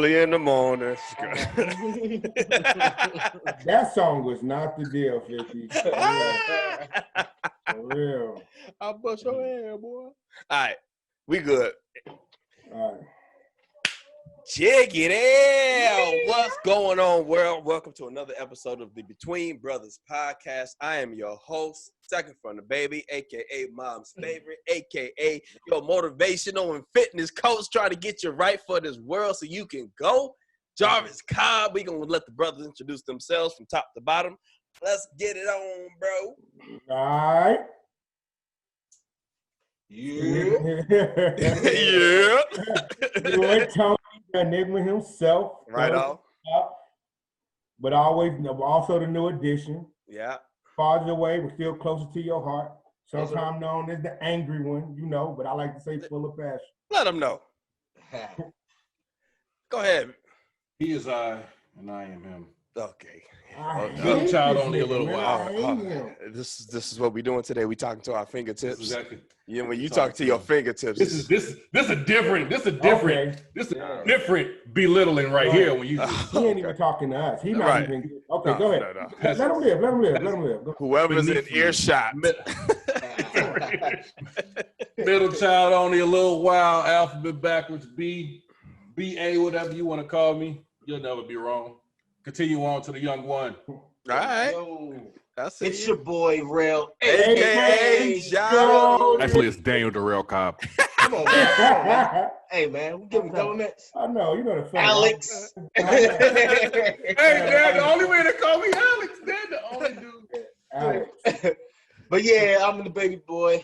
early in the morning. That song was not the deal, 50. For real. I'll bust your head, boy. All right, we good. All right. Check it out. What's going on, world? Welcome to another episode of the Between Brothers podcast. I am your host, second from the baby, a.k.a. mom's favorite, a.k.a. your motivational and fitness coach trying to get you right for this world so you can go. Jarvis Cobb, we going to let the brothers introduce themselves from top to bottom. Let's get it on, bro. All right. Yeah. Yeah. Boy, Tony, the enigma himself. Right off. But always, also the new addition. Yeah. Farther away, but still closer to your heart. Sometimes known as the angry one, you know, but I like to say full of passion. Let them know. Go ahead. He is I, and I am him. Okay. Middle child only a little while. This is what we're doing today. We talking to our fingertips. Exactly. Yeah, when you talk to your fingertips. This is a different belittling right here when you he ain't even talking to us. He not Right. even okay, go ahead. No. Let him live. Go. Whoever's in earshot. middle child only a little while, alphabet backwards, B-A, whatever you want to call me. You'll never be wrong. Continue on to the young one. All right. That's it. It's your boy, Rail, A.K.A. Joe. Actually, it's Daniel Darrell Cobb. Come on, man. Hey, man, we give him donuts. I know, you know the fun. Alex. Hey, Dad, the only way to call me Alex. Dad, the only dude. Alex. But yeah, I'm the baby boy.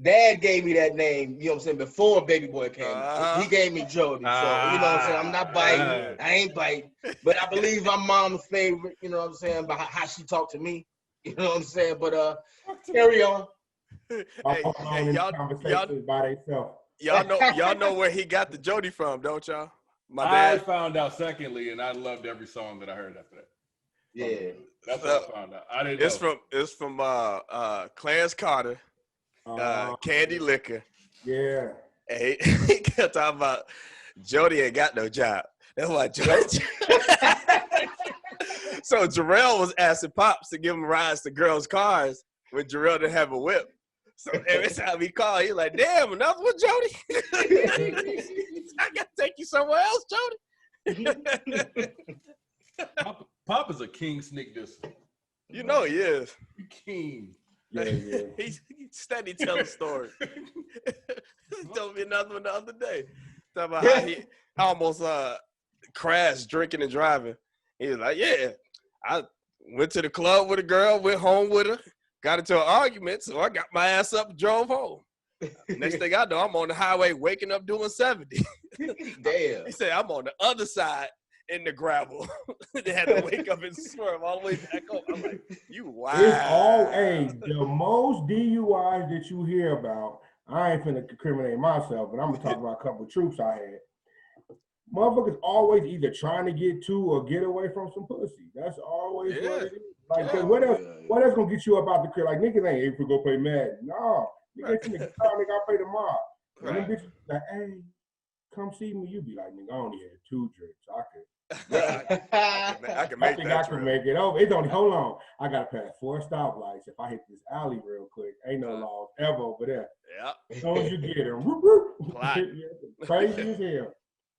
Dad gave me that name, you know what I'm saying, before baby boy came. He gave me Jody. So, you know what I'm saying? I'm not biting. I ain't biting. But I believe I'm mom's favorite, you know what I'm saying, by how she talked to me. You know what I'm saying? But carry on. Hey, y'all know where he got the Jody from, don't y'all? My dad. I found out secondly, and I loved every song that I heard after that. Yeah. That's what I found out. I didn't know. It's from Clarence Carter, Candy Liquor. Yeah. Hey, he kept talking about Jody ain't got no job. That's why Jody. So Jarrell was asking Pops to give him rides to girls' cars when Jarrell didn't have a whip. So every time he called, he like, damn, another one, Jody? I got to take you somewhere else, Jody. Pop is a king sneak this. You know he is. King. Yeah. He steady telling stories. He told me another one the other day. Talking about how he almost crashed drinking and driving. He was like, yeah, I went to the club with a girl, went home with her, got into an argument, so I got my ass up and drove home. Next thing I know, I'm on the highway waking up doing 70. Damn. He said, I'm on the other side in the gravel. They had to wake up and swerve all the way back home. I'm like, you wild. It's all the most DUIs that you hear about. I ain't finna incriminate myself, but I'm gonna talk about a couple of troops I had. Motherfuckers always either trying to get to or get away from some pussy. That's always what it is. Like, what else gonna get you up out the crib? Like, niggas ain't able to go play Madden. No. Niggas in the car, nigga, I play the mob. And them bitches like, hey, come see me. You be like, nigga, I only had 2 drinks. I can make that. I can make it over. It's only, hold on. I gotta pass 4 stoplights. If I hit this alley real quick, ain't no laws ever over there. Yeah. As soon as you get them, crazy as hell.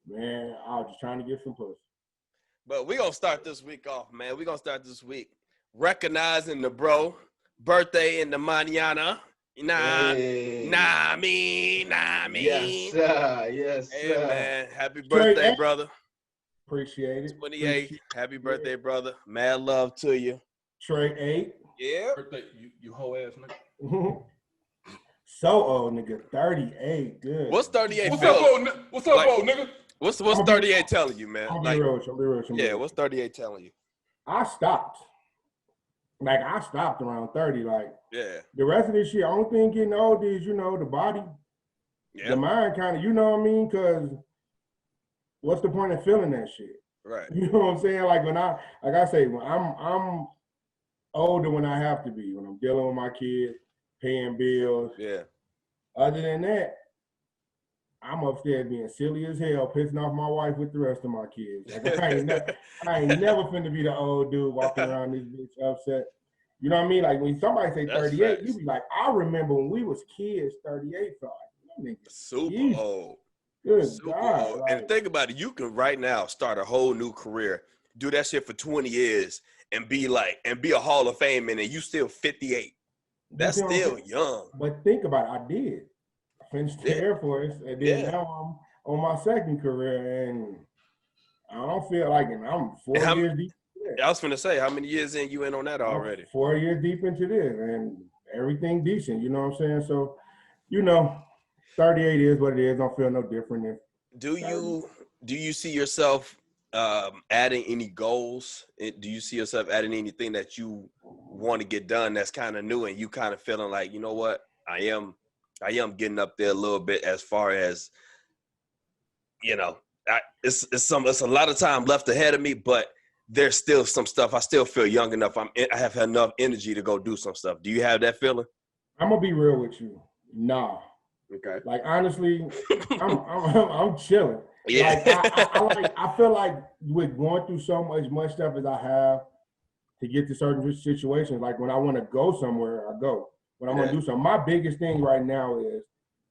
Man, I was just trying to get some pussy. But we're going to start this week off, man. We're going to start this week recognizing the bro. Birthday in the mañana. Nah, me. Yes, sir. Yes, hey, sir. man. Happy birthday, brother. Appreciate it. 28. Happy birthday, brother. Mad love to you. Trey 8. Yeah. Birthday, you whole ass nigga. So old, nigga. 38. Good. What's 38 What's feeling? up, old nigga? What's 38 telling you, man? I'll be real. Yeah, what's 38 telling you? I stopped. Like, I stopped around 30. Like, yeah. The rest of this shit, only thing getting older is, you know, the body. Yeah. The mind kind of, you know what I mean? Because what's the point of feeling that shit? Right. You know what I'm saying? Like, when I'm older when I have to be, when I'm dealing with my kids, paying bills. Yeah. Other than that, I'm upstairs being silly as hell, pissing off my wife with the rest of my kids. Like I ain't never finna be the old dude walking around this bitch upset. You know what I mean? Like when somebody say 38, you be like, I remember when we was kids, 38 felt like super old. Good super God. old. Like, and think about it, you can right now start a whole new career, do that shit for 20 years, and be a Hall of Fame, and you still 58. That's still young. But think about it, I did. I finished the Air Force, and then now I'm on my second career, and I don't feel like it. I'm 4 years deep. I was finna say, how many years in you in on that already? 4 years deep into this, and everything decent. You know what I'm saying? So, 38 is what it is. Don't feel no different. Do you see yourself adding any goals? Do you see yourself adding anything that you want to get done that's kind of new, and you kind of feeling like, you know what, I am getting up there a little bit as far as, it's a lot of time left ahead of me, but there's still some stuff. I still feel young enough. I have enough energy to go do some stuff. Do you have that feeling? I'm gonna be real with you. Nah. Okay. Like honestly, I'm chilling. Yeah. Like I feel like with going through so much stuff as I have to get to certain situations, like when I want to go somewhere, I go. When I want to do something, my biggest thing right now is,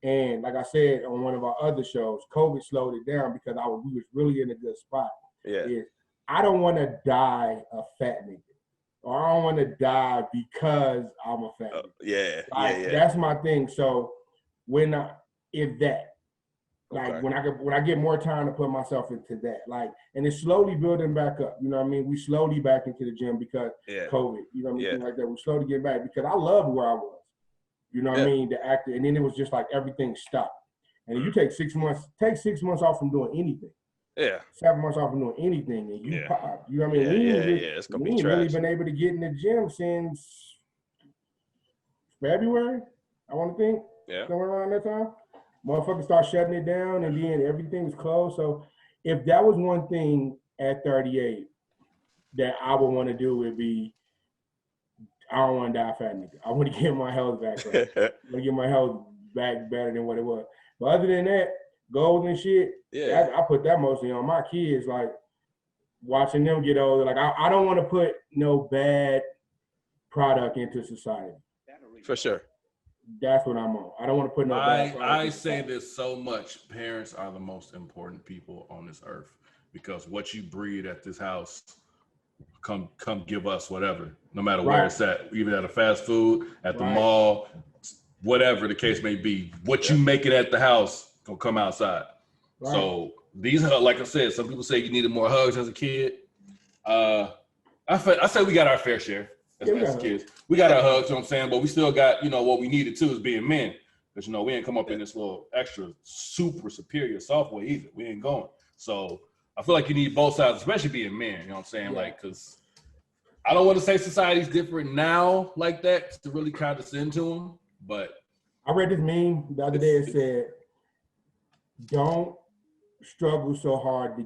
and like I said on one of our other shows, COVID slowed it down because we was really in a good spot. Yeah. Is I don't want to die a fat nigga, or I don't want to die because I'm a fat nigga. Yeah. That's my thing. So when I get more time to put myself into that, like, and it's slowly building back up. You know what I mean? We slowly back into the gym because COVID. You know what I mean? Like that. We slowly get back because I loved where I was. You know what I mean? The actor, and then it was just like everything stopped. And you take 6 months. Take 6 months off from doing anything. Yeah. 7 months off from doing anything, and you pop. You know what I mean? It's gonna be trash. We ain't really been able to get in the gym since February, I want to think. Yeah. Somewhere around that time. Motherfuckers start shutting it down, and then everything was closed. So if that was one thing at 38 that I would want to do, would be, I don't want to die fat nigga. I want to get my health back right. I want to get my health back better than what it was. But other than that, goals and shit, I put that mostly on my kids, like watching them get older. Like I don't want to put no bad product into society. For sure. That's what I'm on. I don't want to put no bad product. I say this so much. Parents are the most important people on this earth because what you breed at this house, come give us whatever, no matter where it's at, even at a fast food, at the mall, whatever the case may be. What you make it at the house gonna come outside. Right. So these are, like I said, some people say you needed more hugs as a kid. I say we got our fair share as kids. We got our hugs, you know what I'm saying? But we still got, what we needed too is being men. Because, we ain't come up in this little extra super superior software either. We ain't going. So I feel like you need both sides, especially being men, you know what I'm saying? Yeah. Like, because I don't want to say society's different now like that to really condescend to them, but. I read this meme the other day. It said, don't struggle so hard to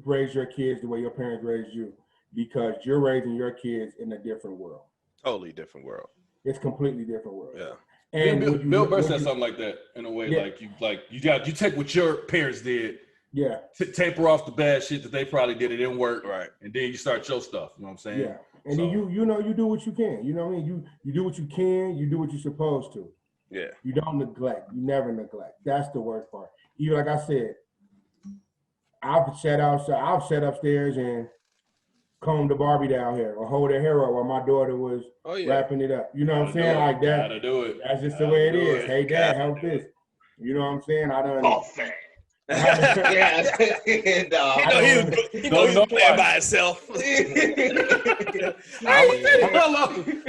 raise your kids the way your parents raised you, because you're raising your kids in a different world. Totally different world. It's completely different world. Yeah. And Bill Burr said something like that in a way, you take what your parents did, taper off the bad shit that they probably did, it didn't work, right? And then you start your stuff. You know what I'm saying? Yeah. And then you do what you can. You know what I mean? You do what you can. You do what you're supposed to. Yeah. You don't neglect. You never neglect. That's the worst part. Even like I said, I've sat upstairs and combed the Barbie down here or hold her hair up while my daughter was wrapping it up. You know what I'm saying? Like that. Gotta do it. That's just the way it is. Hey, Dad, help this. You know what I'm saying? I don't. Oh, fan. He was playing by himself.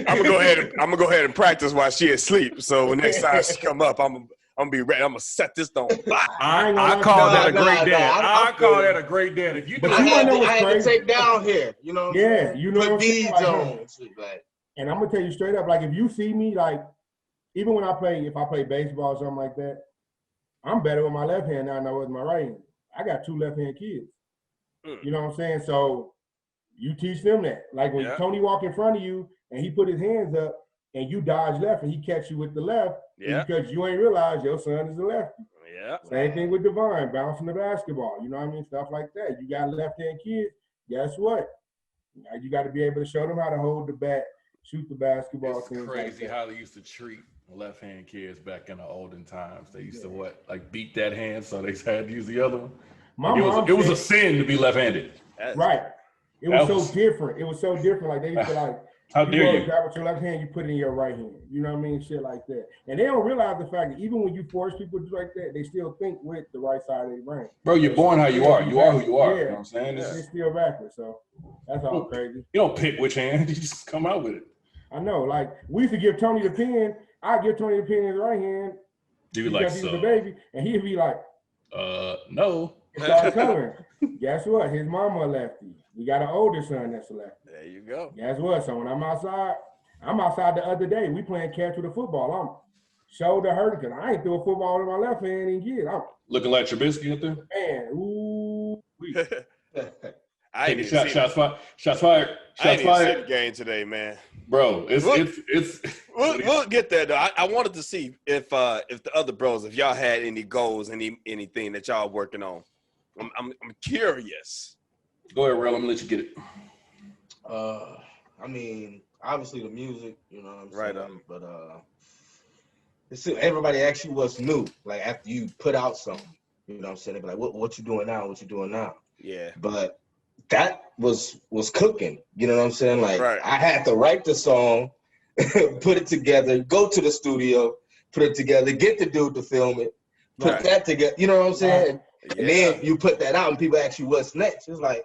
I'm gonna go ahead and practice while she asleep. So when next time she come up, I'm gonna be ready. I'm gonna set this on fire. I call that a great dad. I call that a great dad. If you, I had to take down here. You know. Yeah, you know. Put beads on. And I'm gonna tell you straight up, like if you see me, like even when if I play baseball or something like that, I'm better with my left hand now than I was with my right hand. I got 2 left-hand kids. You know what I'm saying? So you teach them that. Like when Tony walk in front of you and he put his hands up and you dodge left and he catch you with the left, because you ain't realize your son is a lefty. Yeah. Same thing with Devon, bouncing the basketball. You know what I mean? Stuff like that. You got left-hand kids. Guess what? Now you got to be able to show them how to hold the bat, shoot the basketball. It's crazy how they used to treat left-hand kids back in the olden times. They used to beat that hand, so they had to use the other one. It was a sin to be left-handed. Right. It was so different. It was so different. Like they used to like, how dare you? Grab with your left hand, you put it in your right hand. You know what I mean? Shit like that. And they don't realize the fact that even when you force people to do like that, they still think with the right side of their brain. Bro, you're born how you are. You are who you are. Yeah. You know what I'm saying? It's still backwards. So that's all crazy. You don't pick which hand. You just come out with it. I know. Like we used to give Tony the pen. I'd give Tony the pen in his right hand. He was a baby. And he'd be like, no. Start coloring. Guess what? His mama a lefty. We got an older son that's a lefty. There you go. Guess what? So when I'm outside the other day. We playing catch with a football. I'm shoulder hurt because I ain't threw a football with my left hand and get. I'm looking like Trubisky out there. Man, ooh. I ain't shots fired. Shots fired. I didn't see the game today, man. Bro, it's. We'll get there though. I wanted to see if the other bros, if y'all had any goals, anything that y'all working on. I'm curious. Go ahead, Rel. I'm gonna let you get it. I mean, obviously the music, you know what I'm right saying? But everybody asks you what's new, like after you put out something. You know what I'm saying? They be like, what you doing now? What you doing now? Yeah. But that was cooking. You know what I'm saying? Like right. I had to write the song, put it together, go to the studio, put it together, get the dude to film it, put that together. You know what I'm saying? Yeah. And then you put that out and people ask you what's next. It's like,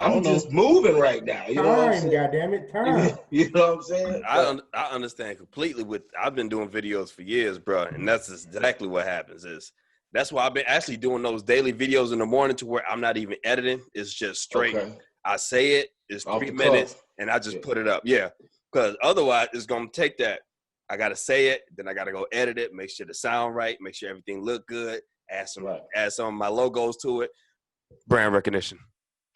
I'm just moving right now. You know what I'm saying? Goddamn it, time. You know what I'm saying? I understand completely. I've been doing videos for years, bro, and that's exactly what happens. That's why I've been actually doing those daily videos in the morning to where I'm not even editing. It's just straight. Okay. I say it. It's 3 minutes, and I just put it up. Yeah, because otherwise it's gonna take that. I gotta say it, then I gotta go edit it, make sure the sound right, make sure everything look good, add some of my logos to it, brand recognition.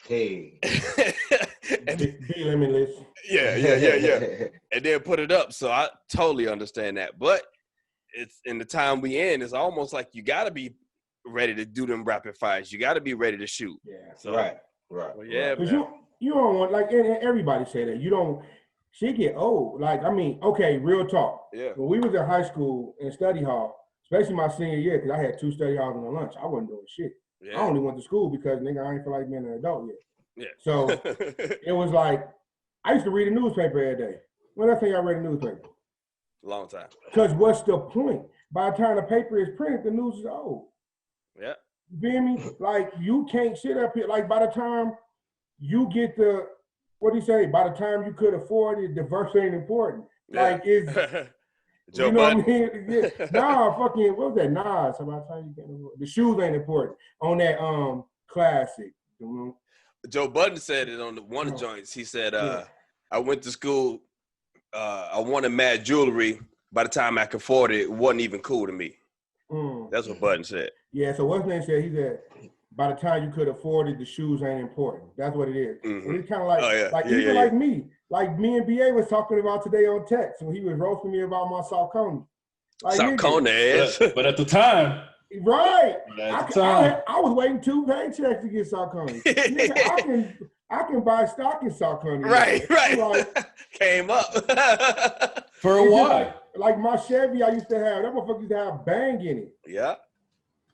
Hey. Be limitless. Yeah. And then put it up. So I totally understand that. But it's in the time we in, it's almost like you gotta be ready to do them rapid fires. You gotta be ready to shoot. Yeah. So, right. Well, yeah. Because you don't want, like, and everybody say that. You don't, shit get old. Like, I mean, okay, real talk. Yeah. When we was in high school in study hall, especially my senior year, because I had 2 study halls and a lunch, I wasn't doing shit. Yeah. I only went to school because, nigga, I ain't feel like being an adult yet. Yeah. So it was like, I used to read a newspaper every day. When I think I read a newspaper? Long time. Because what's the point? By the time the paper is printed, the news is old. Yeah. You feel me? Like, you can't sit up here. Like, by the time you get the, what do you say? By the time you could afford it, the verse ain't important. Yeah. Like, it's, Joe you know Budden. what I mean? Yeah. Nah, fucking, what was that? Nah, so by the time you can't afford it. The shoes ain't important. On that classic, you know? Joe Budden said it on the one of the joints. He said, I went to school, I wanted mad jewelry. By the time I could afford it, it wasn't even cool to me. That's what Budden said. Yeah, so what's name said, he said, by the time you could afford it, the shoes ain't important. That's what it is. Mm-hmm. And it's kind of like, like me and BA was talking about today on text when he was roasting me about my Saucony. Like, Saucony. But at the time. Right. I was waiting 2 paychecks to get Saucony. Nigga, I can buy stock in Saucony. Right. Like, came up. For a while. Like my Chevy I used to have, that motherfucker used to have bang in it. Yeah.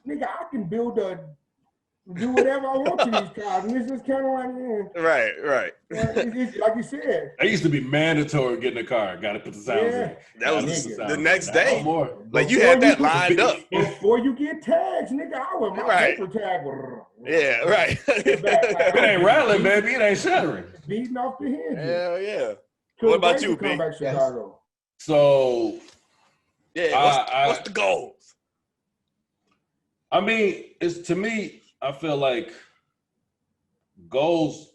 Nigga, I can do whatever I want to these cars. And it's just kind of like, man. Right. It's, like you said. It used to be mandatory getting a car. Got to put the sounds in. That was the next day. More. Like you had that lined up. Before you get tags, nigga, I want my paper tag. Yeah, right. It ain't rattling, baby. It ain't shattering. Beating off the hinges. Hell yeah. What about you, B? Chicago. So, what's the goals? I mean, to me, I feel like goals,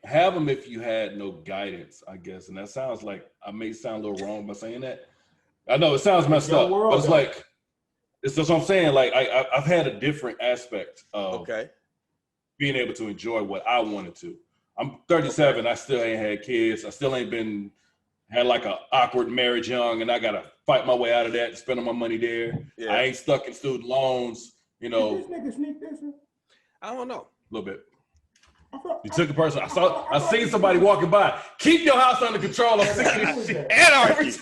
have them if you had no guidance, I guess. And that sounds like, I may sound a little wrong by saying that. I know it sounds messed up, but it's like, it's just what I'm saying. Like, I've had a different aspect of being able to enjoy what I wanted to. I'm 37. I still ain't had kids. I still ain't been had like an awkward marriage young, and I gotta fight my way out of that and spend all my money there. Yeah. I ain't stuck in student loans, you know. Did this nigga sneak this in? I don't know. A little bit. You took a person. I seen somebody walking by. Keep your house under control. I'm sick of this shit. Anarchy.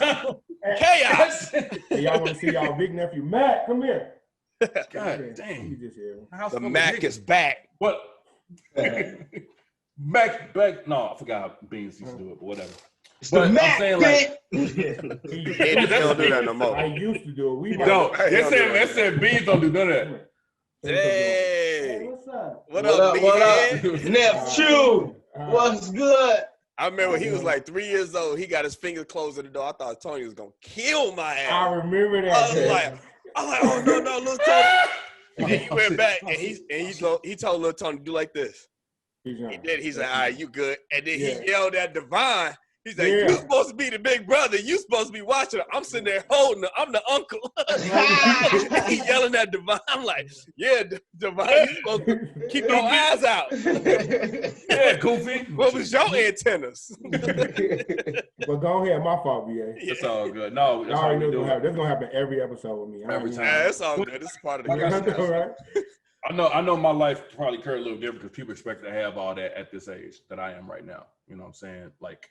Chaos. Hey, y'all want to see y'all big nephew Matt? Come here. God dang. He just here. The Mac is back. What? back. No, I forgot how Beans used to do it, but whatever. It's But the I'm Mac, saying, like, He don't do that no more. I used to do it. We no, Hey, they said Beans don't do none of that. Hey, what's up? what up, What big up? head? Nephew, what's good? I remember when he was like 3 years old. He got his fingers closed at the door. I thought Tony was gonna kill my I ass. remember that. I was like, oh no, little Tony. And he went back and he told little Tony to do like this. He did. He's like, all right, you good. And then he yelled at Devon. He's like, you supposed to be the big brother. You supposed to be watching her. I'm sitting there holding her. I'm the uncle. He yelling at Devon. I'm like, yeah, Devon, you supposed to keep your eyes out. Yeah, goofy. What was your antennas? But go ahead, my fault, BA. It's all good. No, I already knew that's gonna happen every episode with me. Every time. Yeah, it's all good. This is part of the All right. I know my life probably currently a little different because people expect to have all that at this age that I am right now. You know what I'm saying? Like,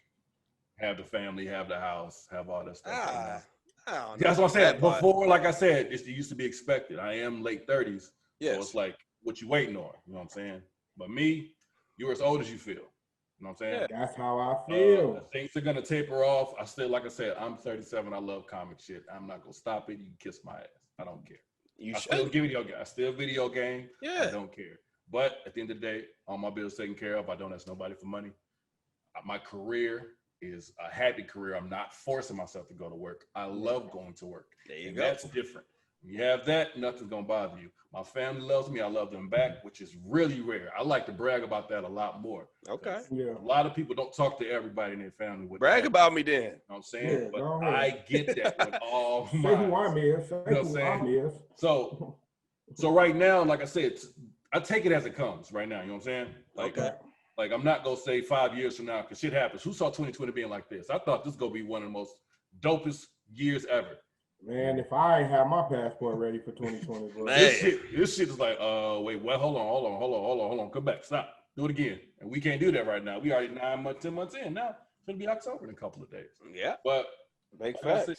have the family, have the house, have all that stuff. I don't know. That's what I'm saying. Before, like I said, it used to be expected. I am late 30s. Yes. So it's like, what you waiting on? You know what I'm saying? But me, you're as old as you feel. You know what I'm saying? Yeah. That's how I feel. Things are going to taper off. I still, like I said, I'm 37. I love comic shit. I'm not going to stop it. You can kiss my ass. I don't care. You I should. still video game. Yeah. I don't care. But at the end of the day, all my bills taken care of. I don't ask nobody for money. My career is a happy career. I'm not forcing myself to go to work. I love going to work. There you And go. that's different. When you have that, nothing's gonna bother you. My family loves me. I love them back, which is really rare. I like to brag about that a lot more. Okay. Yeah. A lot of people don't talk to everybody in their family. Brag about me then. You know what I'm saying? Yeah, but go ahead. I get that with all Say my. who I'm is. Say You know what who I'm I'm is. So right now, like I said, I take it as it comes right now. You know what I'm saying? Like, Okay. Like, I'm not gonna say 5 years from now, because shit happens. Who saw 2020 being like this? I thought this was gonna be one of the most dopest years ever. Man, if I ain't have my passport ready for 2020, bro. Man. This shit is like, wait, what? Hold on. Come back. Stop. Do it again. And we can't do that right now. We already 9 months, 10 months in. Now it's gonna be October in a couple of days. Yeah. But Big like I facts. said,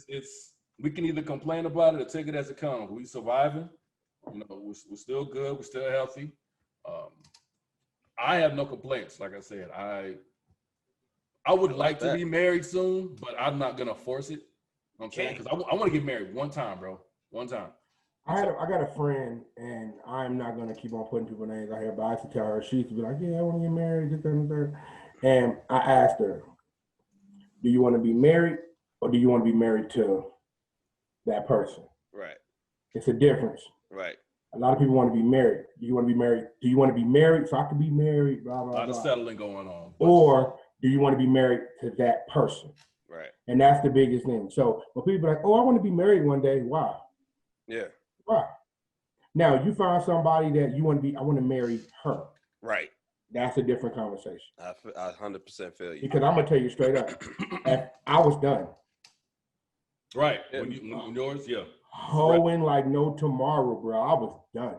it's we can either complain about it or take it as it comes. We surviving. You know, we're still good. We're still healthy. I have no complaints. Like I said, I would like to be married soon, but I'm not gonna force it. You know what I'm saying? Because I want to get married one time, bro. One time. I got a friend, and I'm not gonna keep on putting people's names out here, but I used to tell her, she used to be like, yeah, I want to get married, this, that, and the third. And I asked her, do you want to be married or do you want to be married to that person? Right. It's a difference. Right. A lot of people want to be married. Do you want to be married? Do you want to be married so I can be married? Blah, blah, A lot of blah. settling going on. Or do you want to be married to that person? Right. And that's the biggest thing. So when people are like, oh, I want to be married one day. Why? Yeah. Why? Now you find somebody that you want to be, I want to marry her. Right. That's a different conversation. I 100% feel you. Because I'm gonna tell you straight up, I was done. Right. Yeah. When yours, yeah. Hoeing like no tomorrow, bro. I was done.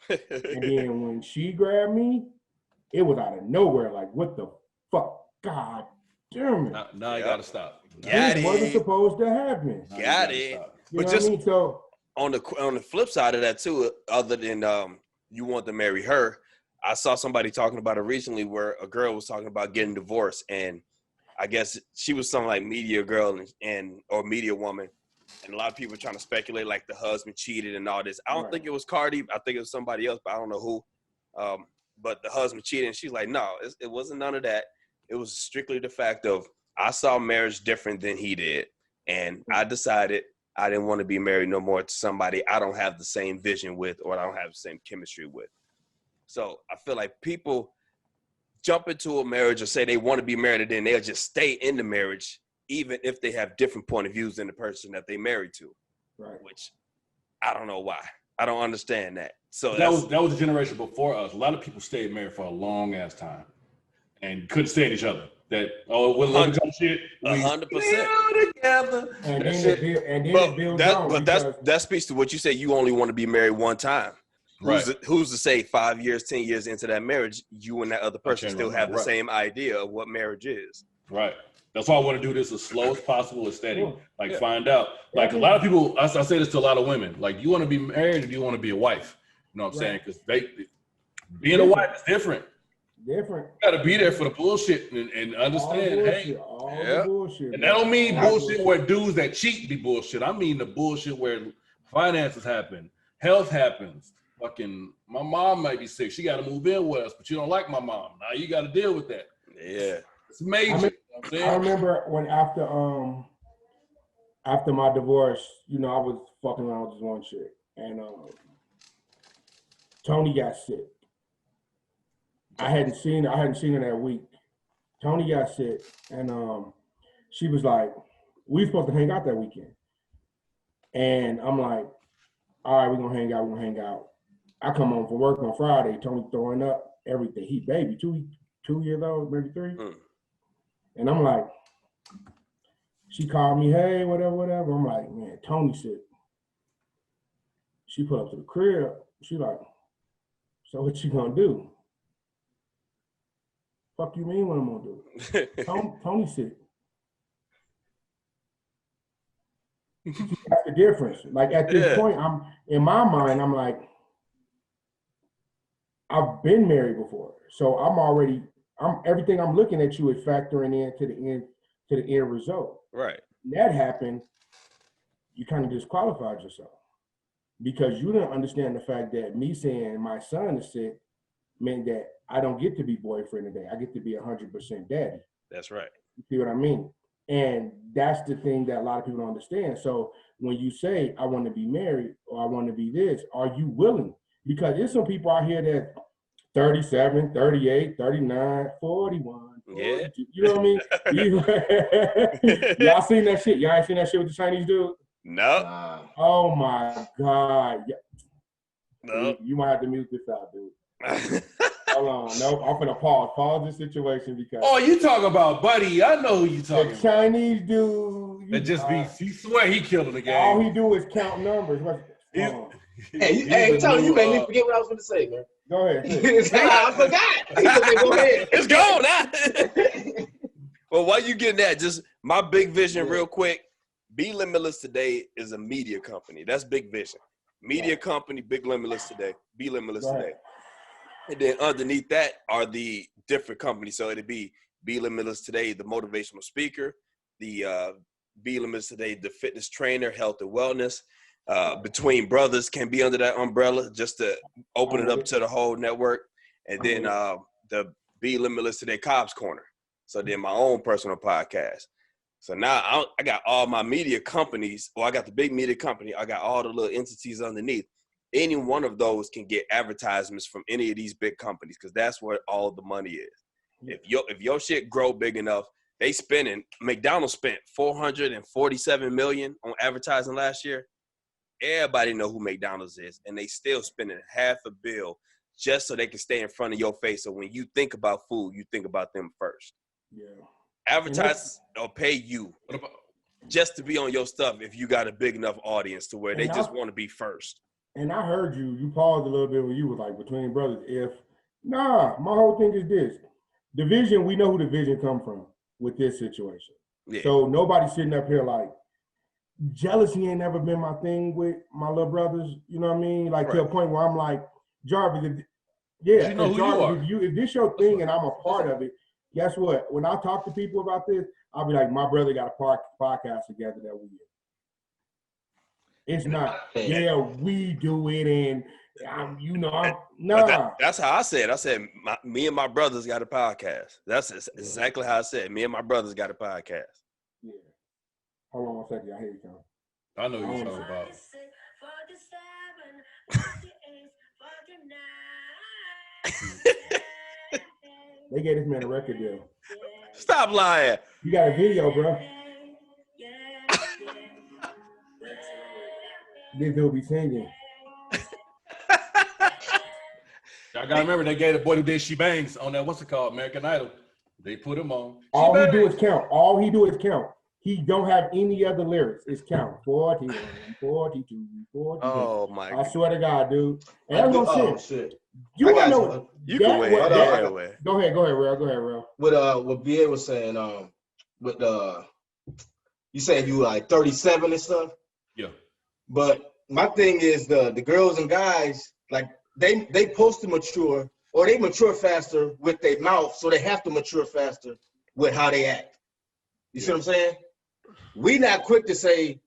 And then when she grabbed me, it was out of nowhere. Like, what the fuck? God damn it. Now you gotta stop. Got This wasn't it. supposed to happen. Now you Got gotta it. stop. You But know just- what I mean? So on the flip side of that too, other than you want to marry her, I saw somebody talking about it recently where a girl was talking about getting divorced, and I guess she was some like media girl or media woman, and a lot of people trying to speculate like the husband cheated and all this. I don't Right. think it was Cardi. I think it was somebody else, but I don't know who. But the husband cheated, and she's like, no, it wasn't none of that. It was strictly the fact of I saw marriage different than he did, and I decided I didn't want to be married no more to somebody I don't have the same vision with or I don't have the same chemistry with. So I feel like people jump into a marriage or say they want to be married and then they'll just stay in the marriage even if they have different point of views than the person that they married to, right. which I don't know why. I don't understand that. So that was the generation before us. A lot of people stayed married for a long ass time and couldn't stand each other. that we'll become shit. 100%. Together. And then it builds on. That speaks to what you say. You only want to be married one time. Who's to say 5 years, 10 years into that marriage, you and that other person still have the same idea of what marriage is? Right. That's why I want to do this as slow as possible, as steady. Find out. Like a lot of people, I say this to a lot of women. Like, you want to be married or do you want to be a wife? You know what I'm saying? Because being a wife is different. You got to be there for the bullshit and understand. All the bullshit. And that don't mean bullshit where dudes that cheat be bullshit. I mean the bullshit where finances happen, health happens. Fucking, my mom might be sick. She got to move in with us, but you don't like my mom. Now you got to deal with that. Yeah, it's major. I remember when after my divorce, I was fucking around with this one chick, and Tony got sick. I hadn't seen her that week. Tony got sick, and she was like, "We supposed to hang out that weekend," and I'm like, "All right, we're gonna hang out." I come home from work on Friday. Tony throwing up everything. He baby, 2 years old, maybe 3. And I'm like, she called me, hey, whatever. I'm like, man, Tony sick. She put up to the crib. She like, so what you gonna do? Fuck you mean what I'm gonna do? Tony sick. That's the difference. Like at this point, I'm in my mind, I'm like, I've been married before, so everything I'm looking at you is factoring into the end result. Right. When that happened, you kind of disqualified yourself because you didn't understand the fact that me saying my son is sick meant that I don't get to be boyfriend today. I get to be 100% daddy. That's right. You see what I mean? And that's the thing that a lot of people don't understand. So when you say, I want to be married or I want to be this, are you willing? Because there's some people out here that 37, 38, 39, 41. 42, yeah. You know what I mean? Y'all seen that shit? Y'all ain't seen that shit with the Chinese dude? No. Oh my God. No. You might have to mute this out, dude. Hold on. No, I'm gonna pause this situation because. Oh, you talking about Buddy? I know who you talking about. The Chinese dude. That just be. He swear he killed in the game. All he do is count numbers. Hey, Tony, you made me forget what I was going to say, man. Go ahead. I forgot. Go ahead. It's gone now. Well, while you getting that, just my big vision real quick. Be Limitless today is a media company. That's big vision. Media company, Big Limitless today. Be Limitless today. And then underneath that are the different companies. So it'd be Limitless today, the motivational speaker, the Be Limitless today, the fitness trainer, health and wellness. Between Brothers can be under that umbrella just to open it up to the whole network. And then the Be Limitless today, Cobb's Corner. So then my own personal podcast. So now I got all my media companies, or I got the big media company. I got all the little entities underneath. Any one of those can get advertisements from any of these big companies because that's where all the money is. If your shit grow big enough, McDonald's spent $447 million on advertising last year. Everybody know who McDonald's is, and they still spending $500 million just so they can stay in front of your face. So when you think about food, you think about them first. Yeah. Advertisers will pay you just to be on your stuff if you got a big enough audience to where they just want to be first. And I heard you paused a little bit when you was like, Between Brothers, my whole thing is this. Division, we know who the vision come from with this situation. Yeah. So nobody's sitting up here like, jealousy ain't never been my thing with my little brothers. You know what I mean? Like to a point where I'm like, Jarvis, if this your thing and I'm a part of it, guess what? When I talk to people about this, I'll be like, my brother got a podcast together that we did. It's not, we do it and That's how I said. I said, me and my brothers got a podcast. That's exactly how I said. Me and my brothers got a podcast. Yeah. Hold on one second. I hear you, Tom. I know what you're talking about. They gave this man a record deal. Stop lying. You got a video, bro. This dude be singing. Y'all gotta remember they gave the boy who did She Bangs on that, what's it called, American Idol. They put him on. All he do is count. All he do is count. He don't have any other lyrics. It's count. 41, 42, 42. Oh my! I swear to God, dude. And that's what I'm saying. You want to know? You can win. Go ahead, Real. What BA was saying, you said you were like 37 and stuff. Yeah. But my thing is the girls and guys, like they supposed to mature, or they mature faster with their mouth, so they have to mature faster with how they act. You see what I'm saying? We not quick to say,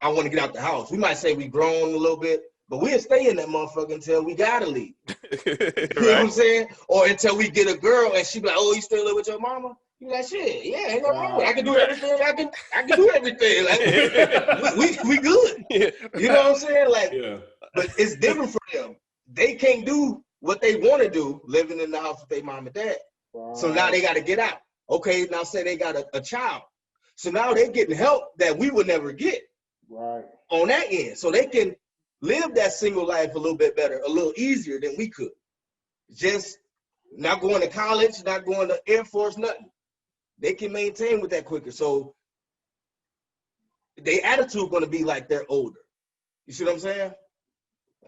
I want to get out the house. We might say we grown a little bit, but we'll stay in that motherfucker until we gotta leave. You know what I'm saying? Or until we get a girl and she be like, oh, you still live with your mama? You be like, shit, yeah, ain't nothing wrong with it. I can do everything. I can do everything. Like we good. You know what I'm saying? Like, but it's different for them. They can't do what they want to do living in the house with their mom and dad. Wow. So now they got to get out. Okay, now say they got a child. So now they're getting help that we would never get on that end. So they can live that single life a little bit better, a little easier than we could. Just not going to college, not going to Air Force, nothing. They can maintain with that quicker. So their attitude going to be like they're older. You see what I'm saying?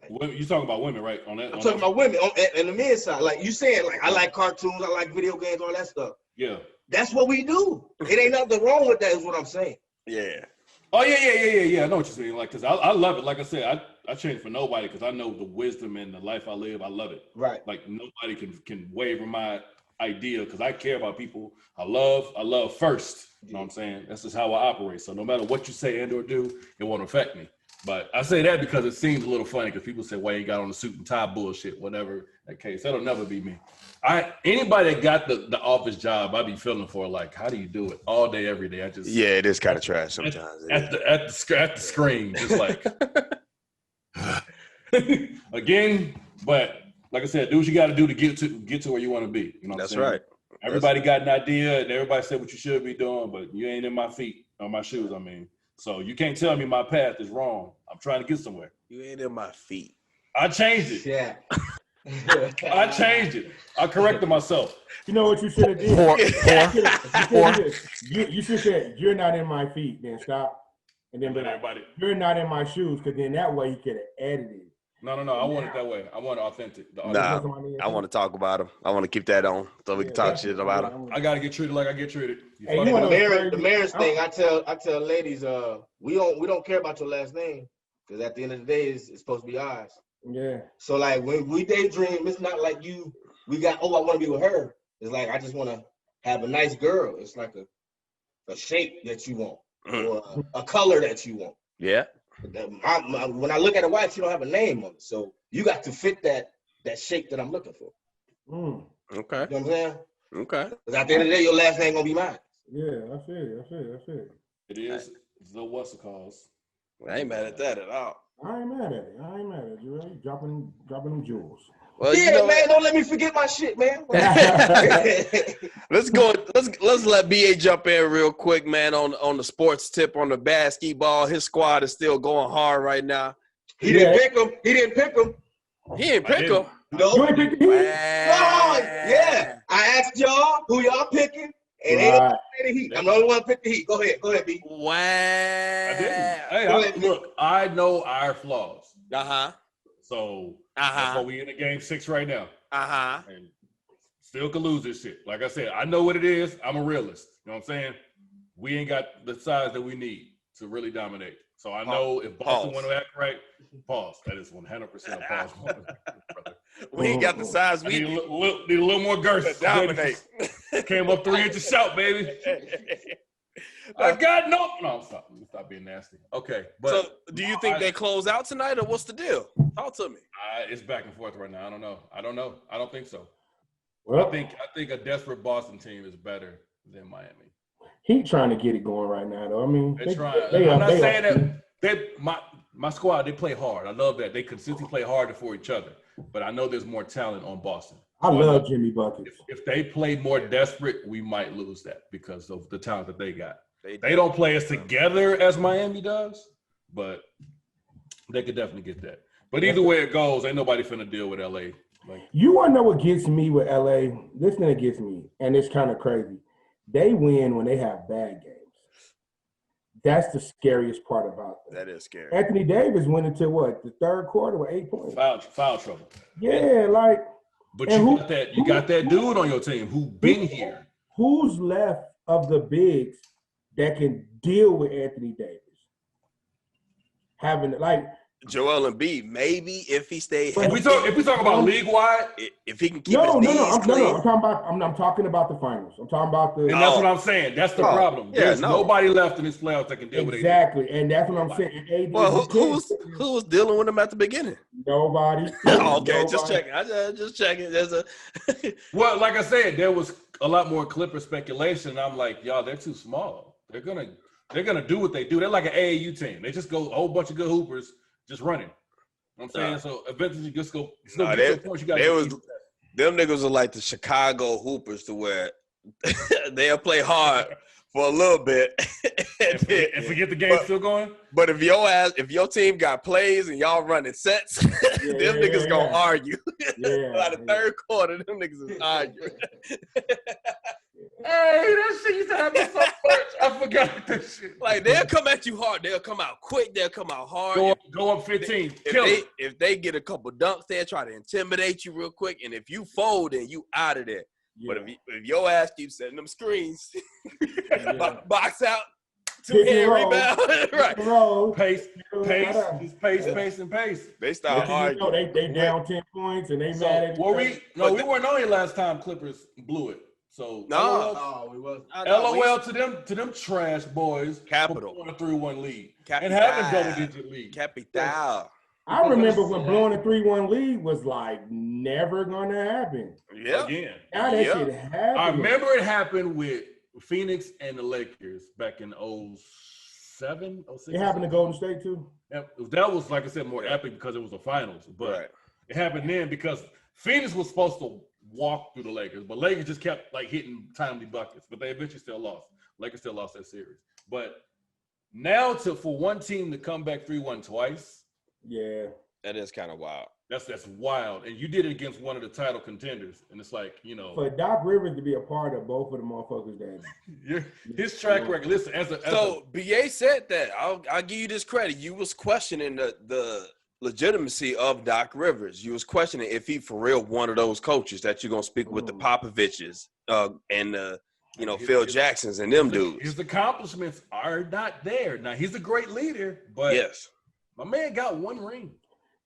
You talking about women, right? I'm talking about women on the men's side. Like you said, like I like cartoons, I like video games, all that stuff. Yeah. That's what we do. It ain't nothing wrong with that, is what I'm saying. Yeah. Oh, yeah. I know what you're saying. Like, because I love it. Like I said, I change for nobody because I know the wisdom and the life I live. I love it. Right. Like, nobody can waver my idea because I care about people I love first. You know what I'm saying? That's just how I operate. So no matter what you say and or do, it won't affect me. But I say that because it seems a little funny because people say, well, you got on the suit and tie bullshit, whatever that case. That'll never be me. Anybody that got the office job, I be feeling for, like, how do you do it all day, every day? It is kind of trash sometimes. At the screen, just like again. But like I said, do what you got to do to get to where you want to be. You know what I'm saying? Right. Everybody got an idea, and everybody said what you should be doing, but you ain't in my feet or my shoes. I mean. So you can't tell me my path is wrong. I'm trying to get somewhere. You ain't in my feet. I changed it. Yeah. I changed it. I corrected myself. You know what you should have did? You should have said, you're not in my feet, then stop. And then be like, you're not in my shoes, because then that way you could have edited it. No. I want it that way. I want it authentic. I want to talk about him. I want to keep that on so we can talk shit about him. I got to get treated like I get treated. Hey, the marriage thing, I tell ladies, we don't care about your last name, because at the end of the day, it's supposed to be ours. Yeah. So like when we daydream, it's not like I want to be with her. It's like I just want to have a nice girl. It's like a shape that you want, or a color that you want. Yeah. When I look at a wife, she don't have a name on it. So you got to fit that shape that I'm looking for. Okay. You know what I'm saying? Okay. Because at the end of the day, your last name gonna be mine. Yeah, I feel it. It is the what's it called? I ain't mad at that at all. I ain't mad at it. You right? Dropping them jewels. Well, man, don't let me forget my shit, man. Let's go. Let's let BA jump in real quick, man, on the sports tip on the basketball. His squad is still going hard right now. He didn't pick him. He didn't pick him. No. You ain't pick the Heat? Yeah. I asked y'all who y'all picking, and they don't pick the Heat. I'm the only one to pick the Heat. Go ahead, B. Wow. I didn't. Hey, look, I know our flaws. So that's why we in the game 6 right now. And still can lose this shit. Like I said, I know what it is. I'm a realist. You know what I'm saying? We ain't got the size that we need to really dominate. So I know if Boston want to act right, pause. That is 100% a pause. We ain't got the size we need. Need a little more girth to dominate. Came up 3 inches shout, baby. I got no. Stop being nasty. Okay, but so do you think they close out tonight, or what's the deal? Talk to me. It's back and forth right now. I don't know. I don't think so. Well, I think a desperate Boston team is better than Miami. He's trying to get it going right now, though. I mean, they're trying. I'm not saying that my squad, they play hard. I love that they consistently play harder for each other. But I know there's more talent on Boston. I love Jimmy Buckets. If they play more desperate, we might lose that because of the talent that they got. They don't play as together as Miami does, but they could definitely get that. But either way it goes, ain't nobody finna deal with LA Like, you want to know what gets me with LA? This thing gets me, and it's kind of crazy. They win when they have bad games. That's the scariest part about them. That is scary. Anthony Davis went into what, the third quarter with 8 points. foul trouble. Yeah, like. But you got that dude on your team who been here. Who's left of the bigs that can deal with Anthony Davis? Having like Joel Embiid, maybe if he stays. If we talk about league wide, if he can keep his knees clean. I'm talking about the finals. I'm talking about the. And that's what I'm saying. That's the problem. There's nobody left in this playoffs that can deal with it. Exactly, and that's what I'm saying. Well, who was dealing with him at the beginning? Nobody. Okay, Nobody. just checking. Just checking. There's a. Well, like I said, there was a lot more Clipper speculation. I'm like, y'all, they're too small. They're gonna do what they do. They're like an AAU team. They just go a whole bunch of good hoopers just running. You know what I'm saying? So eventually you just go get your points. Them niggas are like the Chicago Hoopers to where they'll play hard for a little bit and forget the game's still going. But if your team got plays and y'all running sets, them niggas gonna argue. By the third quarter, them niggas is arguing. Hey, that shit used to happen so much. I forgot that shit. Like, they'll come at you hard. They'll come out quick. They'll come out hard. Go up 15. If they get a couple dunks, they'll try to intimidate you real quick. And if you fold, then you out of there. Yeah. But if your ass keeps setting them screens, box out, two-hand rebound. Right. Pace. They start arguing. They down 10 points and they mad at we weren't on here last time Clippers blew it. So we wasn't. LOL to them trash boys. Capital. For a 3-1 lead. Capital. And having double-digit lead. Capital. I remember when blowing a 3-1 lead was like never gonna happen. Yeah. Again. Now that shit happened. I remember it happened with Phoenix and the Lakers back in 07, 06. It happened to Golden State too. That was, like I said, more epic because it was the finals. But it happened then because Phoenix was supposed to walk through the Lakers, but Lakers just kept like hitting timely buckets, but they eventually still lost. Lakers still lost that series. But now for one team to come back 3-1 twice, yeah, that is kind of wild. That's wild. And you did it against one of the title contenders, and it's like, for Doc Rivers to be a part of both of the motherfuckers that his track record. Listen, BA said that. I'll give you this credit. You was questioning the legitimacy of Doc Rivers. You was questioning if he for real one of those coaches that you're gonna speak with the Popoviches and Phil Jacksons and them dudes. His accomplishments are not there. Now he's a great leader, but my man got one ring.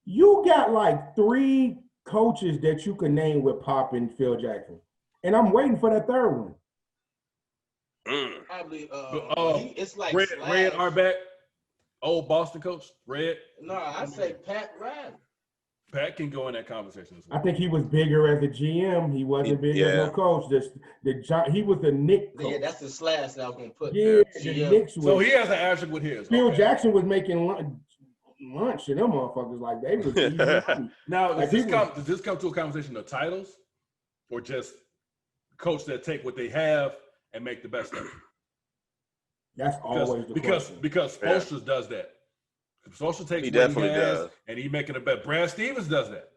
You got like 3 coaches that you can name with Pop and Phil Jackson, and I'm waiting for that third one. Probably it's like Red Auerbach. Old Boston coach, Red. No, I say Pat Riley. Pat can go in that conversation as well. I think he was bigger as a GM. He wasn't bigger as a coach. He was the Knicks coach. Yeah, that's the slash that I was going to put. Yeah, the Knicks. So he has an asterisk with his. Phil Jackson was making lunch and them motherfuckers like they was eating. Now, does this come to a conversation of titles or just coach that take what they have and make the best of it? That's always the question. Because Spoelstra does that. Spoelstra takes what he has and he making a bet. Brad Stevens does that.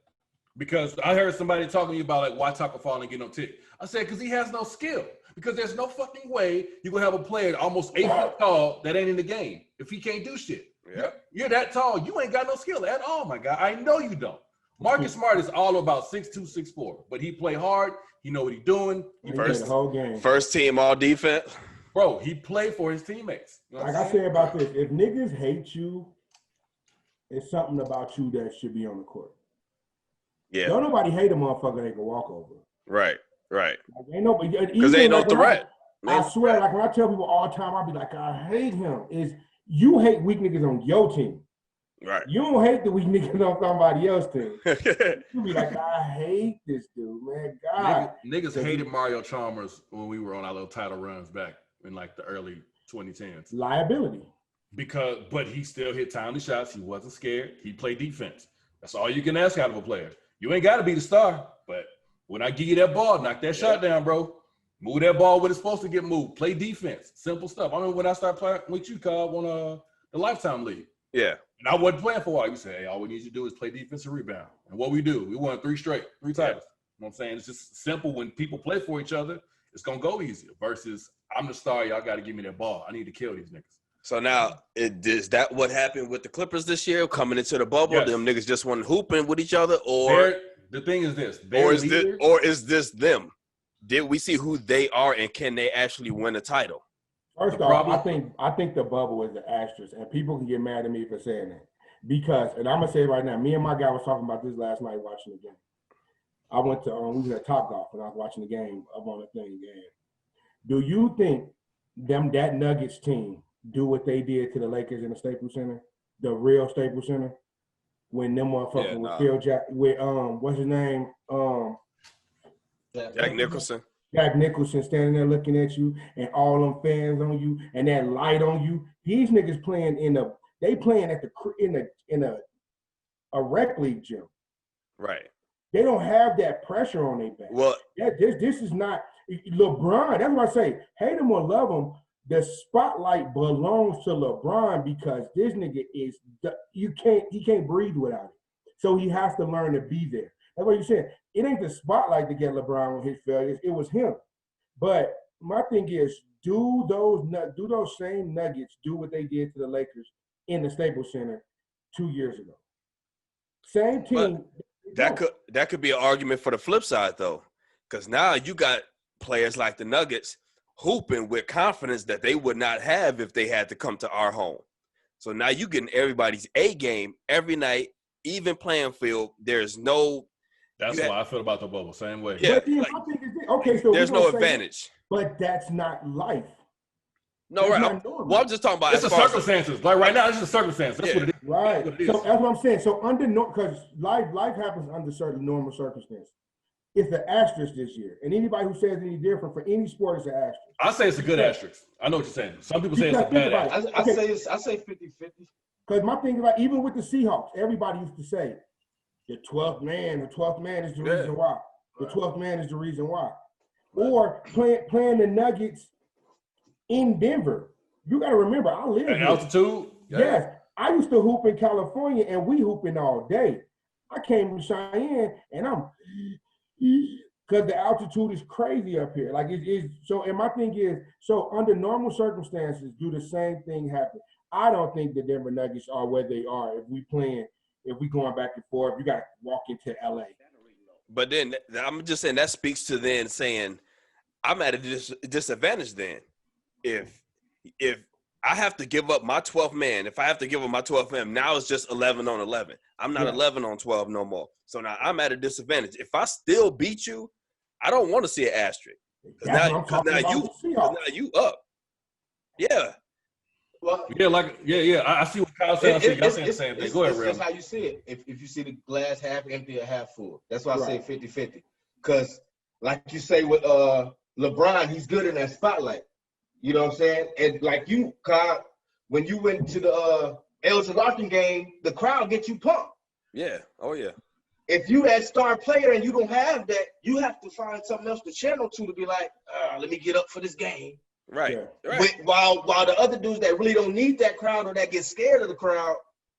Because I heard somebody talking to me about like why Taco Fall and get no tick. I said because he has no skill. Because there's no fucking way you gonna have a player almost 8 feet tall that ain't in the game if he can't do shit. Yeah. You're that tall. You ain't got no skill at all, my guy. I know you don't. Marcus Smart is all about 6'2", 6'4", but he play hard. He know what he's doing. He the whole game. First team all defense. Bro, he played for his teammates. You know like I say about this, if niggas hate you, it's something about you that should be on the court. Yeah. Don't nobody hate a motherfucker they can walk over. Right. Like, ain't nobody, because they ain't no threat. I swear, like when I tell people all the time, I'll be like, I hate him. Is you hate weak niggas on your team. Right. You don't hate the weak niggas on somebody else's team. You be like, I hate this dude, man. God. Niggas hated Mario Chalmers when we were on our little title runs back in like the early 2010s. Liability. But he still hit timely shots. He wasn't scared. He played defense. That's all you can ask out of a player. You ain't got to be the star, but when I give you that ball, knock that shot down, bro. Move that ball when it's supposed to get moved. Play defense. Simple stuff. I remember when I started playing with you, Cobb, on the Lifetime League. Yeah. And I wasn't playing for a while. You say, hey, all we need you to do is play defensive rebound. And what we do, we won 3 titles. You know what I'm saying? It's just simple. When people play for each other, it's going to go easier versus I'm the star. Y'all got to give me that ball. I need to kill these niggas. So now, is that what happened with the Clippers this year, coming into the bubble? Yes. Them niggas just went hooping with each other, or the thing is this, or is this them? Did we see who they are, and can they actually win a title? First off, I think the bubble is the asterisk, and people can get mad at me for saying that because, and I'm gonna say it right now, me and my guy was talking about this last night watching the game. I went to we was at Topgolf and I was watching the game up on the thing. And do you think that Nuggets team do what they did to the Lakers in the Staples Center, the real Staples Center, when them motherfuckers with Phil Jack with what's his name Jack Nicholson. Jack Nicholson standing there looking at you and all them fans on you and that light on you. These niggas playing in a rec league gym. Right. They don't have that pressure on their back. Well, this is not LeBron. That's what I say. Hate him or love him, the spotlight belongs to LeBron because this nigga he can't breathe without it. So he has to learn to be there. That's what you said. It ain't the spotlight to get LeBron with his failures. It was him. But my thing is, do those same Nuggets do what they did to the Lakers in the Staples Center 2 years ago? Same team. But that could be an argument for the flip side though, because now you got players like the Nuggets hooping with confidence that they would not have if they had to come to our home. So now you getting everybody's A game every night, even playing field. There's no. That's why I feel about the bubble. Same way. Yeah. So there's no advantage. But that's not life. No, right. Well, I'm just talking about it's the circumstances. Like right now, it's just circumstances. That's what it is. Right. What it is. So that's what I'm saying. So because life happens under certain normal circumstances. It's the asterisk this year. And anybody who says any different for any sport is an asterisk. I say it's a good asterisk. I know what you're saying. Some people say it's a bad asterisk. I say 50-50. Because my thing is like, even with the Seahawks, everybody used to say, the 12th man is the reason why. The 12th man is the reason why. Or playing the Nuggets in Denver. You got to remember, I live at altitude? Yes. I used to hoop in California, and we hooping all day. I came to Cheyenne, and because the altitude is crazy up here. Like, it is. So, and my thing is, so under normal circumstances, do the same thing happen? I don't think the Denver Nuggets are where they are if we going back and forth. You got to walk into LA. But then I'm just saying that speaks to then saying I'm at a disadvantage then. If I have to give up my 12th man, if I have to give up my 12th man, now it's just 11 on 11. I'm not 11 on 12 no more. So now I'm at a disadvantage. If I still beat you, I don't want to see an asterisk. Because now you up. Yeah. Well, I see what Kyle said. Y'all saying the same thing. Go ahead, Real. That's how you see it. If you see the glass half empty or half full. That's why I say 50-50. Because like you say with LeBron, he's good in that spotlight. You know what I'm saying? And like you, Kyle, when you went to the El Larkin game, the crowd gets you pumped. Yeah. Oh, yeah. If you that star player and you don't have that, you have to find something else to channel to be like, let me get up for this game. Right. Yeah. Right. While the other dudes that really don't need that crowd or that get scared of the crowd,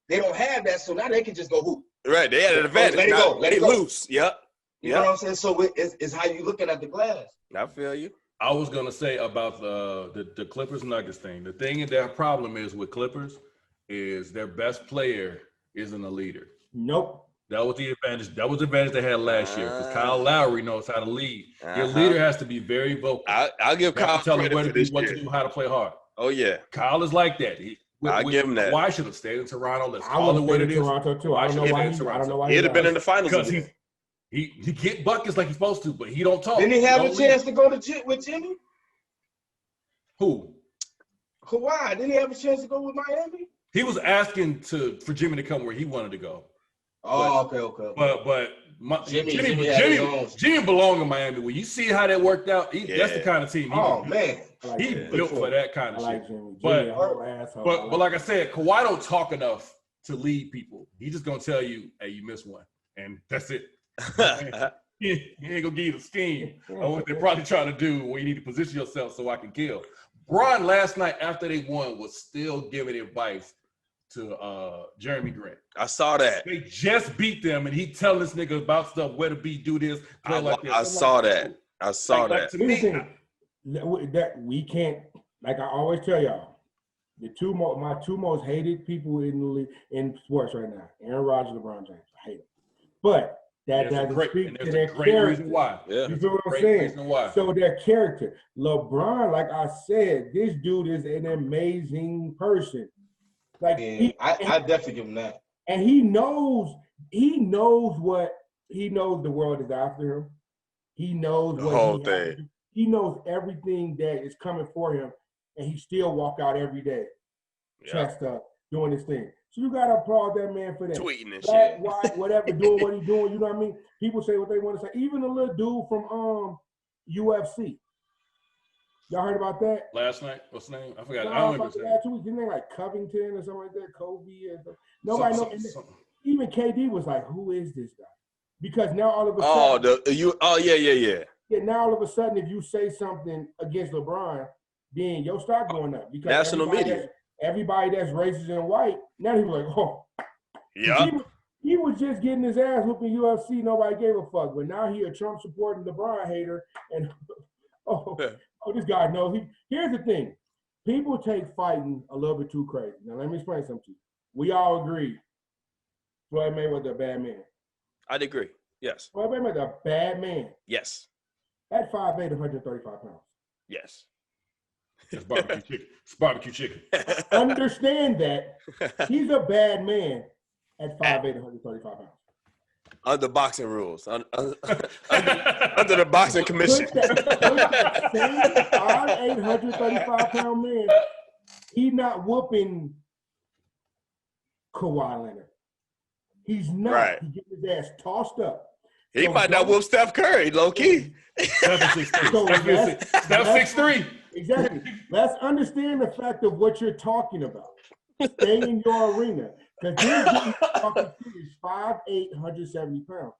they don't have that, so now they can just go hoop. Right. They had an advantage. Let it go. Let it go. Loose. Yep. You know what I'm saying? So it's how you looking at the glass. I feel you. I was gonna say about the Clippers Nuggets thing. The thing and their problem is with Clippers is their best player isn't a leader. Nope. That was the advantage. That was the advantage they had last year because Kyle Lowry knows how to lead. Your leader has to be very vocal. I'll give Kyle tell him credit where for to be, this what year. to do, how to play hard. Oh yeah. Kyle is like that. I'll give him that. Why should have stayed in Toronto? Let's I call it would what have it stayed in is. Toronto too. I don't know why. He'd have been in the finals because again. he get buckets like he's supposed to, but he don't talk. Didn't he have a chance to go with Jimmy? Who? Kawhi. Didn't he have a chance to go with Miami? He was asking for Jimmy to come where he wanted to go. Oh, okay. But Jimmy belonged in Miami. When you see how that worked out, that's the kind of team. He built for that kind of shit. Jimmy. But like I said, Kawhi don't talk enough to lead people. He just gonna tell you, "Hey, you missed one," and that's it. He ain't gonna give you the scheme of what they're probably trying to do, where you need to position yourself so I can kill. Bron last night after they won was still giving advice Jeremy Grant. I saw that. They just beat them, and he telling this nigga about stuff, where to be, do this, play like this. I saw that. I saw that. To me, that we can't. Like I always tell y'all, my two most hated people in the league, in sports right now, Aaron Rodgers, LeBron James. I hate them, but that doesn't speak to their character. Reason why. Yeah. You feel what I'm saying? So their character. LeBron, like I said, this dude is an amazing person. Like I definitely give him that. And he knows the world is after him. He knows the whole thing. He knows everything that is coming for him, and he still walk out every day, chest up, doing his thing. So you gotta applaud that man for that. Tweeting and shit. Whatever, doing what he's doing. You know what I mean? People say what they want to say. Even the little dude from UFC. Y'all heard about that? Last night? What's his name? I forgot. No, I don't remember his name. 2 weeks. His name like Covington or something like that. Kobe or something. Nobody knows. Even KD was like, "Who is this guy?" Because now all of a sudden, yeah. Now all of a sudden, if you say something against LeBron, then your stock going up because national media. Everybody that's racist and white, now he's like, oh, yeah. He was just getting his ass whooping UFC. Nobody gave a fuck, but now he a Trump supporting LeBron hater, and this guy knows. Here's the thing: people take fighting a little bit too crazy. Now let me explain something to you. We all agree Floyd Mayweather a bad man. I'd agree. Yes. Floyd Mayweather a bad man. Yes. At 5'8", 135 pounds. Yes. It's barbecue chicken. It's barbecue chicken. Understand that he's a bad man at 5'8", 135 pounds. Under boxing rules. Under the boxing commission. Put that same 5'8", 135 pound man, he's not whooping Kawhi Leonard. He's not. Right. He gets his ass tossed up. He might not whoop Steph Curry, low key. Steph 6'3". Exactly. Let's understand the fact of what you're talking about. Stay in your arena. Because this dude talking to is 5'8", 170 pounds.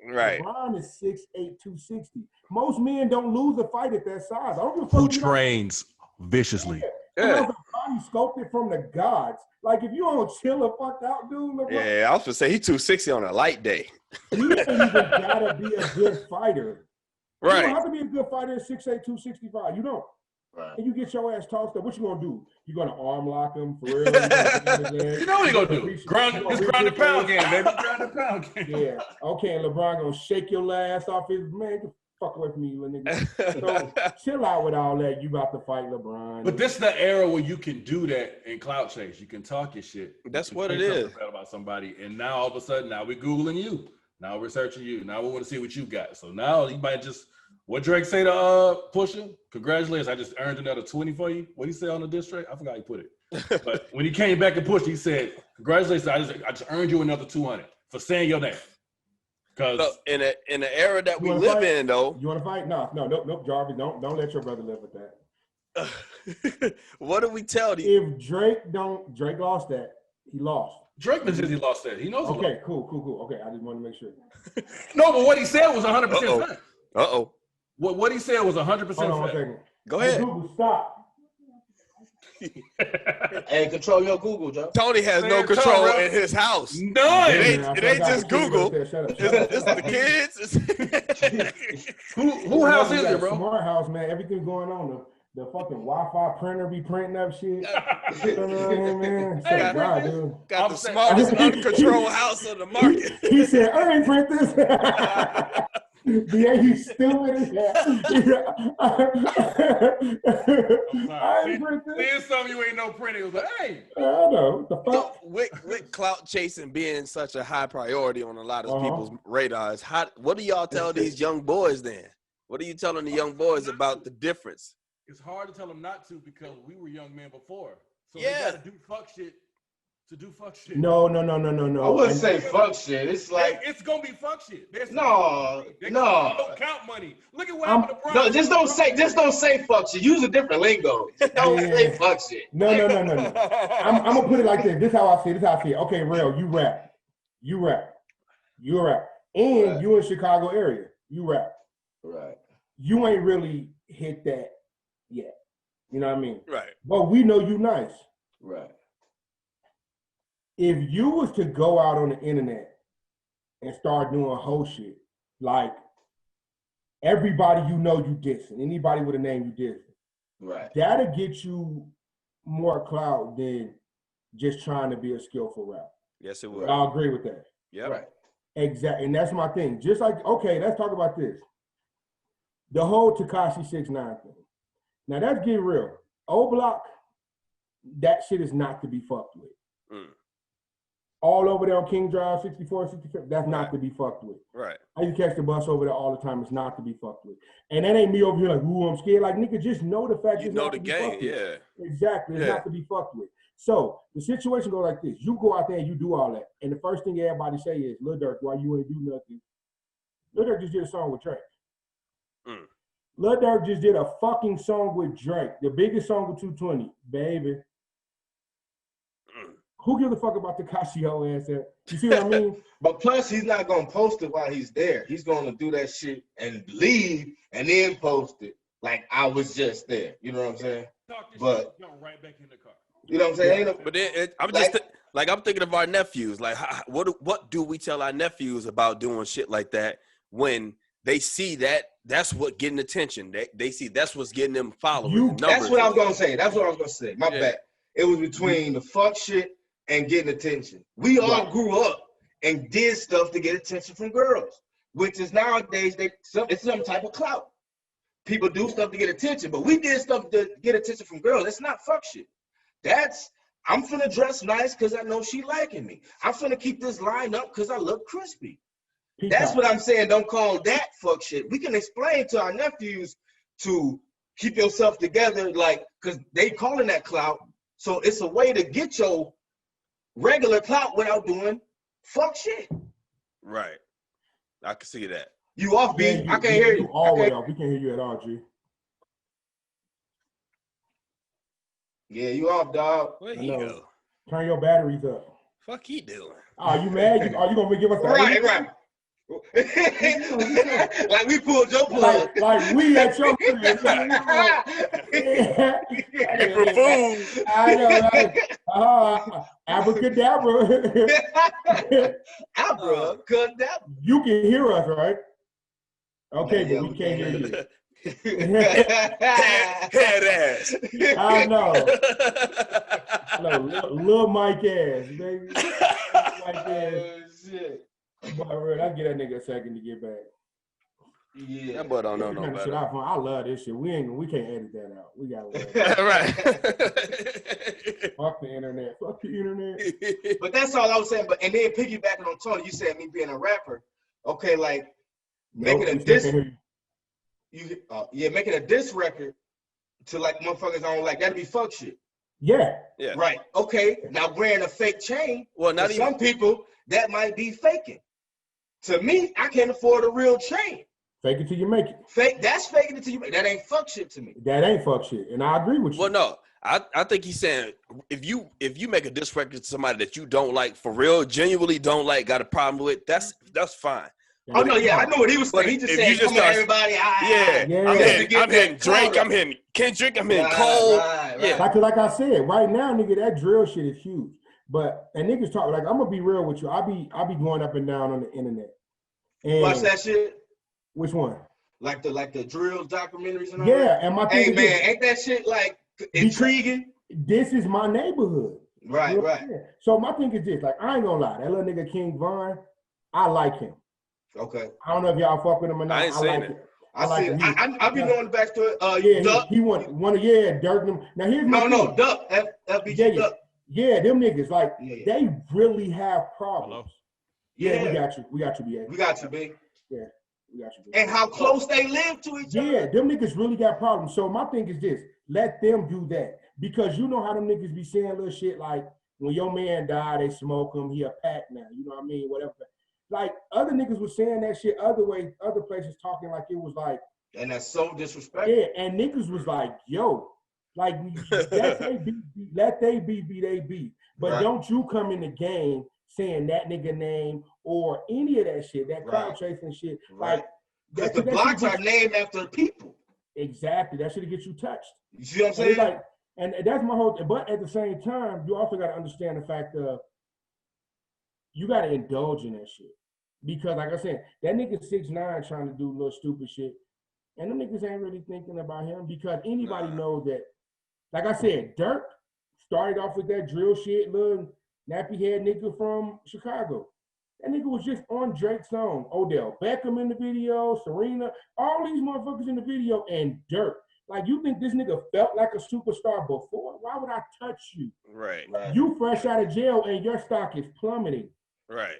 Right. LeBron is 6'8", 260. Most men don't lose a fight at that size. I don't give a fuck. Who trains viciously. Yeah. Body sculpted from the gods. Like, if you don't chill the fuck out, dude. LeBron, yeah, I was going to say he's 260 on a light day. He ain't even got to be a good fighter. Right. You don't have to be a good fighter at 6'8", 265. You don't. Right. And you get your ass tossed up. What you gonna do? You gonna arm lock him for real? You know what you gonna do? It's ground and pound game, baby. Ground and pound game. Yeah. Okay, and LeBron gonna shake your ass off his man. Get the fuck away from me, you little nigga. So chill out with all that. You about to fight LeBron. But this is the era where you can do that in clout chase. You can talk your shit. That's what it is. About somebody, and now all of a sudden, now we're googling you. Now we're searching you. Now we want to see what you got. So now you might just. What Drake say to Pusha? Congratulations, I just earned another 20 for you. What did he say on the diss track? I forgot he put it. But when he came back and pushed, he said, "Congratulations, I just earned you another 200 for saying your name." Because in the era that we live in, though, you want to fight? No, Jarvis, don't let your brother live with that. What do we tell these? If Drake lost that, he lost. Drake says he lost that. He knows. Okay, cool. Okay, I just want to make sure. No, but what he said was 100% fact. Uh-oh. What he said was 100% fact. Go ahead. Google, stop. Hey, control your Google, Joe. Tony has no control in his house. None. It ain't just Google. It's the kids. Who house is it, bro? Smart house, man. Everything going on. The fucking Wi-Fi printer be printing up shit. You know what I mean, man? Got the smartest uncontrolled house on the market. He said, I ain't print this. Yeah, you stupid as hell. I ain't print this. Seeing something you ain't no print. It was like, hey. I know. What the fuck? So, with clout chasing being such a high priority on a lot of people's radars, what do y'all tell these young boys then? What are you telling the young boys about the difference? It's hard to tell them not to because we were young men before. So yeah. They got to do fuck shit to do fuck shit. No. I wouldn't say fuck shit. It's like it's gonna be fuck shit. No. Don't count money. Look at what happened to Bronny. No, just don't say fuck shit. Use a different lingo. Don't say fuck shit. No. I'm gonna put it like this. This is how I see it. Okay, real. You rap. And you in Chicago area. You rap. Right. You ain't really hit that yet. You know what I mean? Right. But we know you nice. Right. if you was to go out on the internet and start doing whole shit, like everybody you know you dissing, anybody with a name you dissing, right? That'll get you more clout than just trying to be a skillful rapper. Yes, it will. I'll agree with that. Yeah. Right. Exactly. And that's my thing. Just like, okay, let's talk about this. The whole Tekashi 6ix9ine thing. Now let's get real. O Block, that shit is not to be fucked with. All over there on King Drive, 64, 65, that's not to be fucked with. Right. I used to catch the bus over there all the time. It's not to be fucked with. And that ain't me over here like, ooh, I'm scared. Like, nigga, just know the fact it's not to be fucked with. Yeah. Exactly. It's not to be fucked with. So the situation goes like this. You go out there and you do all that. And the first thing everybody say is, Lil Durk, why you ain't do nothing? Lil Durk just did a song with Drake. Lil Durk just did a fucking song with Drake. The biggest song with 220. Baby. Who gives a fuck about Tekashi whole ass at? You see what I mean? But plus, he's not gonna post it while he's there. He's gonna do that shit and leave and then post it like I was just there. You know what I'm saying? But right back in the car. You know what I'm saying? But then I'm just I'm thinking of our nephews. Like, what do we tell our nephews about doing shit like that when they see that's what getting attention? They see that's what's getting them followers. That's what I was gonna say. That's what I was gonna say. My bad. It was between the fuck shit and getting attention. We all grew up and did stuff to get attention from girls, which is nowadays it's some type of clout. People do stuff to get attention, but we did stuff to get attention from girls. It's not fuck shit. I'm finna dress nice because I know she liking me. I'm finna keep this line up because I look crispy. That's what I'm saying. Don't call that fuck shit. We can explain to our nephews to keep yourself together, like, because they calling that clout. So it's a way to get your regular clout without doing fuck shit. Right. I can see that. You off, B? I can't hear you. All the way off. We can't hear you at all, G. Yeah, you off, dog. Where he go? Turn your batteries up. Fuck he doing? Are you mad? Are you gonna give us the right. Like we pulled your plug. Like we at your crib. I know, right? Abracadabra. Abracadabra. You can hear us, right? Okay, but we can't hear you. Head ass. I know. Little Mike ass, baby. Mike ass. Shit. I'll get that nigga a second to get back. Yeah. That boy don't know no better. I love this shit. We can't edit that out. We gotta right. Fuck the internet. Fuck the internet. But that's all I was saying. But and then piggybacking on Tony, you said me being a rapper. Okay, like making a diss. Making a diss record to like motherfuckers on like that'd be fuck shit. Yeah. Right. Okay. Now wearing a fake chain. Well, not even some people that might be faking. To me, I can't afford a real chain. Fake it till you make it. That's faking it till you make it. That ain't fuck shit to me. That ain't fuck shit. And I agree with you. Well, no. I think he's saying if you make a diss record to somebody that you don't like, for real, genuinely don't like, got a problem with, that's fine. Oh no, yeah, I know what he was saying. He just said, "Come on, everybody." I'm hitting Drake. I'm hitting Kendrick. I'm hitting Cole. Yeah, like I said, right now, nigga, that drill shit is huge. But and niggas talk like I'm gonna be real with you. I be going up and down on the internet. And watch that shit. Which one? Like the drill documentaries and all. Yeah, and my thing ain't that shit like intriguing? This is my neighborhood. Right. So my thing is this: like I ain't gonna lie, that little nigga King Von, I like him. Okay. I don't know if y'all fuck with him or not. I ain't saying it. I like him. I be knowing the backstory. Duck. He won of Dirk. Now here's my thing. Duck. FBG Duck. Yeah, them niggas like they really have problems. Yeah, we got you. We got you, B. We got you, B. Yeah, we got you, B. And how close they live to each other. Yeah, them niggas really got problems. So my thing is this: let them do that because you know how them niggas be saying little shit like when your man died, they smoke him. He a pack now. You know what I mean? Whatever. Like other niggas was saying that shit other places talking like it was like. And that's so disrespectful. Yeah, and niggas was like, yo. Like let they be. But don't you come in the game saying that nigga name or any of that shit, that crowd chasing shit. Right. Because the blocks are named after people. Exactly. That should get you touched. You see what I'm saying? And that's my whole. But at the same time, you also got to understand the fact of you gotta indulge in that shit. Because like I said, that nigga 6ix9ine trying to do little stupid shit. And them niggas ain't really thinking about him because anybody knows that, like I said, Dirk started off with that drill shit, little nappy head nigga from Chicago. That nigga was just on Drake's song. Odell Beckham in the video, Serena, all these motherfuckers in the video, and Dirk. Like, you think this nigga felt like a superstar before? Why would I touch you? Right. You fresh out of jail and your stock is plummeting. Right.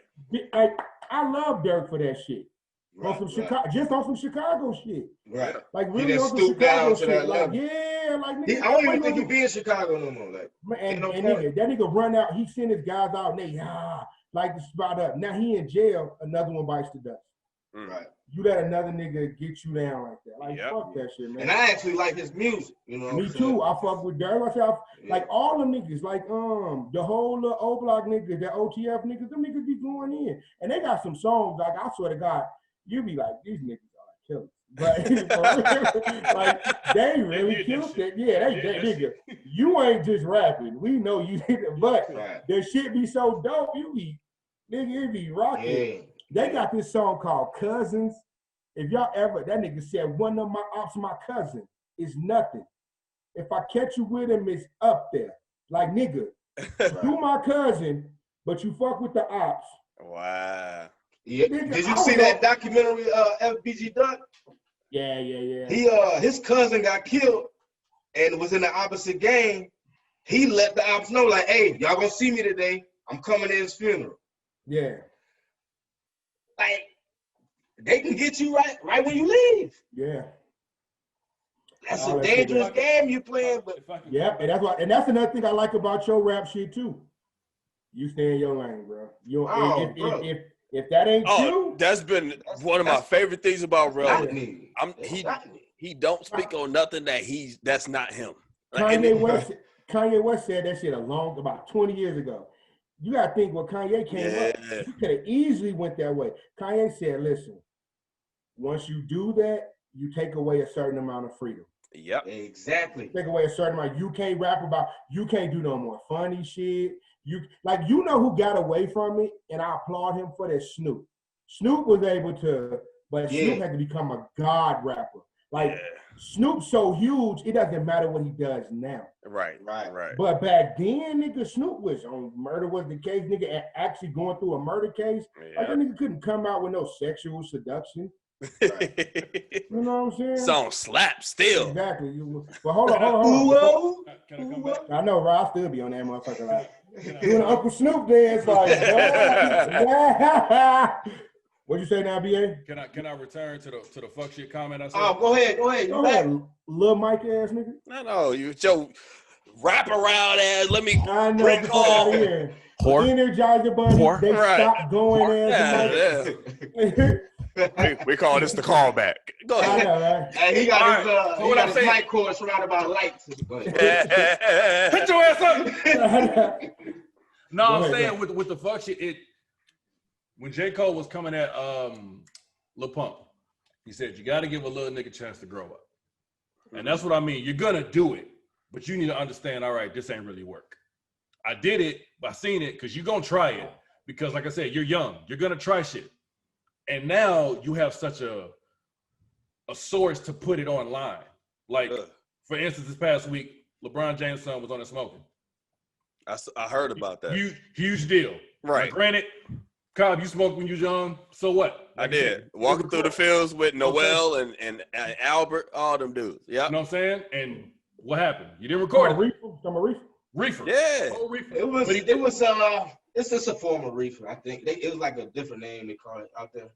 Like, I love Dirk for that shit. Right, on some Chicago, just on some Chicago shit. Right. Like really on some Chicago shit. Like, yeah, like nigga. I don't even think he be in Chicago no more. Like, and nigga, that nigga run out, he sent his guys out and they like the spot up. Now he in jail, another one bites the dust. Right. You let another nigga get you down like that. Like, fuck that shit, man. And I actually like his music, you know. Me too. I fuck with Dirk. Like all the niggas, like the whole O Block niggas, that OTF niggas, them niggas be going in. And they got some songs, like I swear to God, you be like, these niggas are killers. But like they really killed it. Yeah, they nigga. You ain't just rapping. We know you did it, but the shit be so dope, you be nigga, it be rocking. Yeah. They got this song called Cousins. If y'all ever, that nigga said, one of my ops, my cousin, is nothing. If I catch you with him, it's up there. Like, nigga, you my cousin, but you fuck with the ops. Wow. Yeah. Nigga, did you see that documentary, FBG Duck? Yeah. His cousin got killed and was in the opposite gang. He let the ops know, like, hey, y'all gonna see me today. I'm coming to his funeral. Yeah. Like, they can get you right when you leave. Yeah. That's a dangerous game you playing, but yeah, and that's another thing I like about your rap shit too. You stay in your lane, bro. If that ain't you, that's been one of my favorite things about Rel. He don't speak on nothing that's not him. Kanye West said that shit about 20 years ago. You gotta think when Kanye came up, he could have easily went that way. Kanye said, listen, once you do that, you take away a certain amount of freedom. Yep. Exactly. Take away a certain amount. You can't rap about, you can't do no more funny shit. You know who got away from it, and I applaud him for that. Snoop. Snoop was able to, but Snoop had to become a god rapper. Like Snoop's so huge, it doesn't matter what he does now. Right. But back then, nigga, Snoop was on Murder Was the Case, nigga, actually going through a murder case. Like that nigga couldn't come out with no sexual seduction. Right. You know what I'm saying? Song slap still. Exactly. But hold on. Can I come back? I know, Rob still be on that motherfucker like doing Uncle Snoop dance like What'd you say now, BA? Can I return to the fuck shit comment I said? Oh, go ahead. Go ahead, little Mike ass nigga. No, you Joe wrap around ass. Let me break off here. Energizer Bunny. They stopped going ass. We call this the callback. Go ahead. I know, right? And he got his mic cord surrounded by lights. Put your ass up. No, I'm saying with the fuck shit, when J. Cole was coming at Lil Pump, he said, you got to give a little nigga a chance to grow up. And that's what I mean. You're going to do it, but you need to understand, all right, this ain't really work. I did it, I seen it, because you're going to try it. Because like I said, you're young. You're going to try shit. And now you have such a source to put it online. Like, for instance, this past week, LeBron James' son was on there smoking. I heard about that. Huge deal. Right. Now, granted, Cobb, you smoked when you was young, so what? Like I did. Walking through the fields with Noel and Albert, all them dudes. Yeah. You know what I'm saying? And what happened? You didn't record it. Reefer. Yeah. Oh, reefer. It's just a form of reefer, I think. It was like a different name they call it out there.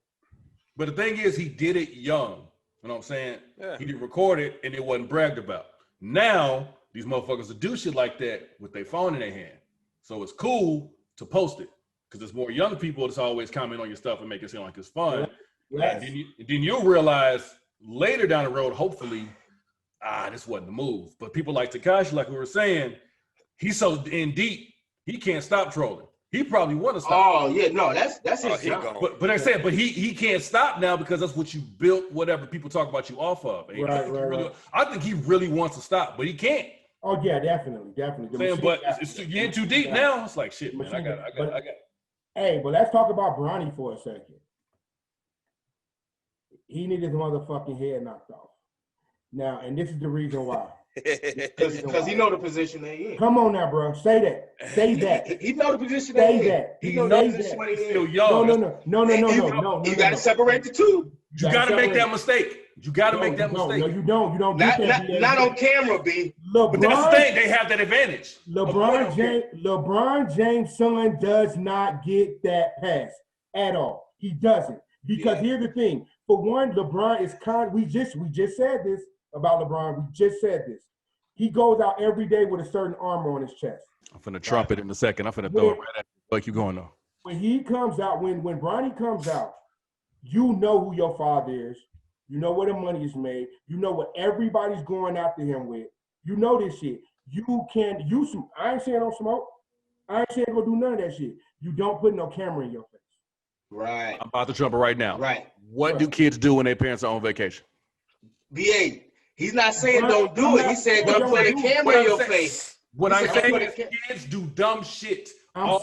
But the thing is, he did it young. You know what I'm saying? Yeah. He didn't record it, and it wasn't bragged about. Now, these motherfuckers will do shit like that with their phone in their hand. So it's cool to post it. Because there's more young people that's always comment on your stuff and make it seem like it's fun. Yes. And then you'll realize later down the road, hopefully, this wasn't the move. But people like Tekashi, like we were saying, he's so in deep, he can't stop trolling. He probably want to stop. Oh, yeah, no, that's his job. But I said, he can't stop now because that's what you built, whatever people talk about you off of. Right. I think he really wants to stop, but he can't. Oh, yeah, definitely. But you're in too deep now. It's like, shit, man, I got it. Hey, but let's talk about Bronny for a second. He needed his motherfucking head knocked off. Now, and this is the reason why. Because he know the position they in. Come on now, bro. Say that. Say that. He know the position Say they in. that. He know the position He's they still in. young. No. You got to separate the two. You got to make that mistake. You got to make that mistake. No, you don't. You don't Not, get that. not on camera, B. But that's the thing. They have that advantage. LeBron James' son does not get that pass at all. He doesn't. Because here's the thing. For one, LeBron is we just said this about LeBron. We just said this. He goes out every day with a certain armor on his chest. I'm finna trumpet in a second. I'm finna throw it right at you. Like you going though. When he comes out, when Bronny comes out, you know who your father is. You know where the money is made. You know what everybody's going after him with. You know this shit. I ain't saying don't smoke. I ain't saying go do none of that shit. You don't put no camera in your face. Right. I'm about to trumpet right now. Right. What do kids do when their parents are on vacation? BA, he's not saying don't do it. He said don't put a camera in your face. What I'm saying is kids do dumb shit. I'm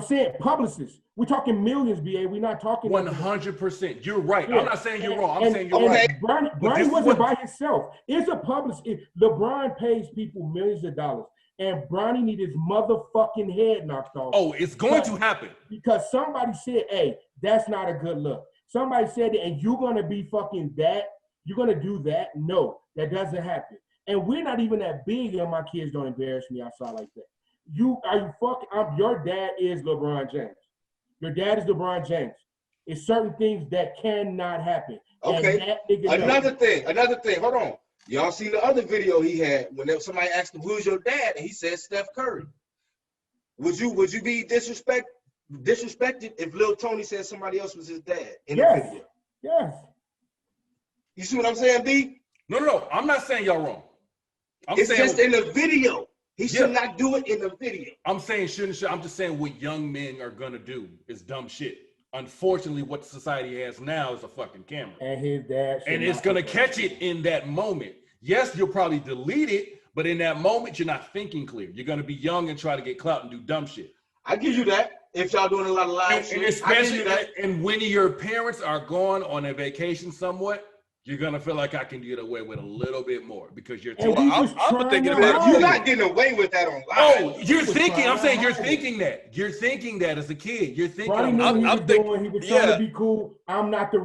saying publicists. We're talking millions, BA. We're not talking 100%. You're right. Yeah. I'm not saying you're wrong. I'm saying you're right. Bronny wasn't by himself. It's a publicist. LeBron pays people millions of dollars, and Bronny need his motherfucking head knocked off. Oh, it's going to happen. Because somebody said, hey, that's not a good look. Somebody said it, and you're going to be fucking that. You're going to do that? No, that doesn't happen. And we're not even that big, and my kids don't embarrass me outside like that. Your dad is LeBron James. Your dad is LeBron James. It's certain things that cannot happen. Okay. Another thing. Hold on. Y'all seen the other video he had when somebody asked him, who's your dad? And he said Steph Curry. Would you be disrespected if Lil Tony said somebody else was his dad in the video? Yes. You see what I'm saying, B? No. I'm not saying y'all wrong. It's just in the video. He should not do it in the video. I'm saying shouldn't. I'm just saying what young men are gonna do is dumb shit. Unfortunately, what society has now is a fucking camera. And his dad. And it's gonna catch it in that moment. Yes, you'll probably delete it, but in that moment, you're not thinking clear. You're gonna be young and try to get clout and do dumb shit. I give you that. If y'all doing a lot of live shit, and especially and when your parents are gone on a vacation somewhat, you're gonna feel like I can get away with a little bit more because you're. I'm thinking about you're not getting away with that on live. Oh, you're thinking. I'm saying you're thinking that. You're thinking that as a kid. You're thinking. I'm thinking he was trying to be cool. I'm not this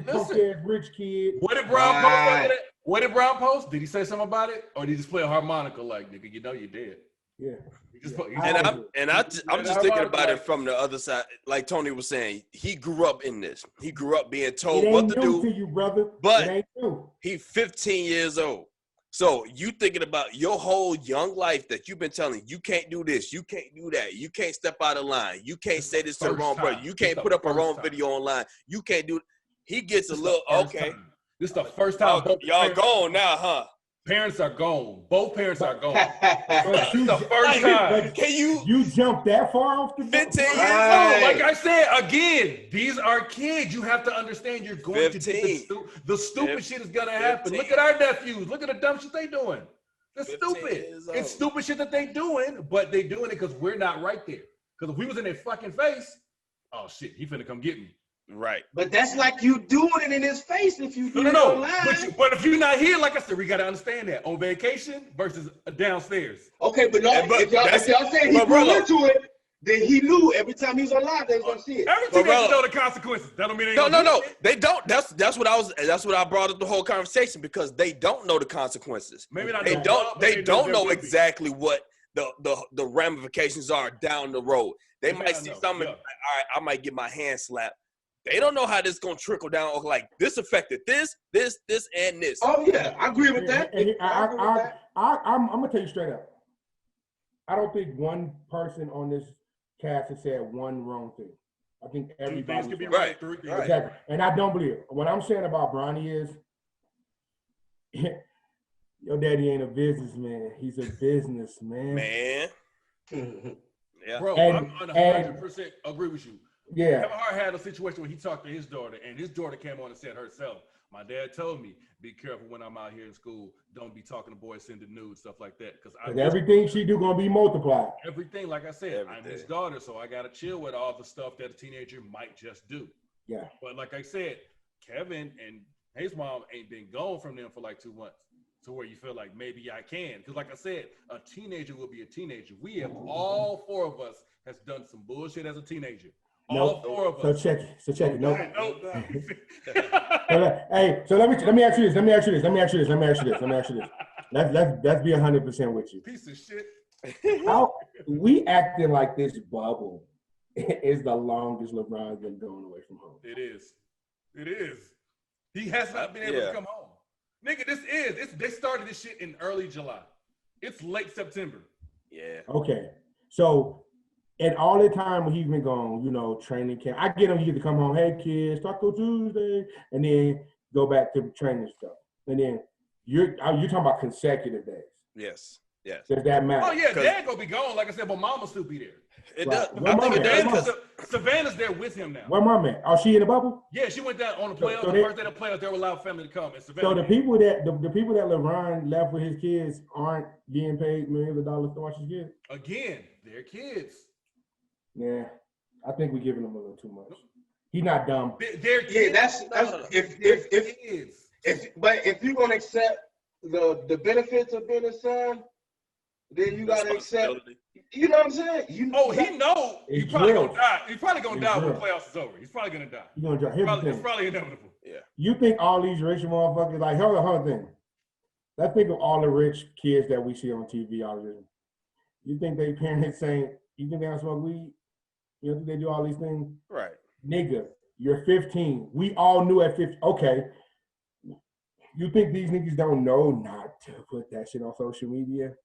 punk ass rich kid. What did Brown post? What did Brown post? Did he say something about it, or did he just play a harmonica like nigga? You know you did. Yeah. I'm just thinking about it from the other side. Like Tony was saying, he grew up in this. He grew up being told what to do. To you, brother. But he's 15 years old. So you thinking about your whole young life that you've been telling you can't do this, you can't do that, you can't step out of line, you can't say this to the wrong brother, you can't put up a wrong video online, you can't do. He gets a little okay. This is the first time. Y'all gone now, huh? Parents are gone. Both parents are gone. This is the first time. Can you jump that far off the 15 years old? Like I said, again, these are kids. You have to understand you're going 15. To do the stupid shit is gonna happen. 15. Look at our nephews. Look at the dumb shit they doing. They're stupid. It's stupid shit that they doing, but they doing it because we're not right there. Because if we was in their fucking face, oh shit, he finna come get me. Right. But that's like you doing it in his face if you do it online. But if you're not here, like I said, we got to understand that. On vacation versus downstairs. Okay, but if y'all saying he grew into it, then he knew every time he was online they was going to see it. Every teenager know the consequences. That don't mean they No. They don't. That's what I brought up the whole conversation because they don't know the consequences. Maybe not. They don't know exactly what the ramifications are down the road. They might see something. All right, I might get my hand slapped. They don't know how this is gonna trickle down. Like this affected this, and this. Oh yeah, I agree with that. I'm gonna tell you straight up. I don't think one person on this cast has said one wrong thing. I think everybody could be right. Exactly. And I don't believe it. What I'm saying about Bronny is, your daddy ain't a businessman. He's a businessman. Man. Yeah. Bro, I'm 100% agree with you. Yeah. Kevin Hart had a situation where he talked to his daughter, and his daughter came on and said herself, My dad told me, be careful when I'm out here in school. Don't be talking to boys, sending nudes, stuff like that. Because everything she do gonna be multiplied. Everything, like I said, I'm his daughter, so I gotta chill with all the stuff that a teenager might just do. Yeah. But like I said, Kevin and his mom ain't been gone from them for like 2 months. To where you feel like maybe I can. Because like I said, a teenager will be a teenager. We have, all 4 of us has done some bullshit as a teenager. All 4 of us. So check it. Nope. No. Hey, so let me ask you this. Let's be 100% with you. Piece of shit. How we acting like this bubble is the longest LeBron's been going away from home. It is. He has not been able to come home. Nigga, they started this shit in early July. It's late September. Yeah. Okay. So, and all the time when he's been gone, training camp, I get him, he get to come home, hey kids, Taco Tuesday, and then go back to training stuff. And then you're talking about consecutive days. Yes. Does that matter? Oh yeah, Dad gonna be gone, like I said, but Mama still be there. It does. Where I think it does. Savannah's there with him now. Where Mom at? Oh, she in the bubble? Yeah, she went down on the playoffs. The first day of the playoffs, they were allowed family to come. And Savannah so the people that LeBron left with his kids aren't getting paid millions of dollars to watch his kids? Again, they're kids. Yeah, I think we're giving him a little too much. He's not dumb. They're kids. Yeah, that's if you're gonna accept the benefits of being a son, then you gotta accept. You know what I'm saying? He know he's probably gonna die. He's probably gonna die when the playoffs is over. He's probably gonna die. He's gonna die. It's probably inevitable. Yeah. You think all these rich motherfuckers like hold on thing? Let's think of all the rich kids that we see on TV all the time. You think they parents saying, you think they don't smoke weed? You think they do all these things? Right. Nigga, you're 15. We all knew at 15. Okay. You think these niggas don't know not to put that shit on social media?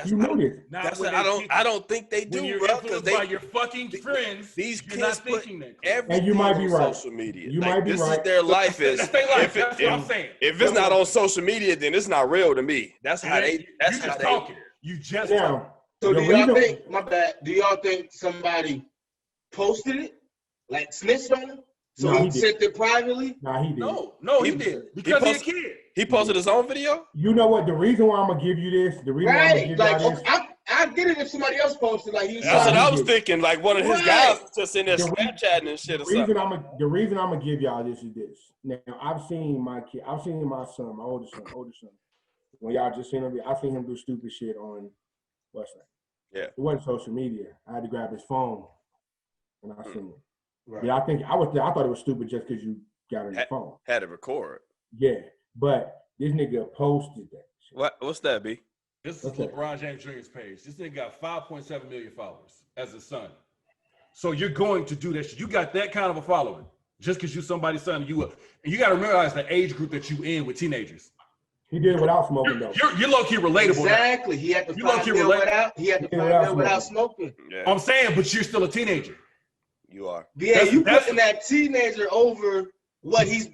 You know this. I don't think they do, bro. Because by your fucking friends, these kids kids put everything and you might be on right. social media. You might be this right. This is their life. That's their life. That's what I'm saying. If it's not on social media, then it's not real to me. That's how they. That's how they. Talking. You just talking. So do y'all think? My bad. Do y'all think somebody posted it, like snitched on him? So he sent it privately? Nah, he did. No, he did. Because he's a kid. He posted his own video? You know what? The reason why I'm going to give you this, I get it if somebody else posted. Like that's what I was thinking. Like one of his guys just in there Snapchatting and shit or something. The reason I'm going to give y'all this is this. Now, I've seen my son, my oldest son. When y'all just seen him, I seen him do stupid shit on what's that? Yeah. It wasn't social media. I had to grab his phone and I seen it. Right. Yeah, I thought it was stupid just because you got on your phone. Had to record. Yeah, but this nigga posted that. What's that, B? This is LeBron James Jr.'s page. This nigga got 5.7 million followers as a son. So you're going to do that shit. You got that kind of a following just because you somebody's son. And you got to realize the age group that you in with teenagers. He did it without smoking though. You're low key relatable. Exactly. He had to find it without. He had to find it without smoking. Yeah. I'm saying, but you're still a teenager. You are. Yeah, you putting that teenager over what he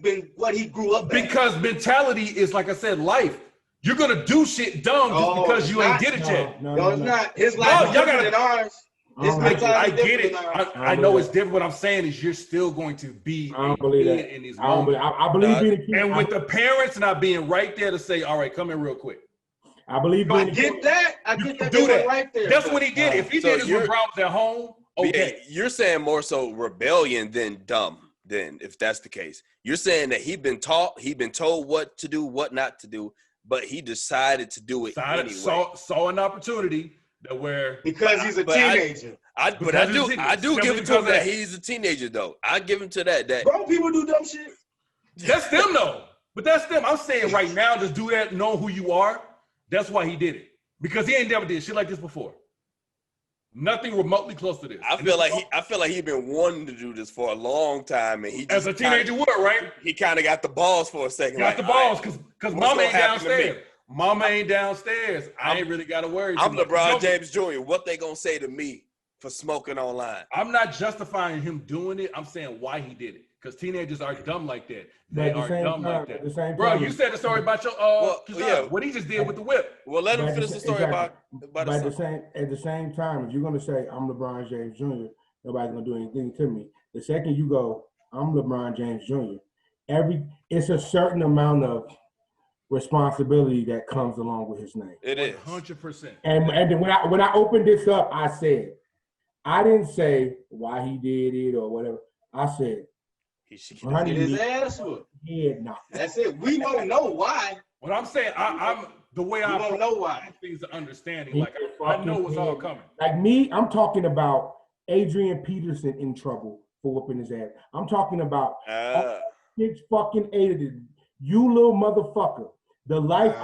grew up in. Because mentality is, like I said, life. You're gonna do shit dumb just because you ain't did it yet. No, it's not. His life is different than ours. I get it. I know it's different. What I'm saying is you're still going to be I don't believe that. in these moments. I believe being a kid. And with the parents not being right there to say, all right, come in real quick. I believe I get that. Do that. Right there. That's what he did. If he did it when Brown was at home, okay. You're saying more so rebellion than dumb. Then, if that's the case, you're saying that he'd been told what to do, what not to do, but he decided to do it anyway. Saw an opportunity because he's a teenager. I do give it to him that he's a teenager though. I give him to that. Grown people do dumb shit. That's them though. But that's them. I'm saying right now, just do that, know who you are. That's why he did it. Because he ain't never did shit like this before. Nothing remotely close to this. I feel like he's been wanting to do this for a long time, and he just as a teenager would, right? He kind of got the balls for a second. Got the balls because mama ain't downstairs. Mama ain't downstairs. I ain't really got to worry. I'm LeBron James Jr. What they gonna say to me for smoking online? I'm not justifying him doing it. I'm saying why he did it. Because teenagers are dumb like that. They are dumb like that. Bro, you said the story about your what he just did with the whip. Well, let him finish the story about at the same time, if you're gonna say I'm LeBron James Jr., nobody's gonna do anything to me. The second you go, I'm LeBron James Jr., it's a certain amount of responsibility that comes along with his name. It is 100%. And then when I opened this up, I said, I didn't say why he did it or whatever. I said, he should get his ass whooped. That's it. We won't know why. What I'm saying, I'm the way I don't know why things are understanding. Like I know what's all coming. Like me, I'm talking about Adrian Peterson in trouble for whooping his ass. I'm talking about 6 fucking 8 of them. You little motherfucker. The life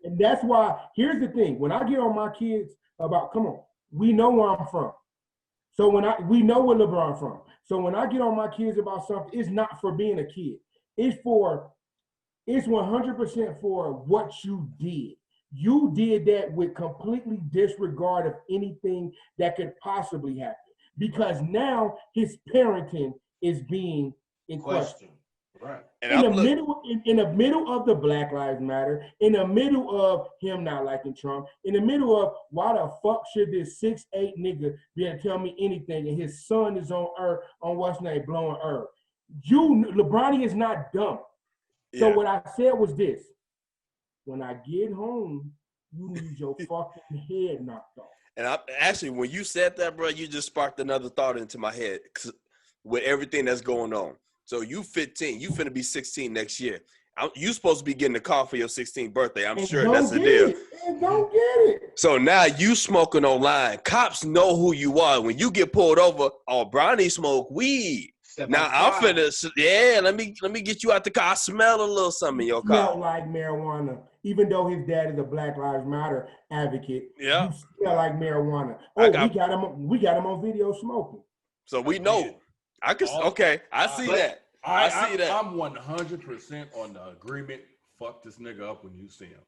and that's why. Here's the thing: when I get on my kids about, come on, we know where I'm from. So we know where LeBron from. So when I get on my kids about something, it's not for being a kid. It's 100% for what you did. You did that with completely disregard of anything that could possibly happen. Because now his parenting is being in question. Right. In the middle of the Black Lives Matter, in the middle of him not liking Trump, in the middle of why the fuck should this 6'8" nigga be able to tell me anything and his son is on earth, on what's name, blowing earth. LeBron is not dumb. So what I said was this: when I get home, you need your fucking head knocked off. And actually, when you said that, bro, you just sparked another thought into my head with everything that's going on. So you 15, you finna be 16 next year. You supposed to be getting a car for your 16th birthday. I'm sure that's the deal. Don't get it. So now you smoking online. Cops know who you are. When you get pulled over, Bronny smoke weed. Now I'm finna, let me get you out the car. I smell a little something in your car. Smell like marijuana. Even though his dad is a Black Lives Matter advocate, you smell like marijuana. We got him on video smoking. So we know. I see that. I see that. I'm 100% on the agreement. Fuck this nigga up when you see him.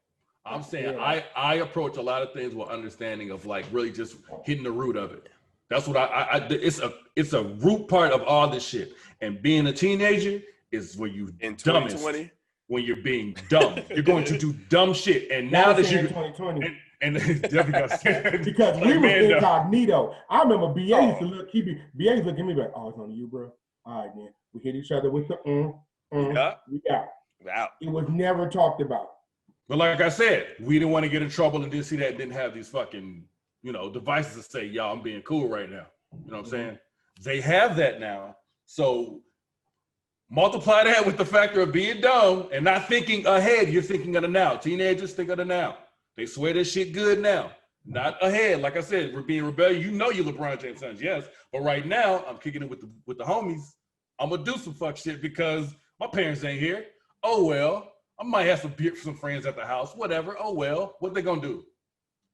I'm saying I approach a lot of things with understanding of like really just hitting the root of it. That's what it's a root part of all this shit. And being a teenager is where you in dumbest. 2020. When you're being dumb, you're going to do dumb shit. And now that you're 2020. And because we were incognito. I remember BA used to look. BA look at me like, "Oh, it's on you, bro. All right, man. We hit each other with the Wow. It was never talked about. But like I said, we didn't want to get in trouble and didn't see that. Didn't have these fucking devices to say, "Y'all, I'm being cool right now." You know what I'm saying? They have that now. So multiply that with the factor of being dumb and not thinking ahead. You're thinking of the now. Teenagers think of the now. They swear this shit good now, not ahead. Like I said, we're being rebellious. You know you LeBron James sons, yes. But right now, I'm kicking it with the homies. I'm gonna do some fuck shit because my parents ain't here. Oh well, I might have some beer for some friends at the house. Whatever. Oh well, what they gonna do?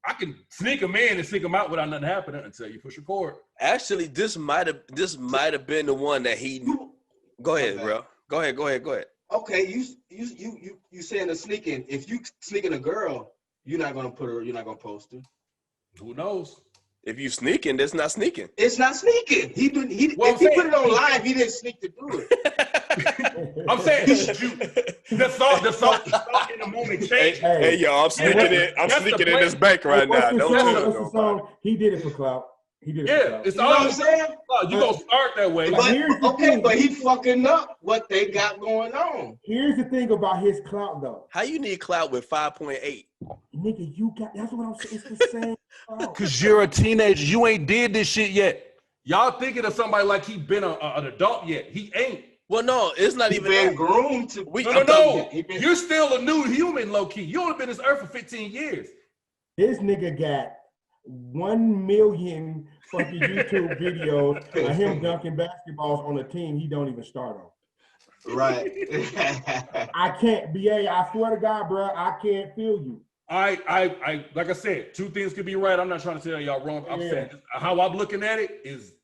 I can sneak them in and sneak them out without nothing happening until you push record. Actually, this might have been the one that he. Go ahead, bro. Go ahead. Okay, you saying the sneaking? If you sneaking a girl, you're not gonna post her. Who knows? If you sneaking, that's not sneaking. It's not sneaking. If he put it on live, he didn't sneak to do it. I'm saying the thought in the moment changed. Hey, yo, I'm sneaking in this bank right now. What's the song? He did it for clout. He did it for clout. It's you know what I'm saying? You gonna start that way. But he fucking up what they got going on. Here's the thing about his clout, though. How you need clout with 5.8? Nigga, that's what I'm saying. It's the same. Because you're a teenager. You ain't did this shit yet. Y'all thinking of somebody like he been an adult yet. He ain't. Well, no, it's not even been groomed to. No. You're still a new human, low key. You only been this earth for 15 years. This nigga got 1 million fucking YouTube videos of him dunking basketballs on a team he don't even start on. Right. I can't, BA. I swear to God, bro, I can't feel you. I like I said, two things could be right. I'm not trying to tell y'all wrong. I'm saying how I'm looking at it is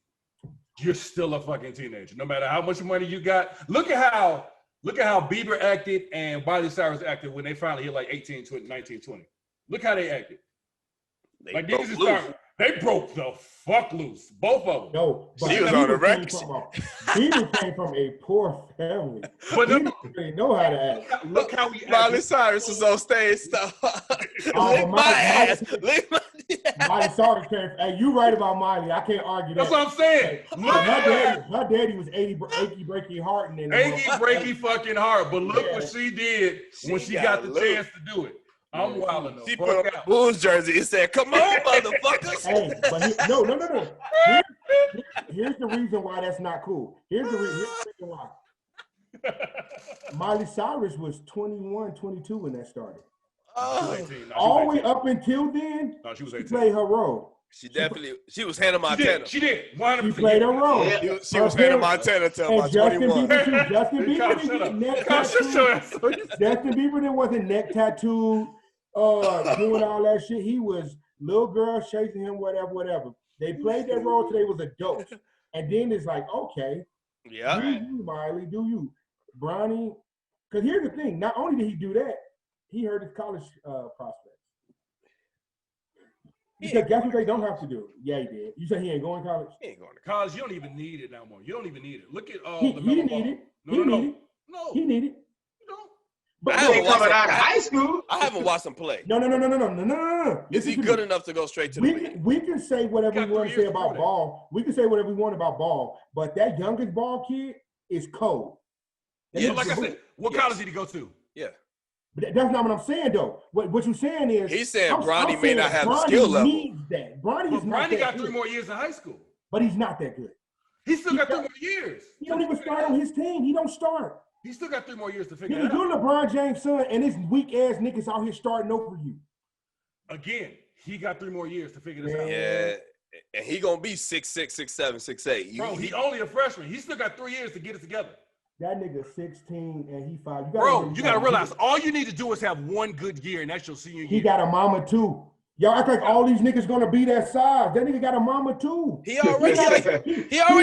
you're still a fucking teenager. No matter how much money you got. Look at how Bieber acted and Miley Cyrus acted when they finally hit like 18, 20, 19, 20. Look how they acted. They broke the fuck loose. Both of them. No, but she was on the record. Bieber came from a poor family. But he didn't know how to act. Look how he acted. Miley Cyrus was on stage. Lick my ass. Miley Cyrus came. Hey, you right about Miley. I can't argue that. That's what I'm saying. Look her daddy was achy breaky heart and then achy breaky fucking heart. But look what she did when she got the chance to do it. I'm wilding. She put on the Bulls jersey and said, "Come on, motherfuckers." Hey, but no. Here's the reason why that's not cool. Here's the reason why. Miley Cyrus was 21, 22 when that started. All the way up until then, she was 18. She played her role. She was Hannah Montana. She did. She played her role. Yeah. She was Hannah Montana until about 21. Justin Bieber didn't get neck tattooed. Justin Bieber didn't wasn't neck tattooed, doing all that shit. He was little girl chasing him, whatever. They played that role till they was adults. And then it's like, okay, yeah, do you, Miley, do you? Bronny, because here's the thing, not only did he do that, he hurt his college prospects. Because that's what they don't have to do. Yeah, he did. You said he ain't going to college? He ain't going to college. You don't even need it no more. You don't even need it. Look at he didn't need it. He needed it. He needed it. But I haven't coming out of high school. I haven't watched him play. No. Is he good enough to go straight to the league? We can say whatever we want to say about Ball. We can say whatever we want about Ball. But that youngest Ball kid is cold. Yeah, like I said, what college did he go to? Yeah. But that's not what I'm saying, though. What you're saying is he's saying Bronny may not have the skill level. Needs that. Bronny got 3 more years in high school. But he's not that good. He still got 3 more years. He don't even start on his team. He don't start. He still got 3 more years to figure it out. You're LeBron James' son, and this weak ass niggas out here starting over you. Again, he got 3 more years to figure this out. Yeah, and he gonna be 6'6", 6'7", 6'8". Bro, he only a freshman. He still got 3 years to get it together. That nigga 16 and he 5. You gotta realize all you need to do is have one good year, and that's your senior year. He got a mama too. Y'all act like all these niggas gonna be that size. That nigga got a mama too. He already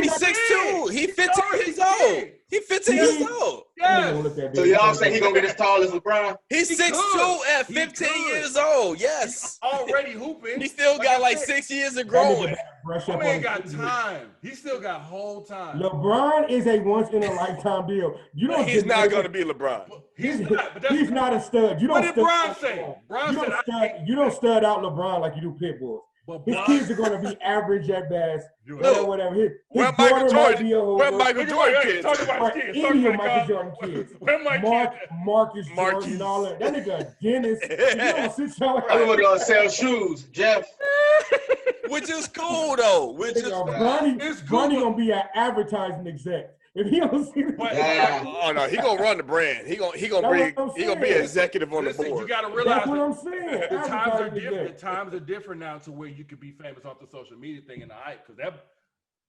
6'2". He 15 years old. He 15 years old. Yes. So y'all say he gonna get as tall as LeBron? He's 6'2" at 15 years old. Yes. He's already hooping. He still got like 6 years of growing. That man got time. He still got whole time. LeBron is a once in a lifetime deal. He's not gonna be LeBron. He's not a stud. What did Bron say? You don't stud out LeBron like you do pit bulls. His kids are gonna be average at best. Whatever. Where Michael Jordan kids? Talk about his kids. Any of Michael Jordan kids. Marcus Jordan and all that. That nigga a dentist. I'm gonna sell shoes, Jeff. Which is cool though. Bronny gonna be an advertising exec. If he don't see the oh no, he gonna run the brand. He gonna be an executive on the board. You gotta realize that's what I'm saying. The times are different now to where you can be famous off the social media thing and the hype. Because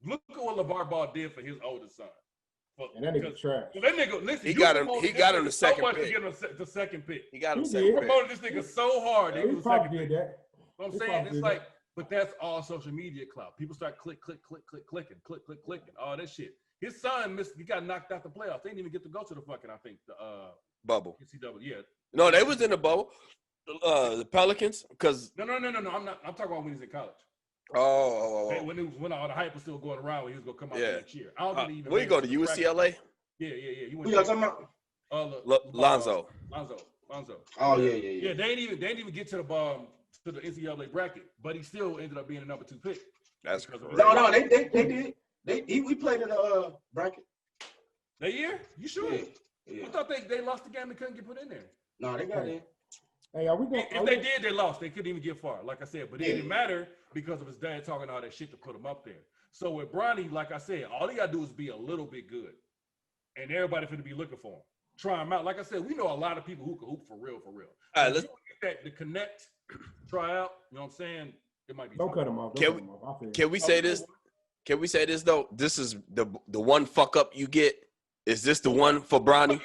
look at what LeVar Ball did for his oldest son. And that nigga trash. That nigga, listen, he got him the second pick. To get him the second pick. He got him the second pick. Promoted this nigga so hard. He probably did that. What I'm saying, it's like, but that's all social media clout. People start clicking, all that shit. His son he got knocked out the playoffs. They didn't even get to go to the fucking, I think, the bubble. NCAA, yeah. No, they was in the bubble. The Pelicans, because no. I'm talking about when he was in college. Oh. When all the hype was still going around, when he was gonna come out next year. I don't think he even. Where you go to UCLA? Yeah. You talking about? Lonzo. Oh yeah. Yeah, they didn't even get to the NCAA bracket, but he still ended up being a number 2 pick. That's correct. No, they did. We played in the bracket. That year? You sure? Yeah. I thought they lost the game and couldn't get put in there. No, they got in. Hey, are we going? If they did, they lost. They couldn't even get far, like I said. But it didn't matter because of his dad talking all that shit to put him up there. So with Bronny, like I said, all he got to do is be a little bit good. And everybody finna be looking for him. Try him out. Like I said, we know a lot of people who can hoop for real. All right, let's get that to connect, try out. You know what I'm saying? It might be. Don't cut him off. Can we say this? Can we say this though? This is the one fuck up you get. Is this the one for Bronny?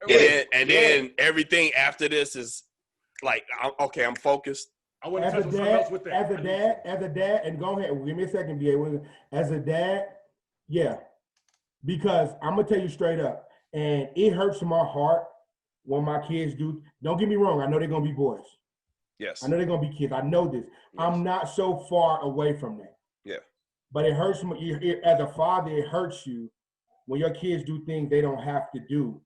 And then everything after this is like, okay, I'm focused. I want to touch on something else with that. As a dad, and go ahead, give me a second, VA. As a dad, yeah, because I'm gonna tell you straight up, and it hurts my heart when my kids do. Don't get me wrong. I know they're gonna be boys. Yes. I know they're gonna be kids. I know this. Yes. I'm not so far away from that. Yeah. But it hurts me. As a father, it hurts you when your kids do things they don't have to do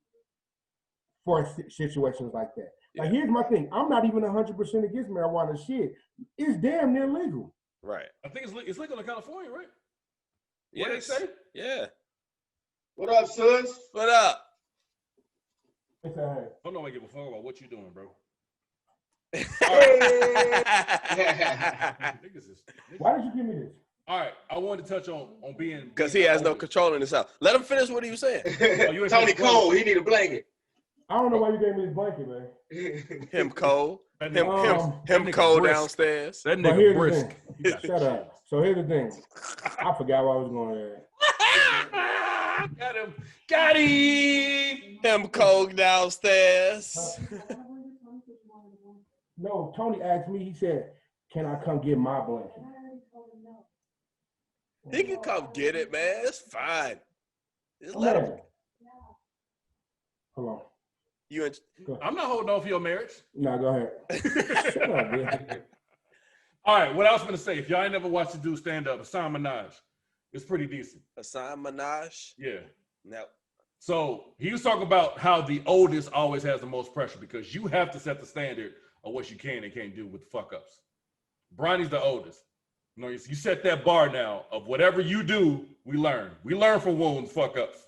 for situations like that. Yeah. Like, here's my thing. I'm not even 100% against marijuana shit. It's damn near legal. Right. I think it's legal in California, right? Yes. What they say? Yeah. What up, sons? What up? It's all right. Don't nobody give a fuck about what you doing, bro. Hey. Why did you give me this? All right, I wanted to touch on being Because he has no control in his house. Let him finish what he was saying. Oh, Tony Cole, he need a blanket. I don't know why you gave me this blanket, man. Him Cole. That Him nigga Cole brisk. downstairs. That But nigga here's the brisk. thing. Shut up. So here's the thing. I forgot where I was going there. Got him. Got him. Him Cole downstairs. No, Tony asked me, he said, can I come get my blanket? He can come get it, man. It's fine. Just Come let him. here. Hold on. You and I'm not holding on for your marriage. No, go ahead. Shut up, man. All right, what I was going to say, if y'all ain't never watched the dude stand up, Hassan Minaj, it's pretty decent. Hassan Minaj. Yeah. No. So he was talking about how the oldest always has the most pressure because you have to set the standard of what you can and can't do with fuck ups. Bronny's the oldest. You know, you set that bar now of whatever you do, we learn. We learn from wounds, fuck ups.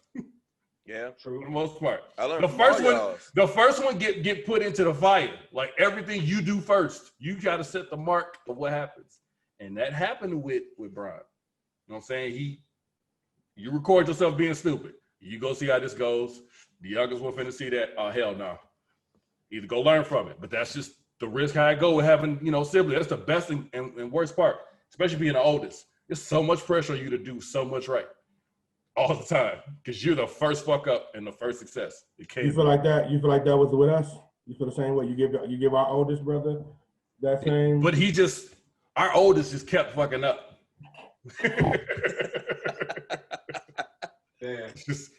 Yeah. For the most part. I learned The from first all one, y'all. the first one get put into the fire. Like everything you do first, you got to set the mark of what happens, and that happened with Brian. You know what I'm saying? You record yourself being stupid. You go see how this goes. The youngest one finna see that. Oh hell no. Either go learn from it, but that's just the risk how I go with having siblings. That's the best and worst part, especially being the oldest. There's so much pressure on you to do so much right. All the time, because you're the first fuck up and the first success. You feel like that? You feel like that was with us? You feel the same way? You give our oldest brother that same? But our oldest just kept fucking up. Yeah.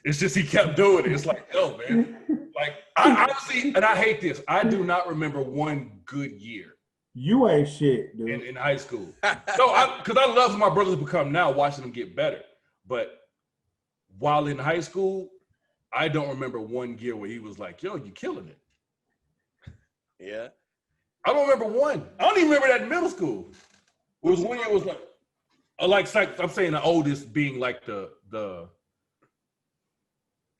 It's just he kept doing it. It's like, yo, man. Like, I honestly, and I hate this, I do not remember one good year. You ain't shit, dude. In high school. No, because I love my brothers become now, watching them get better. But while in high school, I don't remember one year where he was like, yo, you killing it. Yeah. I don't remember one. I don't even remember that in middle school. It was one year it was like I'm saying the oldest being like the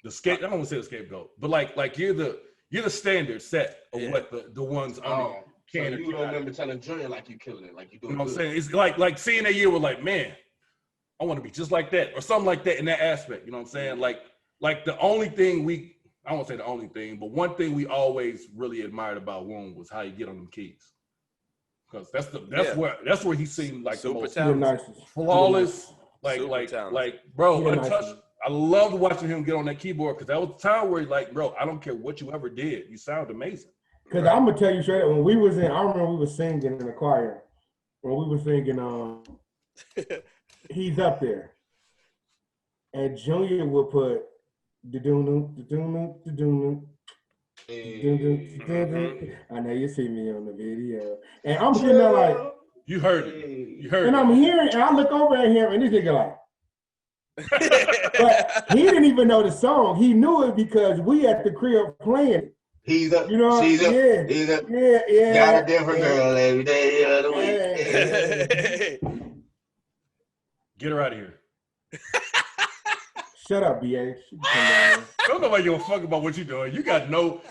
scape. I don't want to say the scapegoat, but like you're the standard set of what the ones under can. So you don't remember telling Junior like you killing it, like you doing. You know what I'm saying? It's like seeing that year was like, man, I want to be just like that or something like that in that aspect. You know what I'm saying? Like the only thing I won't say the only thing, but one thing we always really admired about Woon was how you get on them keys. Because that's where he seemed like super the most talented. flawless, like bro, untouched. I loved watching him get on that keyboard because that was the time where he's like, bro, I don't care what you ever did, you sound amazing. Because I'm gonna tell you straight up, when we was I remember we were singing in the choir. When we were singing, he's up there, and Junior would put I know you see me on the video, and I'm sitting there like, you heard it, and I'm hearing, and I look over at him, and this nigga like. But he didn't even know the song. He knew it because we at the crib playing it. He's up. You know, she's up. Yeah. He's up. Yeah. Got a different girl every day of the week. Get her out of here. Shut up, BA. Don't nobody give a fuck about what you're doing. You get no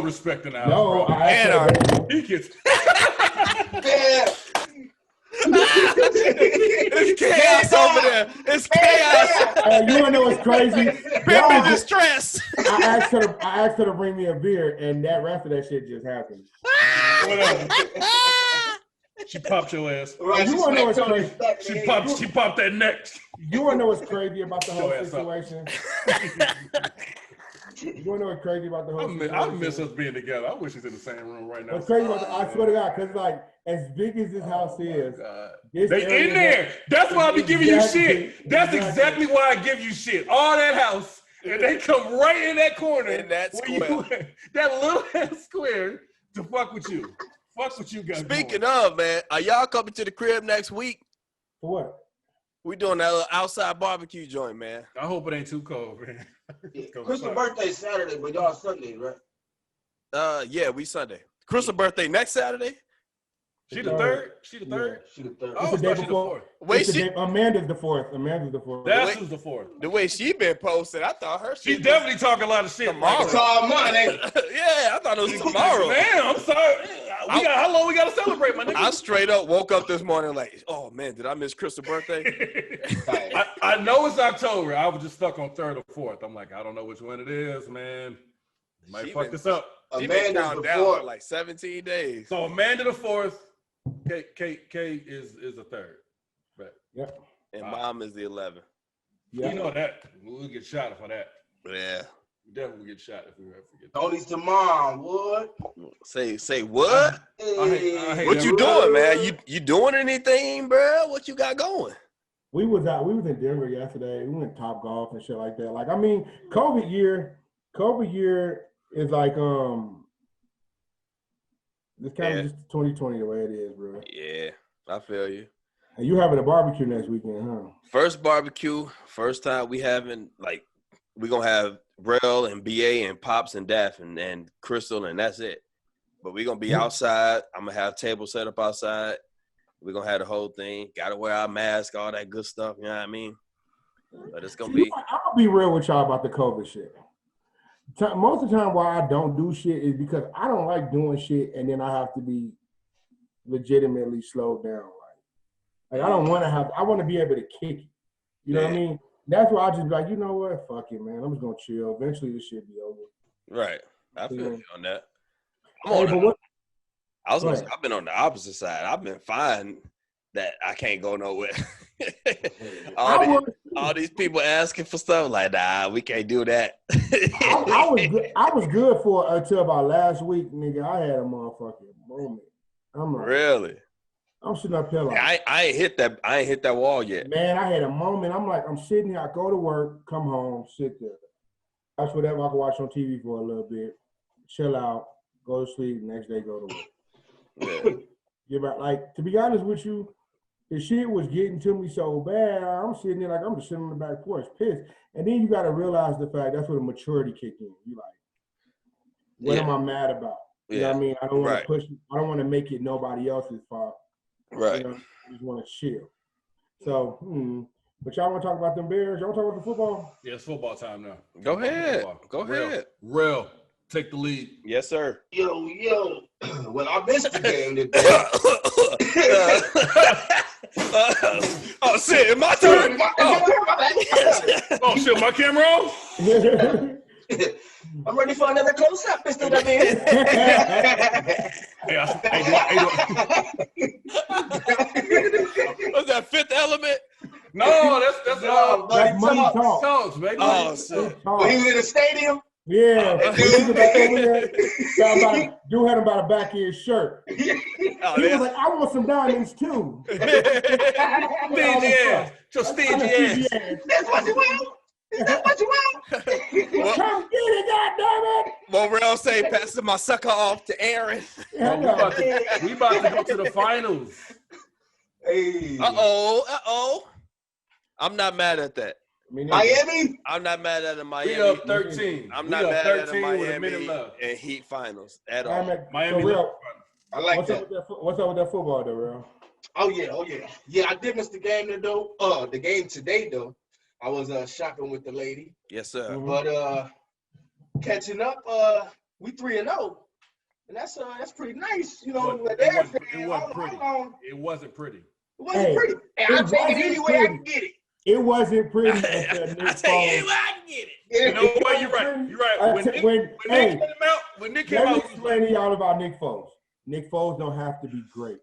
respect in the house. No, bro. He gets. Yeah. It's chaos over there. It's chaos. You wanna know what's crazy? Baby distress. I asked her to bring me a beer, and that rest of that shit just happened. Whatever. She popped your ass. Right, you wanna know what's crazy? She popped that neck. You wanna know what's crazy about the whole situation? You wanna know what's crazy about the whole situation? I miss us being together. I wish he's in the same room right now. What's crazy about I swear to God, because like as big as this house is, they in there. That's why I be giving you shit. That's exactly why I give you shit. All that house, and they come right in that corner, in that square, that little ass square, to fuck with you. Fuck what you guys. Speaking of, man, are y'all coming to the crib next week? For what? We doing that little outside barbecue joint, man. I hope it ain't too cold, man. Crystal's birthday Saturday, but y'all Sunday, right? Yeah, we Sunday. Crystal's birthday next Saturday. She the third? She the third? She the third. I always thought she the fourth. Amanda's the fourth. That's who's the fourth. The way she been posted, I thought her She's definitely talking a lot of shit. Tomorrow. It's all mine, ain't it? Yeah, I thought it was tomorrow. Man, I'm sorry. How long we got to celebrate, my nigga? I straight up woke up this morning like, oh, man, did I miss Crystal's birthday? I know it's October. I was just stuck on third or fourth. I'm like, I don't know which one it is, man. Might fuck this up. She been counting down for like 17 days. So Amanda the fourth, K is the third. Right. Yep. And Mom is the 11th. Yeah. You know that. We'll get shot for that. Yeah. We definitely get shot if we ever forget that. Tony's to Mom, what? Say what? I hate what you doing, man? You doing anything, bro? What you got going? We was in Denver yesterday. We went Top Golf and shit like that. Like, I mean, COVID year is like it's kind of just 2020 the way it is, bro. Yeah, I feel you. And you having a barbecue next weekend, huh? First barbecue, first time we having, like, we gonna have Rel and BA and Pops and Daff and Crystal, and that's it. But we gonna be outside. I'm gonna have tables set up outside. We're gonna have the whole thing. Gotta wear our mask, all that good stuff, you know what I mean? But it's gonna be. I'm gonna be real with y'all about the COVID shit. Most of the time why I don't do shit is because I don't like doing shit and then I have to be legitimately slowed down. Like I don't want to have, I want to be able to kick it. You know what I mean? That's why I just be like, you know what? Fuck it, man. I'm just going to chill. Eventually this shit be over. Right. I feel you on that. I've been on the opposite side. I've been fine that I can't go nowhere. all these people asking for stuff like, nah, we can't do that. I was good for until about last week, nigga. I had a motherfucking moment. I'm like, really? I'm sitting up here like, I ain't hit that wall yet. Man, I had a moment. I'm like, I'm sitting here. I go to work, come home, sit there, watch whatever I can watch on TV for a little bit, chill out, go to sleep. Next day, go to work. Yeah, but like to be honest with you, the shit was getting to me so bad. I'm sitting there like I'm just sitting on the back porch, pissed. And then you got to realize the fact that's where the maturity kick in. You like, what am I mad about? You know what I mean? I don't want to push. I don't want to make it nobody else's fault. Right. You know, I just want to chill. So, but y'all want to talk about them Bears? Y'all want to talk about the football? Yeah, it's football time now. Go ahead. Go ahead. Real. Take the lead. Yes, sir. Yo. Well, I missed the game today. Oh, shit. My turn. Oh, shit. My camera on? I'm ready for another close-up, Mr. W. What's that, Fifth Element? No, that's Money Talks, baby. Oh, shit. When he was in the stadium? Yeah. Dude had him by the back of his shirt. He was like, I want some diamonds too. Stingy ass. Just stingy ass. That's what you want? Is that what you want? Come get it, goddammit! Morel say, passing my sucker off to Aaron. We about to go to the finals. Hey. Uh-oh. I'm not mad at that. Miami? I'm not mad at the Miami. We up 13. I'm not mad at the 13 with a minute Miami left. and Heat finals at all. Miami. I like that. What's up with that football, though, Real? Oh, yeah. Yeah, I did miss the game, though. The game today, though. I was shopping with the lady. Yes, sir. But catching up, we 3-0. And that's pretty nice. You know, it wasn't pretty. It wasn't pretty. It wasn't pretty. And I'll take it any way I can get it. It wasn't pretty until Nick I take it anywhere I can get it. You know what? You're right. When Nick came out, let me explain to y'all about Nick Foles. Nick Foles don't have to be great.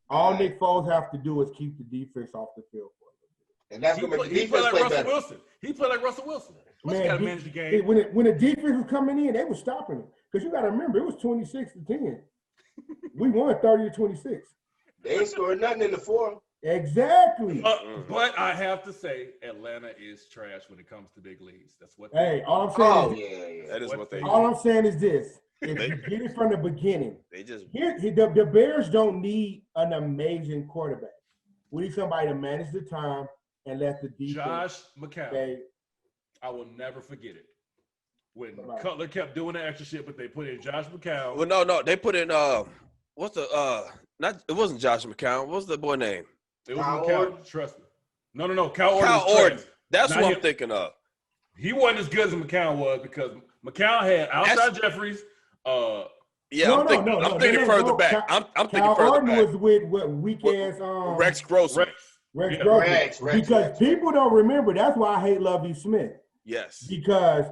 All Nick Foles have to do is keep the defense off the field for him. And that's going to make the defense like play Russell better. Wilson. He played like Russell Wilson. Man, got to manage the game. When the defense was coming in, they were stopping him. Because you got to remember, it was 26-10. We won 30-26. They ain't scored nothing in the fourth. Exactly. But I have to say, Atlanta is trash when it comes to big leagues. That's what. All I'm saying is that is what they. All I'm saying is this: if you get it from the beginning, the Bears don't need an amazing quarterback. We need somebody to manage the time and let the defense. Josh McCown. I will never forget it. When Cutler kept doing the extra shit, but they put in Josh McCown. Well, no, they put in what's the It wasn't Josh McCown. What's the boy name? It was McCown. Trust me. No. Cal Orton. Trash. That's what I'm thinking of. He wasn't as good as McCown was because McCown had outside Jeffries. I'm thinking further back. I'm thinking further back. Orton was with what weak ass Rex Grossman. Rex Grossman. Because people don't remember. That's why I hate Lovie Smith. Yes. Because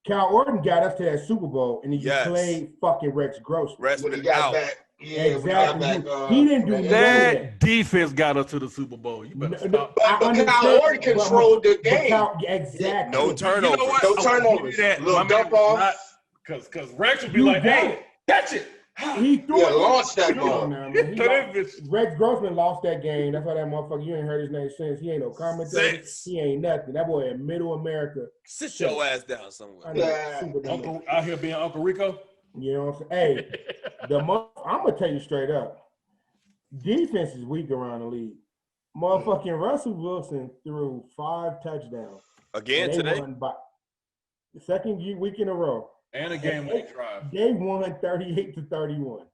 Cal Orton got us to that Super Bowl and he played fucking Rex Grossman. When he got back. Yeah, exactly. He didn't do that. Defense got us to the Super Bowl. You better stop. But Cal Orton controlled the game. Exactly. No turnovers. You know what? No turnovers. Little dump off. Because Rex would be like, hey, catch it. He launched that ball. Rex Grossman lost that game. That's why that motherfucker, you ain't heard his name since. He ain't no commentator. He ain't nothing. That boy in middle America. Sit your ass down somewhere. Uncle out here being Uncle Rico. You know what I'm saying? Hey, I'm going to tell you straight up. Defense is weak around the league. Motherfucking Russell Wilson threw 5 touchdowns. Again today? The second week in a row. And a game-winning drive. They won 38-31.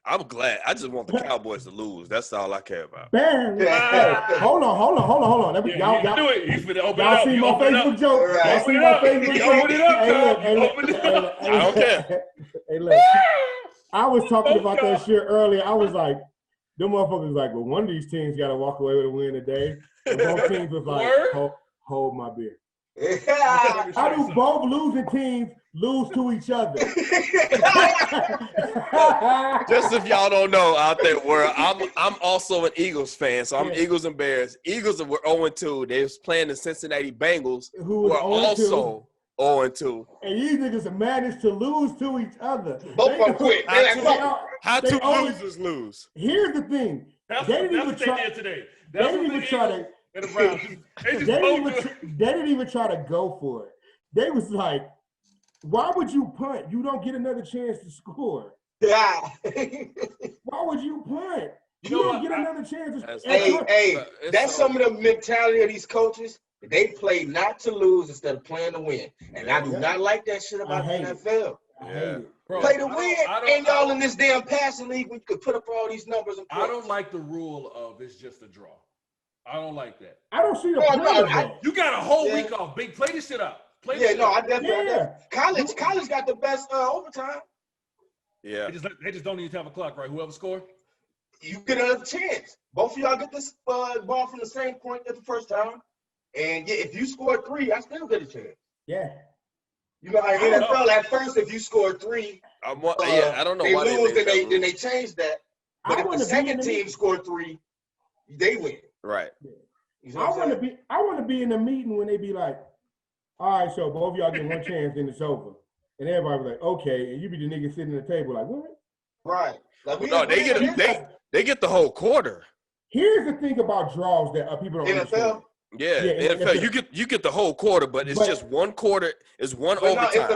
I'm glad. I just want the Cowboys to lose. That's all I care about. Bam! Hey, hold on. Y'all do it. You finna open it up. See my Facebook joke. Right. Y'all see my Facebook joke. Open it up. I don't care. Hey, look. I was talking about that shit earlier. I was like, them motherfuckers was like, well, one of these teams got to walk away with a win today. And both teams was like, hold my beer. How do both losing teams lose to each other? Just if y'all don't know out there, where I'm also an Eagles fan, so I'm Eagles and Bears. Eagles were 0-2. They was playing the Cincinnati Bengals, who were also 0-2. And these niggas managed to lose to each other. Both of them quit. How two losers lose? Here's the thing. That's what they did today. They didn't even try to go for it. They was like, why would you punt? You don't get another chance to score. Yeah. Why would you punt? You don't get another chance to score. Hey, that's some of the mentality of these coaches. They play not to lose instead of playing to win. And I do not like that shit about the NFL. I hate it. Bro, play to win, and y'all in this damn passing league, we could put up all these numbers. And I don't like the rule of it's just a draw. I don't like that. I don't see the point. You got a whole week off. Big, play this shit out. I definitely. College got the best overtime. Yeah. They just don't need to have a clock, right? Whoever score, you get another chance. Both of y'all get this ball from the same point at the first time, and if you score 3, I still get a chance. Yeah. You know, like NFL at first, if you score 3, I don't know they why lose. Then they change that. But if the second team score 3, they win. Right. You know I want to be in a meeting when they be like, all right, so both of y'all get one chance, then it's over. And everybody be like, okay, and you be the nigga sitting at the table like, what? Right. Like they get the whole quarter. Here's the thing about draws that people don't understand. Yeah, NFL, you get the whole quarter, but it's just one quarter. It's one overtime. If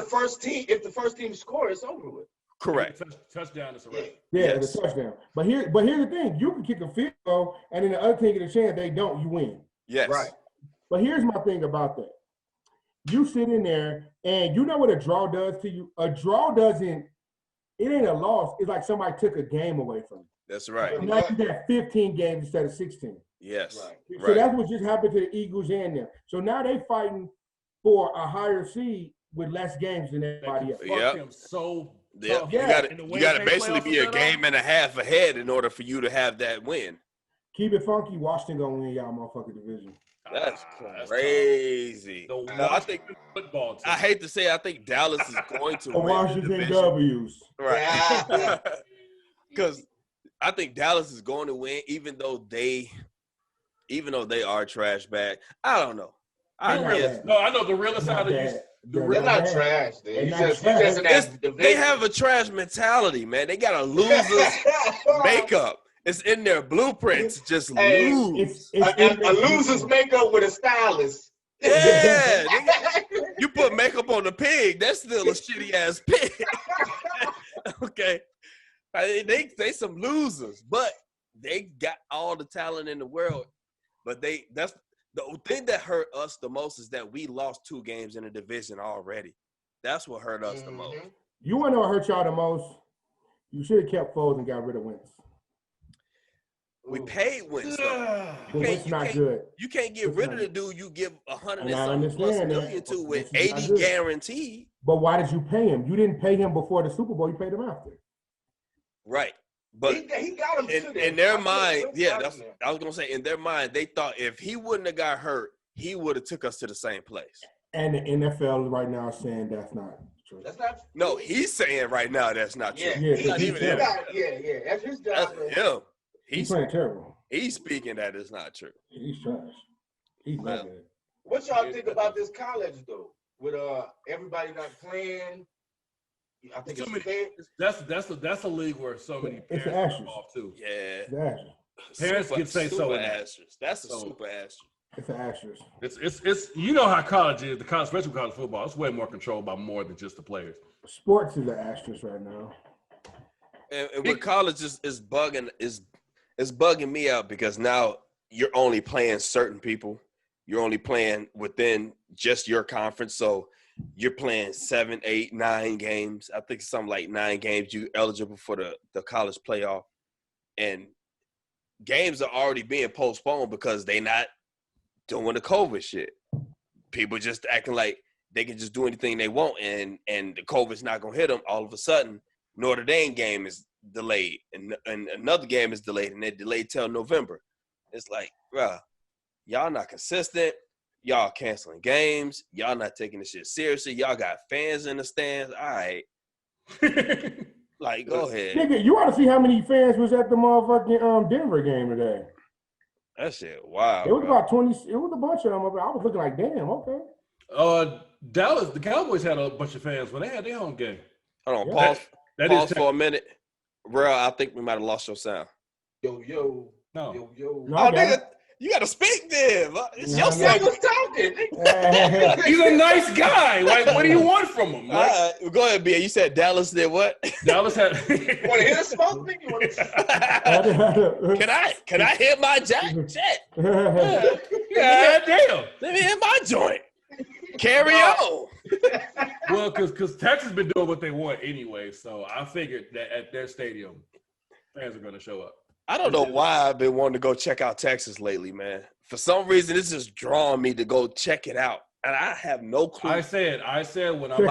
the first team scores, it's over with. Correct. Touchdown is a wrap. Yeah, it's a touchdown. But here's the thing: you can kick a field goal, and then the other team get a chance. They don't, you win. Yes. Right. But here's my thing about that: you sit in there, and you know what a draw does to you. A draw doesn't. It ain't a loss. It's like somebody took a game away from you. That's right. So now you got 15 games instead of 16. Yes. Right. So that's what just happened to the Eagles and them. So now they fighting for a higher seed with less games than everybody else. Yeah. You got to basically be a game and a half ahead in order for you to have that win. Keep it funky. Washington gonna win y'all motherfucking division. That's crazy. I think football team. I hate to say, I think Dallas is going to win Washington W's. Right. Because I think Dallas is going to win, even though they are trash bag. I don't know. I know the realest side of this. They're not trash. They have a trash mentality, man. They got a loser's makeup. It's in their blueprints. Just lose. A loser's makeup with a stylist. Yeah. You put makeup on the pig. That's still a shitty ass pig. Okay. They some losers, but they got all the talent in the world. But that's the thing that hurt us the most is that we lost 2 games in the division already. That's what hurt us the most. You want to know what hurt y'all the most? You should have kept Foles and got rid of Wentz. We paid Wentz. Wentz not good. You can't get rid of the dude you give 100 and I something plus understand million that, to with Wentz is not 80 good. guaranteed. But why did you pay him? You didn't pay him before the Super Bowl. You paid him after. Right. But he got him in their mind, I was gonna say in their mind, they thought if he wouldn't have got hurt, he would have took us to the same place. And the NFL right now is saying that's not true. That's not. No, he's saying right now that's not true. Yeah, He's not even him. That's his job. That's him. He's playing terrible. He's speaking that it's not true. He's trash. He's not good. What y'all think about this college though? With everybody not playing. I think that's a league where so many parents are involved too. Yeah, parents can say so. That's a super asterisk. It's an asterisk. It's you know how college is. Especially college football, it's way more controlled by more than just the players. Sports is an asterisk right now. And with college is bugging me out because now you're only playing certain people. You're only playing within just your conference, so. You're playing 7, 8, 9 games. I think something like 9 games you eligible for the college playoff. And games are already being postponed because they not doing the COVID shit. People just acting like they can just do anything they want and the COVID's not going to hit them. All of a sudden, Notre Dame game is delayed and another game is delayed and they're delayed till November. It's like, bruh, y'all not consistent. Y'all canceling games. Y'all not taking this shit seriously. Y'all got fans in the stands. All right. Like, go ahead. Nigga, you ought to see how many fans was at the motherfucking Denver game today. That shit, wow. It was about 20. It was a bunch of them. I was looking like, damn, okay. Dallas, the Cowboys had a bunch of fans when they had their home game. Hold on, pause for a minute. Bro, I think we might have lost your sound. Yo. No. Yo. Oh, nigga. You gotta speak then. It's your I segment. was talking. He's a nice guy. Like, what do you want from him? Like, Go ahead, B. You said Dallas did what? Dallas had. Want to hear the smoke? Can I hit my jack? Shit. Yeah, damn. Let me hit my joint. Carry on. Well, because Texas been doing what they want anyway, so I figured that at their stadium, fans are going to show up. I don't know why I've been wanting to go check out Texas lately, man. For some reason, this is drawing me to go check it out, and I have no clue. I said when I'm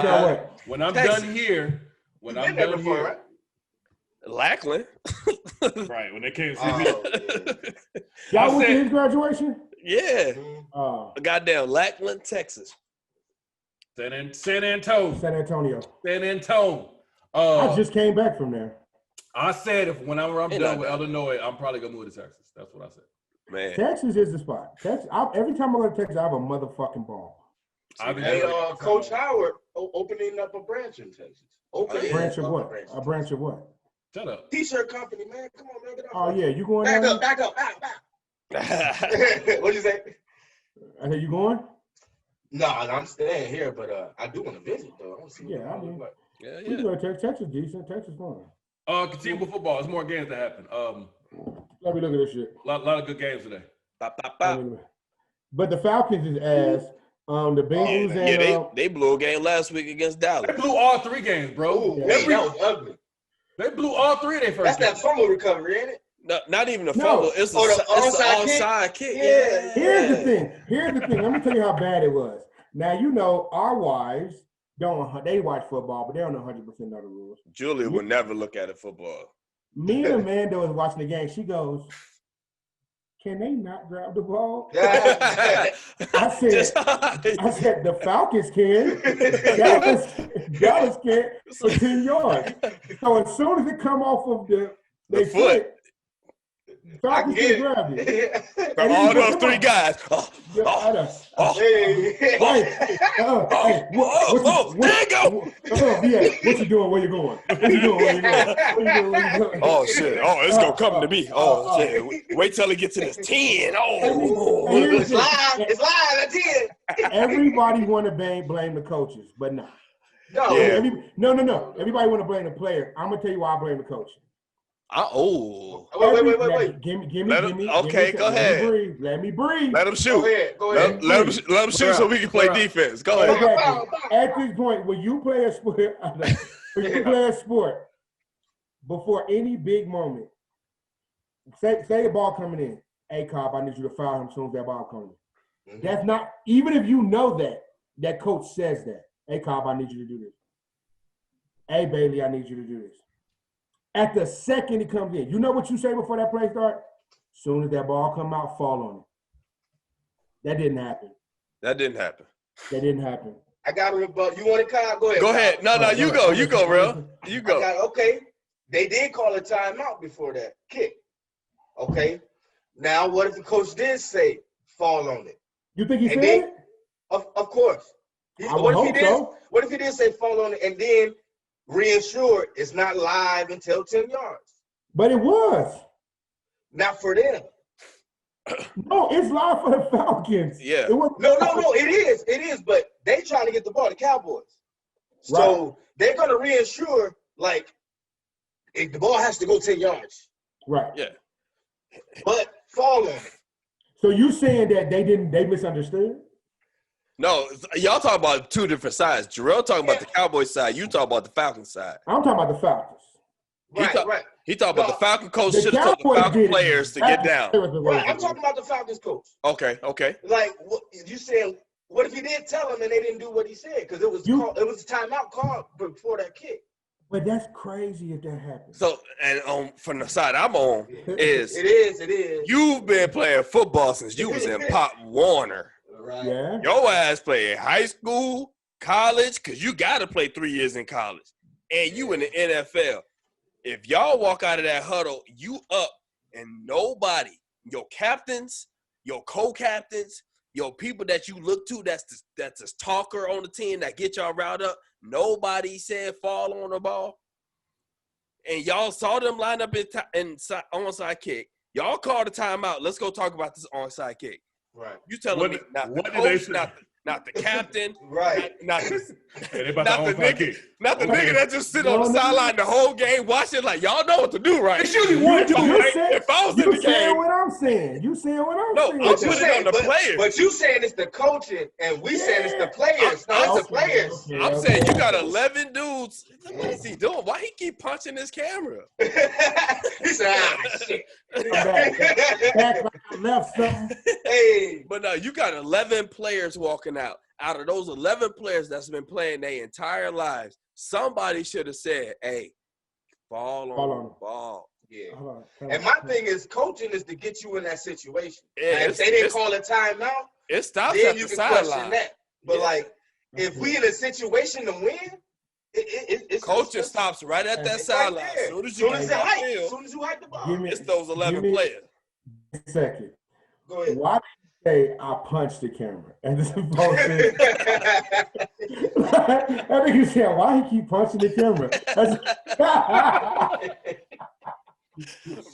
done here, right? Lackland. Right, when they came to see me. Y'all went to his graduation? Yeah. Goddamn, Lackland, Texas. San Antonio. I just came back from there. I said whenever I'm done with Illinois, I'm probably gonna move to Texas. That's what I said. Man, Texas is the spot. Every time I go to Texas, I have a motherfucking ball. Coach Howard opening up a branch in Texas. A branch of what? A branch of what? Shut up. T-shirt company, man. Come on, man. Get up. Oh yeah, you going? Back up. What'd you say? I said you going? No, I'm staying here, but I do want to visit though. I want to see. Yeah, I mean, we can go to Texas. Decent. Texas fun. Continue with football. There's more games that happen. Let me look at this shit. A lot of good games today. But the Falcons is ass. The Bengals they blew a game last week against Dallas. They blew all 3 games, bro. That was ugly. They blew all 3 of their first games. That's that fumble recovery, ain't it? No, not even a fumble. It's an onside kick. Yeah. Here's the thing. Let me tell you how bad it was. Now, you know, our wives they watch football, but they don't know 100% know the rules. Julia would never look at it football. Me and Amanda was watching the game. She goes, "Can they not grab the ball?" Yeah. I said, the Falcons can. Dallas can for 10 yards. So as soon as it come off of the foot, Falcons can grab it. For all those 3 guys. There you go. What you doing? Where you going? Oh shit! Oh, it's gonna come to me. Oh shit! Wait till it gets to this 10. It's live at 10. Everybody want to blame the coaches, but no. No. Yeah. No. Everybody want to blame the player. I'm gonna tell you why I blame the coach. Wait. Give me. Okay, go ahead. Let me breathe. Let him shoot. Go ahead. Let him shoot so we can play defense. Go ahead. Exactly. At this point, when you play a sport, before any big moment, say the ball coming in. Hey, Cobb, I need you to foul him as soon as that ball comes in. Mhm. That's not, even if you know that coach says that. Hey, Cobb, I need you to do this. Hey, Bailey, I need you to do this. At the second it comes in, you know what you say before that play start? As soon as that ball come out, fall on it. That didn't happen. That didn't happen. That didn't happen. I got a rebuttal. You want it, Kyle? Go ahead. Go ahead. No, you go. You go, bro. You go. Okay. They did call a timeout before that kick. Okay. Now, what if the coach did say fall on it? You think he And said then, it? Of course. I would hope so. What if he did say fall on it and then reassure it's not live until 10 yards? But it was. Not for them. No, it's live for the Falcons. Yeah. It was No, it is, but they trying to get the ball, the Cowboys. So they're going to reassure, like, if the ball has to go 10 yards. right. Yeah. But fall on it. So you saying that they misunderstood? No, y'all talking about two different sides. Jarrell talking about the Cowboys side. You talking about the Falcons side. I'm talking about the Falcons. Right. He talking about the Falcon coach The should have told the Cowboys Falcon did players to get down. Right, I'm talking about the Falcons coach. Okay. Like, you saying, what if he did tell them and they didn't do what he said? Because it was a timeout called before that kick. But that's crazy if that happens. So, and from the side I'm on is It is. you've been playing football since you was in Pop Warner. Right. Yeah. Your ass played high school, college, because you got to play 3 years in college. And you in the NFL. If y'all walk out of that huddle, you up and nobody, your captains, your co-captains, your people that you look to that's a talker on the team that get y'all riled up, nobody said fall on the ball. And y'all saw them line up in onside kick. Y'all called a timeout. Let's go talk about this onside kick. Right. You telling me not the coach, not the captain, Right. not the nigga. Not the nigga that just sit on the sideline the whole game watching like y'all know what to do, right? It's usually one dude. If I was in the You saying game, what I'm saying. You saying what I'm no, saying. I'm putting it on the players. But you saying it's the coaching, and we saying it's the players. No, it's the players. I'm saying you got 11 dudes. What is he doing? Why he keep punching his camera? He said, shit. Back like I left something. Hey. But no, you got 11 players walking out. Out of those 11 players that's been playing their entire lives, somebody should have said, hey, fall on the ball. Yeah. Hold on. And my thing is, coaching is to get you in that situation. Yeah, and if they didn't call a timeout, it stops then at you the can question sideline. that. But Yeah. like, if we in a situation to win, it's Coaching stops right at that it's sideline. right there. As soon as As you soon get as on it the hike, as field, soon as you hike the ball. Give me it's those 11 give me players. a second. Go ahead. Why did you say I punched the camera? And this is bullshit. I think you said, why he keep punching the camera?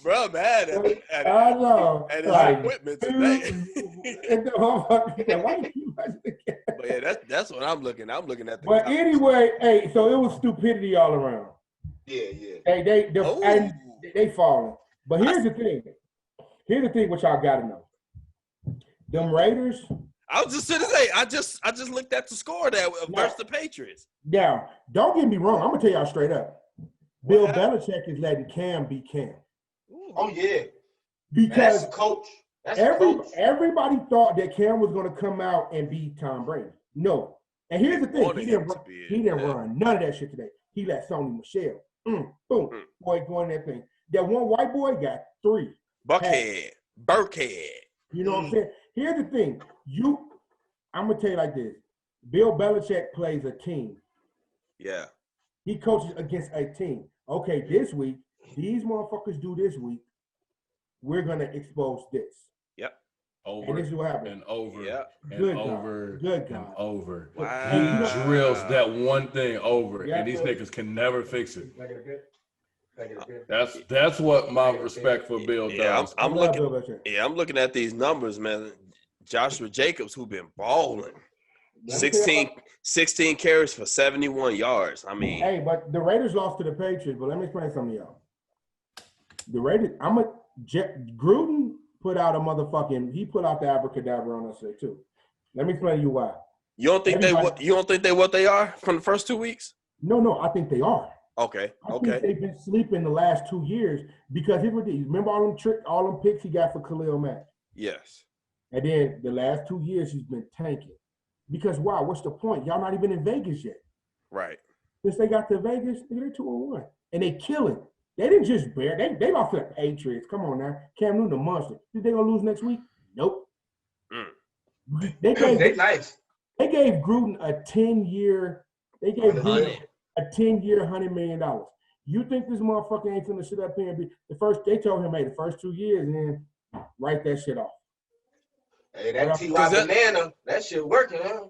Bro, mad at I know. his Like, equipment today. and the motherfucker said, why he keep punching the camera? But yeah, that's what I'm looking at. I'm looking at the But comments. anyway, hey, so it was stupidity all around. Yeah. Hey, Oh. and they falling. But here's the thing. Here's the thing, what y'all gotta know. Them Raiders. I was just gonna say, I just looked at the score there versus the Patriots. Now, don't get me wrong. I'm gonna tell y'all straight up. Bill Belichick is letting Cam be Cam. Oh yeah. Because That's the coach. That's the coach. everybody thought that Cam was gonna come out and beat Tom Brady. No. And here's the thing. He didn't run none of that shit today. He let Sony Michel. Boom. Boy, going that thing. That one white boy got 3. Buckhead, Burkhead. You know what I'm saying? Here's the thing. I'm gonna tell you like this. Bill Belichick plays a team. Yeah. He coaches against a team. Okay, this week, these motherfuckers do this week. We're gonna expose this. Yep. Over And this is what happened. and over Yep. and Good over God. Good and God. over. Wow. He drills that one thing over, Yeah, and these so- niggas can never fix it. Like a bit. That's what my respect for Bill Yeah, does. I'm Love looking. Bill Belichick. Yeah, I'm looking at these numbers, man. Joshua Jacobs, who been balling, Let me tell you 16 carries for 71 yards. I mean, Hey, but the Raiders lost to the Patriots. But let me explain something to y'all. The Raiders, Gruden put out he put out the abracadabra on us there too. Let me explain to you why. you don't think they what they are from the first 2 weeks? No, I think they are. Okay. I think they've been sleeping the last 2 years because remember all them picks he got for Khalil Mack? Yes. And then the last 2 years he's been tanking. Because why? What's the point? Y'all not even in Vegas yet. Right. Since they got to Vegas, they're 2-1. And they killing. They didn't just bear. They lost to the Patriots. Come on now. Cam Newton, a monster. Think they gonna lose next week? Nope. They nice. They gave Gruden a 10-year. They gave Gruden a 10-year, $100 million. You think this motherfucker ain't gonna sit up here and be the first? They told him, hey, the first 2 years, and then write that shit off. Hey, that T.Y. banana, that shit working, huh?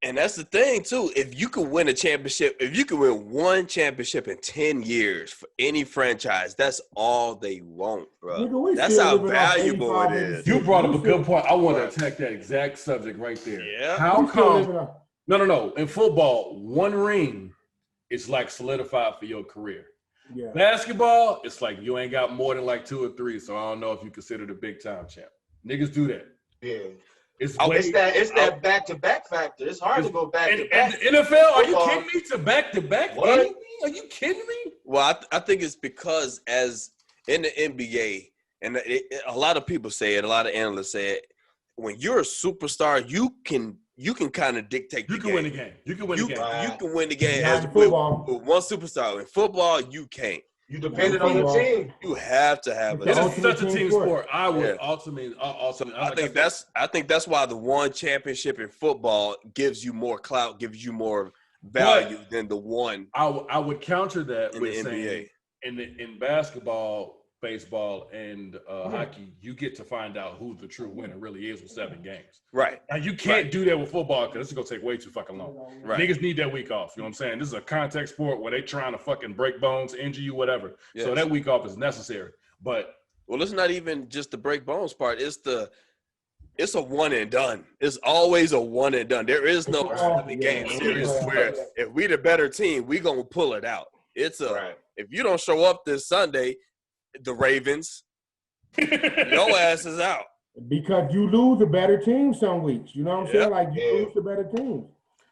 And that's the thing too. If you could win a championship, if you could win one championship in 10 years for any franchise, that's all they want, bro. Nigga, that's how valuable it is. You brought up a good point. I want to attack that exact subject right there. Yeah. How come? No. In football, one ring is like solidified for your career. Yeah. Basketball, it's like you ain't got more than like 2 or 3. So I don't know if you consider the big time champ. Niggas do that. Yeah. It's that back-to-back factor. It's hard to go back-to-back. And the NFL, are you kidding me? To back-to-back? What? Are you kidding me? Well, I think it's because as in the NBA, and a lot of people say it, a lot of analysts say it, when you're a superstar, you can kind of dictate the game. Win the game. You can win the game. You can win the game with one superstar. In football, you can't. You depended on your team. You have to have it. It's such a team sport. I would ultimately. I think that's why the one championship in football gives you more clout, gives you more value than the one. I would counter that in with the saying NBA. In basketball, baseball, and hockey, you get to find out who the true winner really is with 7 games. Right. Now you can't do that with football because this is gonna take way too fucking long. Right. Niggas need that week off. You know what I'm saying? This is a contact sport where they trying to fucking break bones, injure you, whatever. Yes. So that week off is necessary. But it's not even just the break bones part. It's a one and done. It's always a one and done. There is no 7-game series where if we the better team, we gonna pull it out. It's if you don't show up this Sunday, the Ravens, your ass is out. Because you lose the better team some weeks. You know what I'm saying? Like you lose the better teams.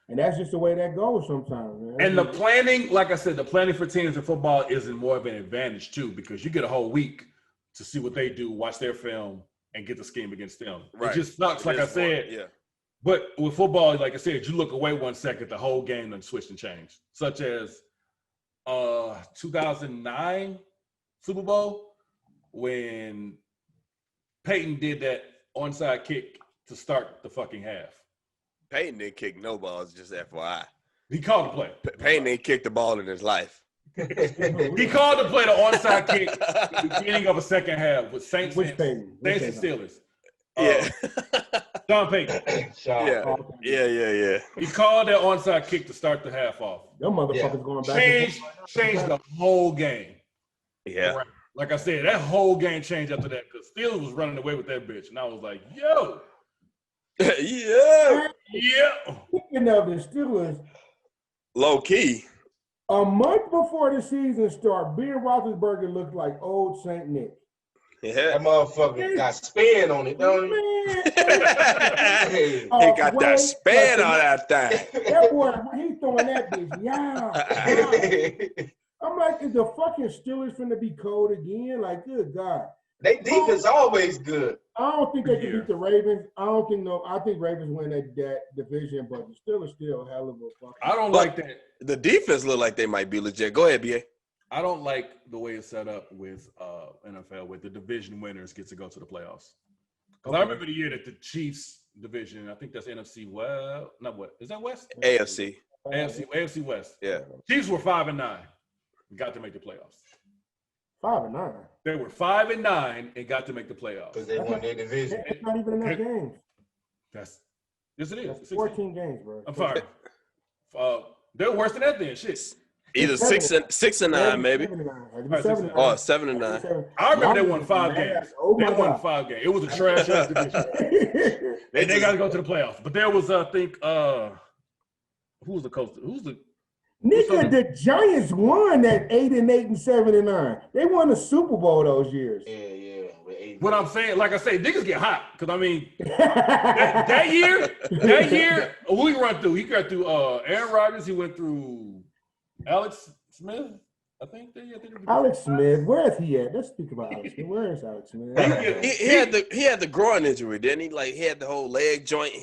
And that's just the way that goes sometimes, man. And the planning, like I said, the planning for teams in football isn't more of an advantage too, because you get a whole week to see what they do, watch their film, and get the scheme against them. Right. It just sucks, like I said. Yeah. But with football, like I said, you look away 1 second, the whole game done switched and changed. Such as 2009 Super Bowl when Peyton did that onside kick to start the fucking half. Peyton didn't kick no balls, just FYI. He called the play. Peyton didn't kick the ball in his life. He called the play, the onside kick, at the beginning of a second half with Saints and Steelers. Yeah. Sean Payton. Yeah. He called that onside kick to start the half off. Them motherfuckers going back. Changed the whole game. Yeah. Like I said, that whole game changed after that because Steelers was running away with that bitch. And I was like, yo. Yeah. Speaking of the Steelers. Low key. A month before the season start, Ben Roethlisberger looked like old Saint Nick. Yeah. That motherfucker got spin on it, don't he? He got that spin on that thing. That boy, he throwing that bitch. Yeah. I'm like, is the fucking Steelers finna be cold again? Like, good God. They defense always good. I don't think they can beat the Ravens. I think Ravens win that division, but the Steelers still a hell of a fucking. I don't like that. The defense look like they might be legit. Go ahead, BA. I don't like the way it's set up with NFL, where the division winners get to go to the playoffs. Because I remember the year that the Chiefs division, I think that's NFC. Well, not what is that West? AFC. AFC West. Yeah. Chiefs were 5-9, got to make the playoffs. 5-9. They were 5-9 and got to make the playoffs because they won their division. It's not even enough games. Yes, it is. That's 14 games, bro. I'm sorry. They're worse than that then. Shit. Either 6 and 9, maybe. 7 and 9. I remember they won 5 games. They won 5 games. It was a trash ass division. And they got to go to the playoffs. But there was, I think, who was the coach? Who's the nigga? The Giants won that 8-8 and 7-9. They won the Super Bowl those years. Yeah. What I'm saying, like I say, niggas get hot. Because, I mean, that year, who he run through? He got through Aaron Rodgers. He went through Alex Smith. I think Alex Smith, where is he at? Let's speak about Alex Smith. Where is Alex Smith? He had the groin injury, didn't he? Like he had the whole leg joint.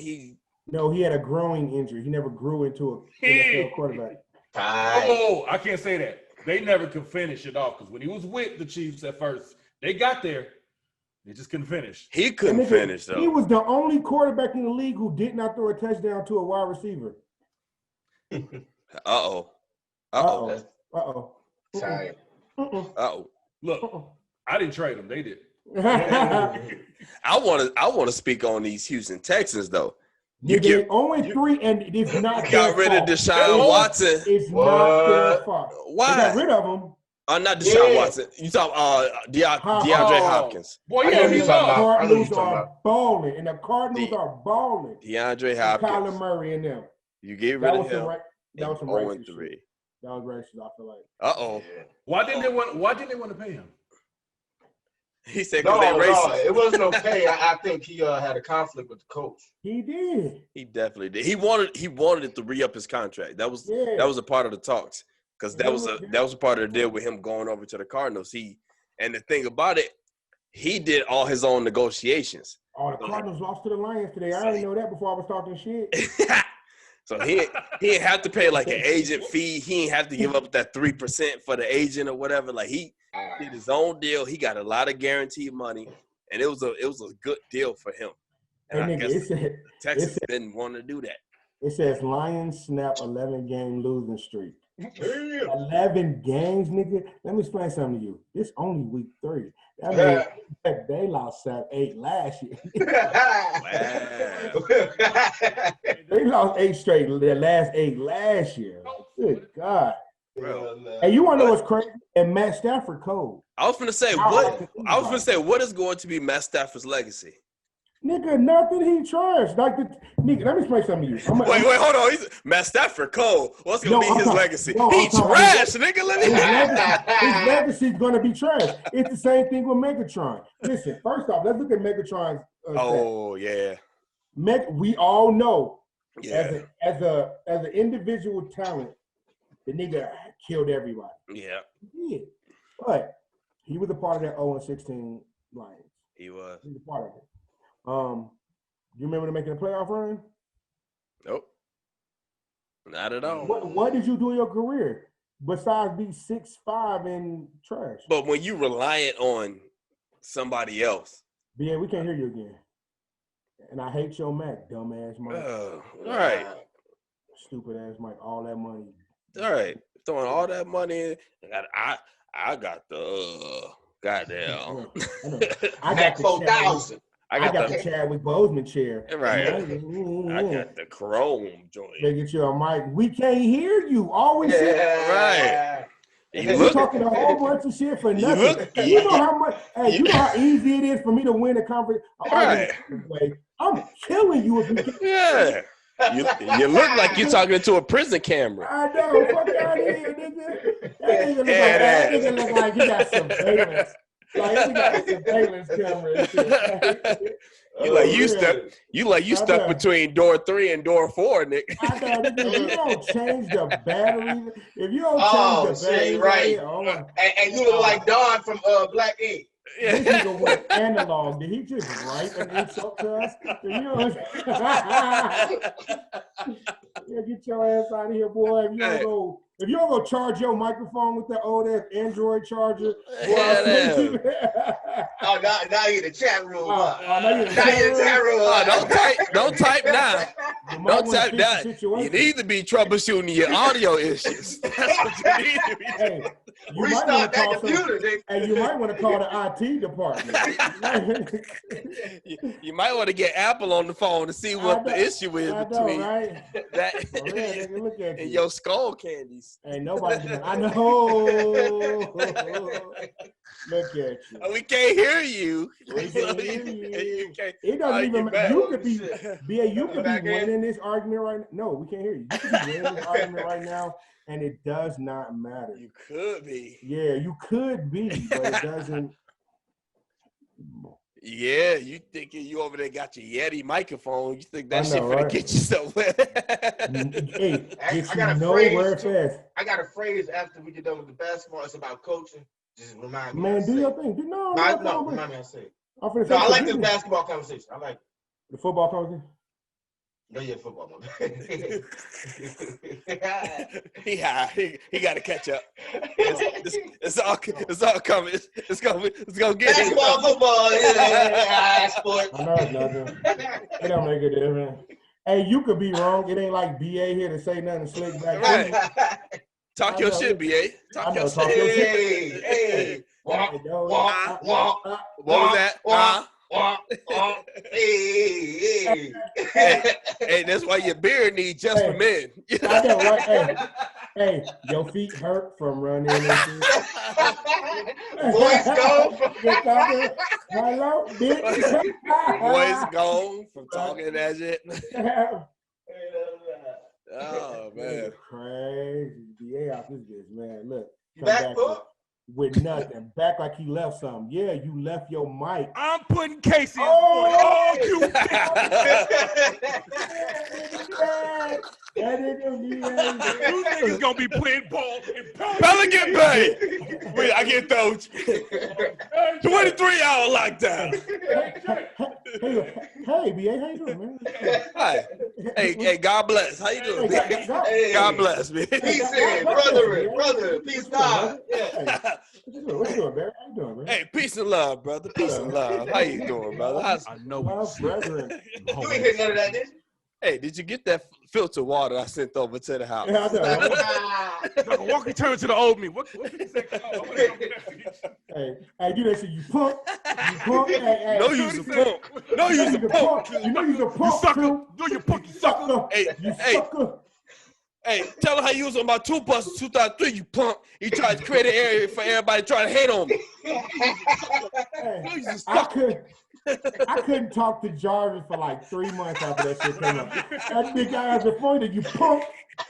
No, he had a growing injury. He never grew into an NFL quarterback. Oh, I can't say that. They never could finish it off because when he was with the Chiefs at first, they got there. They just couldn't finish. He couldn't finish though. He was the only quarterback in the league who did not throw a touchdown to a wide receiver. Sorry. Look, I didn't trade him. They did. I want to speak on these Houston Texans though. You get 0-3, and it's not got rid of Deshaun Watson. It's not their fault. Why? They got rid of him. Not Deshaun Watson. You talk DeAndre Hopkins. Boy, yeah, the Cardinals are balling, and the Cardinals are balling. DeAndre Hopkins, Kyler Murray, and them. You get rid of him. That was some 0-3. That was racist. I feel like. Why didn't they want to pay him? He said because they're racist. No, it wasn't okay. I think he had a conflict with the coach. He did. He definitely did. He wanted it to re-up his contract. That was a part of the talks because that was a part of the deal with him going over to the Cardinals. And the thing about it, he did all his own negotiations. Oh, the Cardinals lost to the Lions today. I didn't know that before I was talking shit. So he didn't have to pay like an agent fee. He didn't have to give up that 3% for the agent or whatever. Like he did his own deal. He got a lot of guaranteed money, and it was a good deal for him. And I guess Texas didn't want to do that. It says Lions snap 11-game losing streak. 11 games, nigga. Let me explain something to you. It's only week 3. That means they lost 8 last year. They lost 8 straight. Their last 8 last year. Good God. Bro. Hey, you want to know what's crazy? And Matt Stafford cold. I was gonna say what is going to be Matt Stafford's legacy? Nigga, nothing. He trash. Like nigga, let me explain something to you. Wait, hold on. Matt Stafford cold. What's gonna be his legacy? He trash, nigga. His legacy's gonna be trash. It's the same thing with Megatron. Listen, first off, let's look at Megatron's. We all know as an individual talent, the nigga killed everybody. Yeah. He did. But he was a part of that 0-16 Lions. He was a part of it. You remember them making a playoff run? Nope. Not at all. What did you do in your career besides be 6'5" and trash? But when you reliant on somebody else. Yeah, we can't hear you again. And I hate your Mac, dumbass Mike. All right. Stupid ass Mike, all that money. All right. Throwing all that money in. I got the goddamn. I got 4,000. I got the Chadwick Boseman chair. Right. I got the chrome joint. They get you a mic. We can't hear you. Always right. You talking a whole bunch of shit for nothing. You know how much? Hey, you know how easy it is for me to win a conference. Right. I'm killing you if you can't. Yeah. You look like you're talking to a prison camera. I know. Fuck out of here, nigga. That nigga look like he got surveillance. Like he got a surveillance camera and shit. You stuck between door 3 and door 4, Nick. I know, if you don't change the battery, right. And you look like Don from Black Ink. Yeah. This nigga went analog. Did he just write an insult to us? You know yeah, get your ass out of here, boy. If you don't go charge your microphone with that old ass Android charger, boy, now you're in the chat room. Don't type now. Don't type now. You need to be troubleshooting your audio issues. That's what you need to be doing. Restart that computer, and you might want to call the IT department. you might want to get Apple on the phone to see what the issue is between that and your skull candies. Ain't nobody doing. I know. Look at you. We can't hear you. It doesn't even matter. You could be winning this argument right now. No, we can't hear you. You could be winning this argument right now, and it does not matter. You could be. Yeah, you could be, but it doesn't. Yeah, you thinking you over there got your Yeti microphone. You think that I know, shit finna right? get you somewhere. Hey, I get got you a nowhere phrase. fast. I got a phrase after we get done with the basketball. It's about coaching. Just remind me. Man, do your thing. No, remind me. I say. I'm finna No, say, I like this basketball conversation. I like it. the football conversation. No, yeah, football. he high. He got to catch up. It's all coming. It's gonna get basketball, football, sport. I know it's nothing. It don't make a difference. Hey, you could be wrong. It ain't like BA here to say nothing slick back. Right. Talk your shit, BA. Talk your shit. Hey. What was that? Hey, that's why your beard needs just for men. I know, right? Hey, your feet hurt from running into. Voice gone from. Hello, bitch. Voice gone from talking that shit. Oh man, crazy. BA out this bitch, man. Look, you back with nothing. Back like he left something. Yeah, you left your mic. I'm putting Casey in all you You niggas gonna be playing ball in Pelican Bay. Wait, I get those 23-hour lockdown. Hey, BA, how you doing, man? Hi. Hey, God bless. How you doing? God bless, man. Peace in, brother. Peace, God. Yeah. What you doing, man? How you doing, man? Hey, peace and love, brother. Peace and love. How you doing, brother? I know Love, brethren. You ain't hit none of that, did you? Hey, did you get that filter water I sent over to the house? Yeah, I know. Like a walkie turn to the old me. What can you say? Hey, do that shit. You punk. You punk. Hey. No use a punk. No use a punk. You know you's a punk. You sucker. Too. No, you punk, you sucker. Hey, Sucker. Hey, tell him how you was on my 2 buses 2003, you punk. He tried to create an area for everybody trying to hate on me. Hey, I couldn't talk to Jarvis for like 3 months after that shit came out. That big guy has a phone that you punk.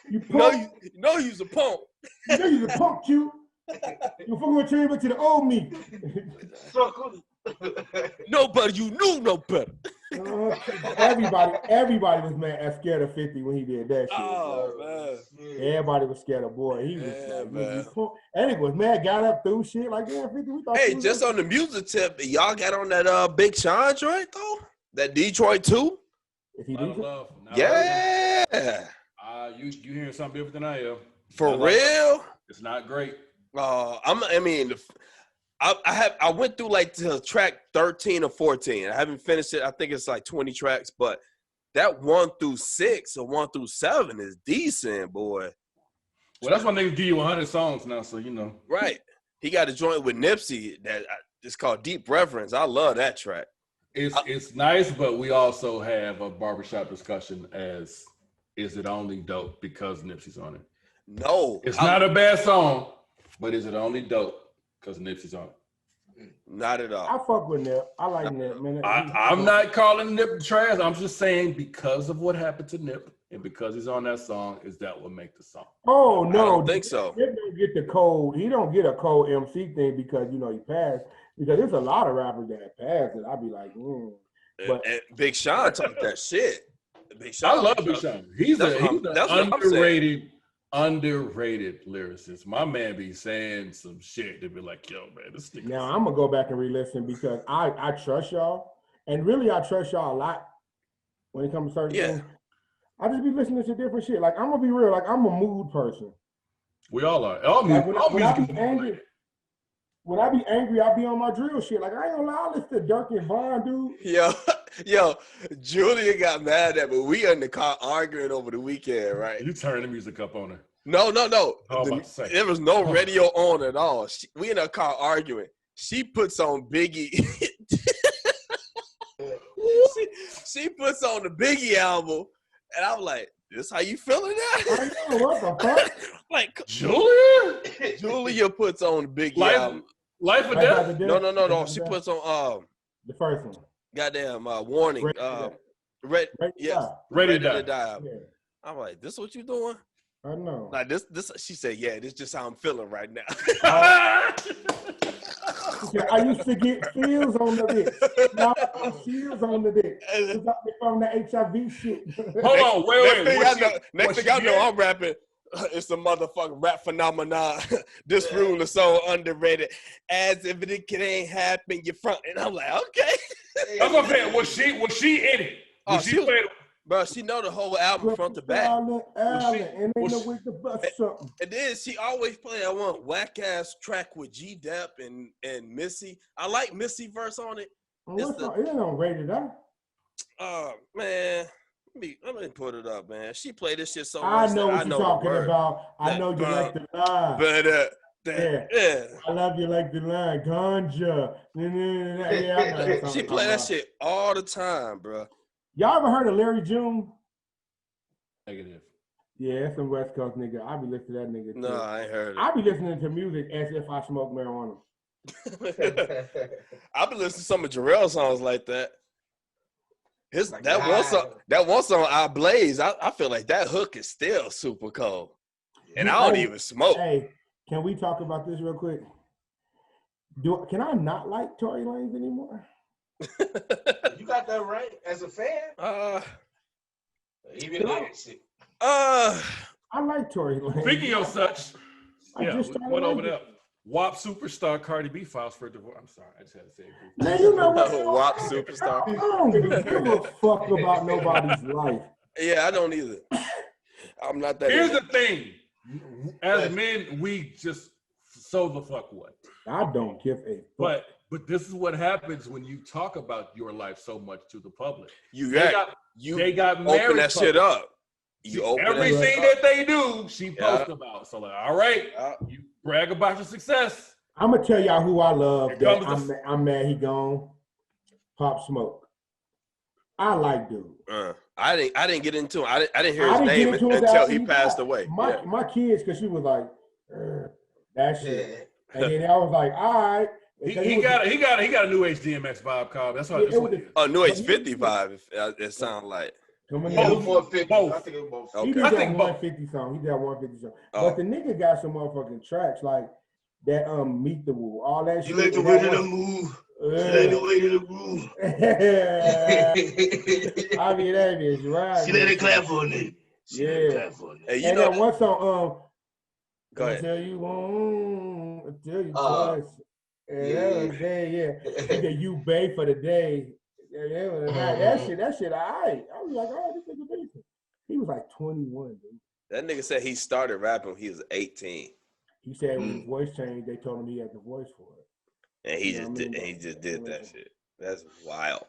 You punk. No, you's a punk. You know you's a punk, you. You fucking with turn back to the old me. No better, you knew no better. Everybody was mad, scared of 50 when he did that shit. Oh man. Everybody was scared of boy. He was like, and it was mad, got up through shit like 50. We thought hey, just on the music tip, y'all got on that Big Sean joint though? That Detroit 2? If he did Yeah. You hearing something different than I am. For real? It's not great. I went through like to track 13 or 14. I haven't finished it. I think it's like 20 tracks, but that 1 through 6 or 1 through 7 is decent, boy. Well, that's why niggas give you 100 songs now, so you know. Right. He got a joint with Nipsey that it's called Deep Reverence. I love that track. It's nice, but we also have a barbershop discussion as is it only dope because Nipsey's on it? No. It's not a bad song, but is it only dope because Nipsey's on it? Not at all. I fuck with Nip. I like Nip, man. I'm not calling Nip trash. I'm just saying because of what happened to Nip and because he's on that song, is that what make the song? Oh, no. I don't think so. Nip don't get the cold. He don't get a cold MC thing because, he passed. Because there's a lot of rappers that passed and I'd be like, But and Big Sean talked that shit. Big Sean, I love Big Sean. He's an underrated lyricist. My man be saying some shit to be like, yo, man, this nigga. Now I'm gonna go back and re-listen because I trust y'all, and really I trust y'all a lot when it comes to certain things. I just be listening to different shit. Like I'm gonna be real, like I'm a mood person. We all are. All music. When I be angry, I be on my drill shit. Like I ain't gonna lie, I listen to Dirk and Vaughn, dude. Yo, Julia got mad at me. We in the car arguing over the weekend, right? You turn the music up on her. No. There was no radio on at all. We in the car arguing. She puts on Biggie. she puts on the Biggie album, and I'm like, "This how you feeling now?" I know, what the fuck? Like Julia puts on the Biggie album. Life or Death? No. She puts on the first one. Goddamn Warning. Ready to Die. Yeah. I'm like, this what you doing? I know. Like this. She said, "Yeah, this is just how I'm feeling right now." I used to get feels on the dick. Now feels on the dick. It's like from the HIV shit. Hold on, wait. Next thing I know, I'm rapping. It's a motherfucking rap phenomenon. This rule is so underrated. As if it ain't happen, you front. And I'm like, okay. I'm gonna say, was she in it? Bro, she know the whole album front to back. And then she always play that one whack ass track with G-Dep and Missy. I like Missy verse on it. It don't rate it up. Man. Let me put it up, man. She played this shit so much. I know what you're talking about. I know you like the line. But yeah. I love you like the line. Ganja. Yeah, I know she play that shit all the time, bro. Y'all ever heard of Larry June? Negative. Yeah, that's some West Coast nigga. I be listening to that nigga. No, I ain't heard it. I be listening to music as if I smoke marijuana. I be listening to some of Jarrell songs like that. That one song, I Blaze. I feel like that hook is still super cold, and I don't even smoke. Hey, can we talk about this real quick? Can I not like Tory Lanez anymore? You got that right as a fan. Even though shit. I like Tory Lanez. Speaking of such, went over there. there. WAP superstar Cardi B files for divorce. I'm sorry, I just had to say it. Man, you know what? WAP superstar. I don't give a fuck about nobody's life. Yeah, I don't either. I'm not that. Here's the thing. As men, we just so the fuck what? I don't give a fuck. But this is what happens when you talk about your life so much to the public. They got married. Open that shit up. You open everything that they do, she posts about. So like, all right, you brag about your success. I'm gonna tell y'all who I love. I'm mad he gone. Pop Smoke. I like dude. I didn't get into him. I didn't hear his name until he passed away. My kids, because she was like, that shit, and then I was like, all right. He got a new age DMX vibe, Cobb. That's what. New age 50 vibe. It sounds like. Both. I think it was both. Okay. He did that 150 song. But the nigga got some motherfucking tracks like that. Meet the Woo, all that shit. You like the way to the move. You like the way to the groove. I mean that is right. She let it clap for me. Hey, you know that one song. Go ahead. Until you twice. Yeah. You pay for the day. That shit, I was like, oh, this nigga decent. He was like 21, dude. That nigga said he started rapping when he was 18. He said when his voice changed, they told him he had the voice for it. And he just did that shit. That's wild.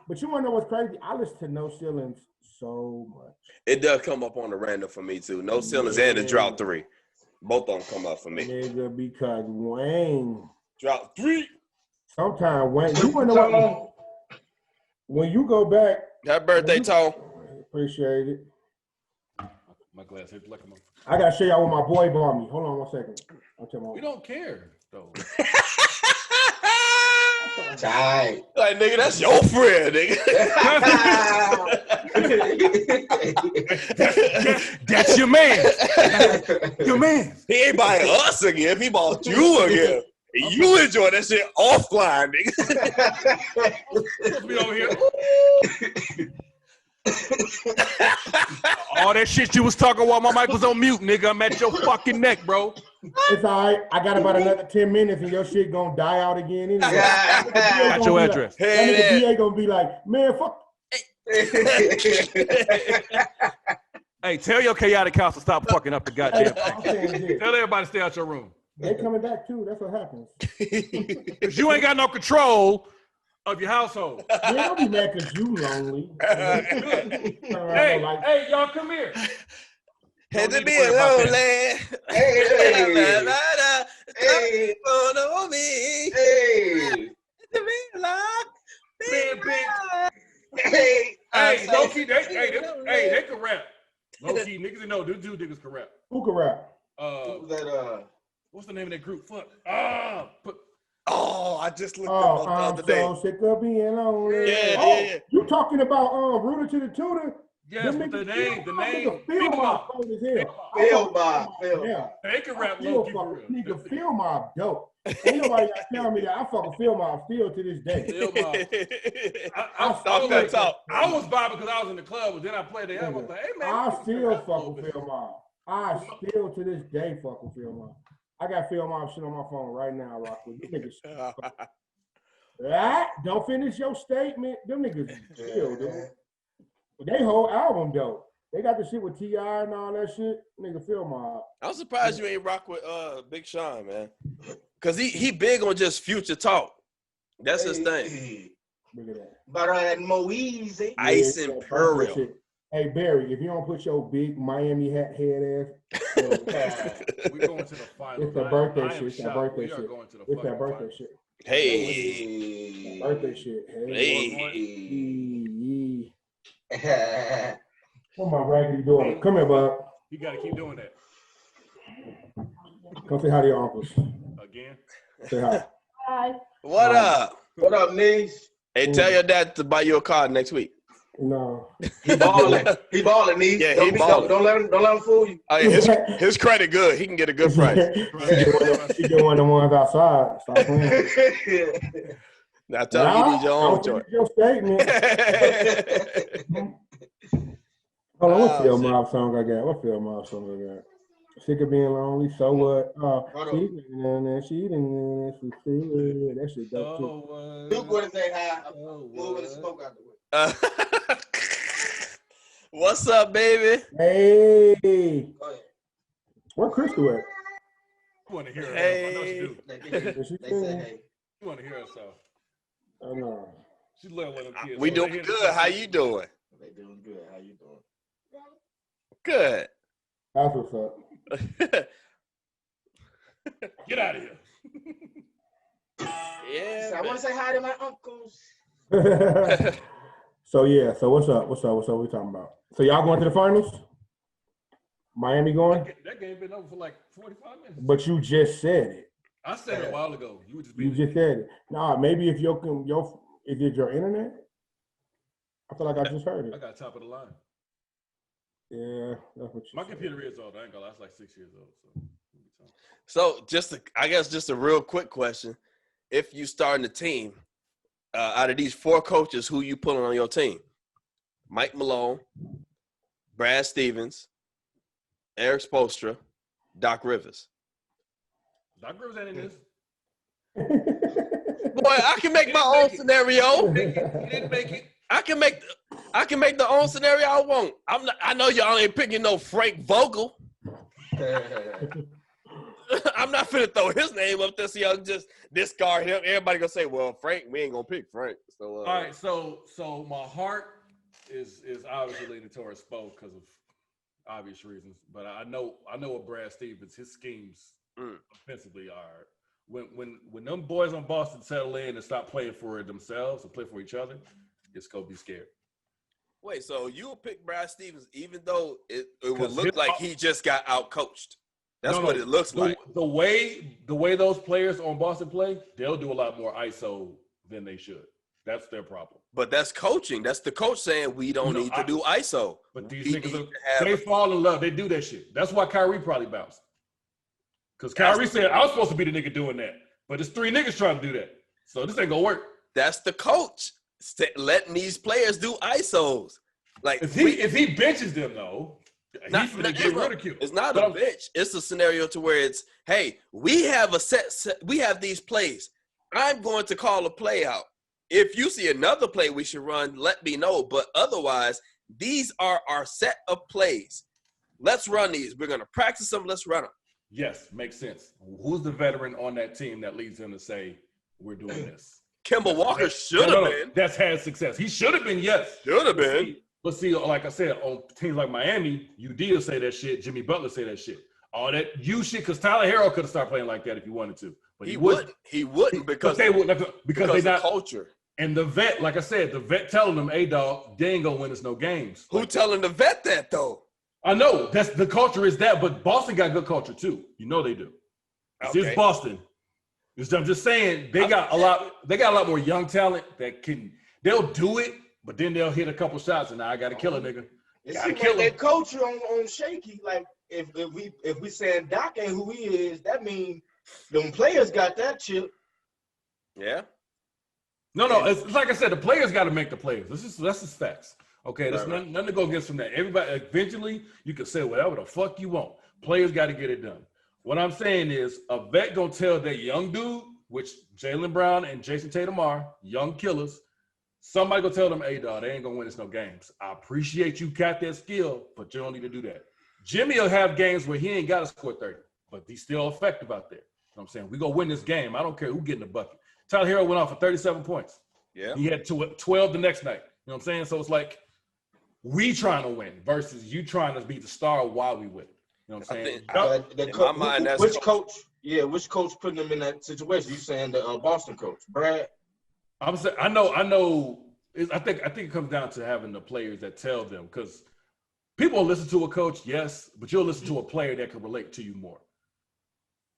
But you wanna know what's crazy? I listen to No Ceilings so much. It does come up on the random for me too. No Ceilings and the Drought 3. Both of them come up for me. Nigga, because Wayne. Drought 3. Sometimes Wayne, you wanna know what? When you go back. Happy birthday, Tone. Appreciate it. My glass hit like a motherfucker. I gotta show y'all what my boy bought me. Hold on 1 second. We don't care, though. Tight. Like, nigga, that's your friend, nigga. That's your man. Your man. He ain't buying us again. He bought you again. You enjoy that shit offline, nigga. We over here. All that shit you was talking while my mic was on mute, nigga. I'm at your fucking neck, bro. It's all right. I got about another 10 minutes and your shit gonna die out again anyway. Got your address. Like, that nigga DA gonna be like, man, fuck. Hey, tell your chaotic house to stop fucking up the goddamn thing. Tell everybody to stay out your room. They coming back too. That's what happens. Cause you ain't got no control of your household. Yeah, don't be mad because you lonely. Hey, y'all come here. Had to be lonely. Hey. Follow me. Hey. Hey, low key, they can rap. Low key, niggas know. These two niggas can rap. Who can rap? What's the name of that group? Fuck. I just looked up the other day. So sick of being lonely. Yeah. You talking about Rooter to the Tutor? Yes, but the name. Phil Mob cold as hell. Phil Mob. Yeah. They can rap Phil low-key for real. Nigga, Phil Mob dope. Ain't nobody got to tell me that. I fuck with Phil Mob still to this day. Phil Mob. I was vibing because I was in the club, but then I played the album. Like, hey, man, I still fuck with Phil Mob. I still to this day fuck with Phil Mob. I got Phil Mob shit on my phone right now, Rockwood. Them niggas. Don't finish your statement. Them niggas still, dude. They whole album though. They got the shit with T.I. and all that shit. Nigga, Phil Mob. I'm surprised you ain't rock with Big Sean, man. Cause he big on just future talk. That's his thing. Look at that. But that Moise. Ice and Pearl. Hey Barry, if you don't put your big Miami hat head ass, we're going to the final. It's that birthday shit. It's that birthday shit. It's that birthday shit. Hey. Birthday shit. Hey. What my raggedy doing? Come here, Bob. You got to keep doing that. Come say hi to your uncles. Again? Say hi. Hi. What up? What up, niece? Hey, tell your dad to buy you a car next week. No. He balling. He balling, niece. Yeah, don't he balling. Don't let him fool you. Oh, yeah, his credit good. He can get a good price. He get one of the ones outside. Stop playing. Now tell him you need your own joint. Your statement. Hold on, what Phil Mob song I got? What Phil Mob song I got? Sick of being lonely, so what? She that shit dope too. Duke gonna say hi. Moving the smoke out the way. What's up, baby? Hey. Go ahead. Where Crystal at? You want to hear her? Hey. I know she do. They say hey. You want to hear herself. I know. She's little with them kids. We doing good. How you doing? They doing good. How you doing? Good. That's what's up. Get out of here. Yeah. So I want to say hi to my uncles. So what's up? What we talking about? So y'all going to the finals? Miami going? That game been over for like 45 minutes. But you just said it. I said it a while ago. You just said it. Nah, maybe if is it your internet? I feel like I just heard it. I got top of the line. Yeah, that's what you My said. computer is old. I ain't gonna lie, it's like 6 years old. So I guess just a real quick question. If you starting the team, out of these four coaches, who you pulling on your team? Mike Malone, Brad Stevens, Eric Spoelstra, Doc Rivers. Doc Rivers ain't in this. Boy, I can make my own scenario. He didn't make it. I can make the own scenario I want. I know y'all ain't picking no Frank Vogel. I'm not finna throw his name up there so y'all just discard him. Everybody gonna say, well, Frank, we ain't gonna pick Frank. So all right, so my heart is obviously leaning towards Spo because of obvious reasons. But I know what Brad Stevens, his schemes offensively are. When them boys on Boston settle in and stop playing for themselves and play for each other, it's gonna be scary. Wait, so you'll pick Brad Stevens even though it would look like he just got out-coached? That's what it looks like. The way those players on Boston play, they'll do a lot more ISO than they should. That's their problem. But that's coaching. That's the coach saying we don't need to do ISO. But these niggas, they fall in love. They do that shit. That's why Kyrie probably bounced. Because Kyrie said, I was supposed to be the nigga doing that. But it's 3 niggas trying to do that. So this ain't going to work. That's the coach letting these players do ISOs. Like if he benches them, though, he's going to get ridiculed. It's not a bench. It's a scenario to where it's, hey, we have we have these plays. I'm going to call a play out. If you see another play we should run, let me know. But otherwise, these are our set of plays. Let's run these. We're going to practice them. Let's run them. Yes, makes sense. Who's the veteran on that team that leads them to say, we're doing this? Kemba Walker should have been. That's had success. He should have been, yes. Should have been. But see, like I said, on teams like Miami, UD will say that shit. Jimmy Butler say that shit. All that shit, because Tyler Herro could have started playing like that if he wanted to. But he wouldn't. He wouldn't because they not culture. And the vet, like I said, the vet telling them, hey, dog, they ain't going to win us no games. Who telling the vet that, though? I know. That's the culture is that, but Boston got good culture, too. You know they do. Okay. It's Boston. I'm just saying they got a lot more young talent that they'll do it, but then they'll hit a couple shots and now I got to kill a nigga. It seems like that coach on shaky. Like if we saying Doc ain't who he is, that means them players got that chip. Yeah. No. It's like I said, the players got to make the players. That's just facts. Okay, there's nothing to go against from that. Everybody, eventually, you can say whatever the fuck you want. Players got to get it done. What I'm saying is, a vet gonna tell that young dude, which Jaylen Brown and Jason Tatum are, young killers. Somebody gonna tell them, hey, dog, they ain't gonna win us no games. I appreciate you got that skill, but you don't need to do that. Jimmy will have games where he ain't got to score 30, but he's still effective out there. You know what I'm saying? We gonna win this game. I don't care who getting the bucket. Tyler Hero went off for 37 points. Yeah. He had 12 the next night. You know what I'm saying? So it's like we trying to win versus you trying to be the star while we win. You know what I'm saying? Which coach putting them in that situation? You saying the Boston coach, Brad? I'm saying I know. I think it comes down to having the players that tell them, because people will listen to a coach, yes, but you'll listen to a player that can relate to you more.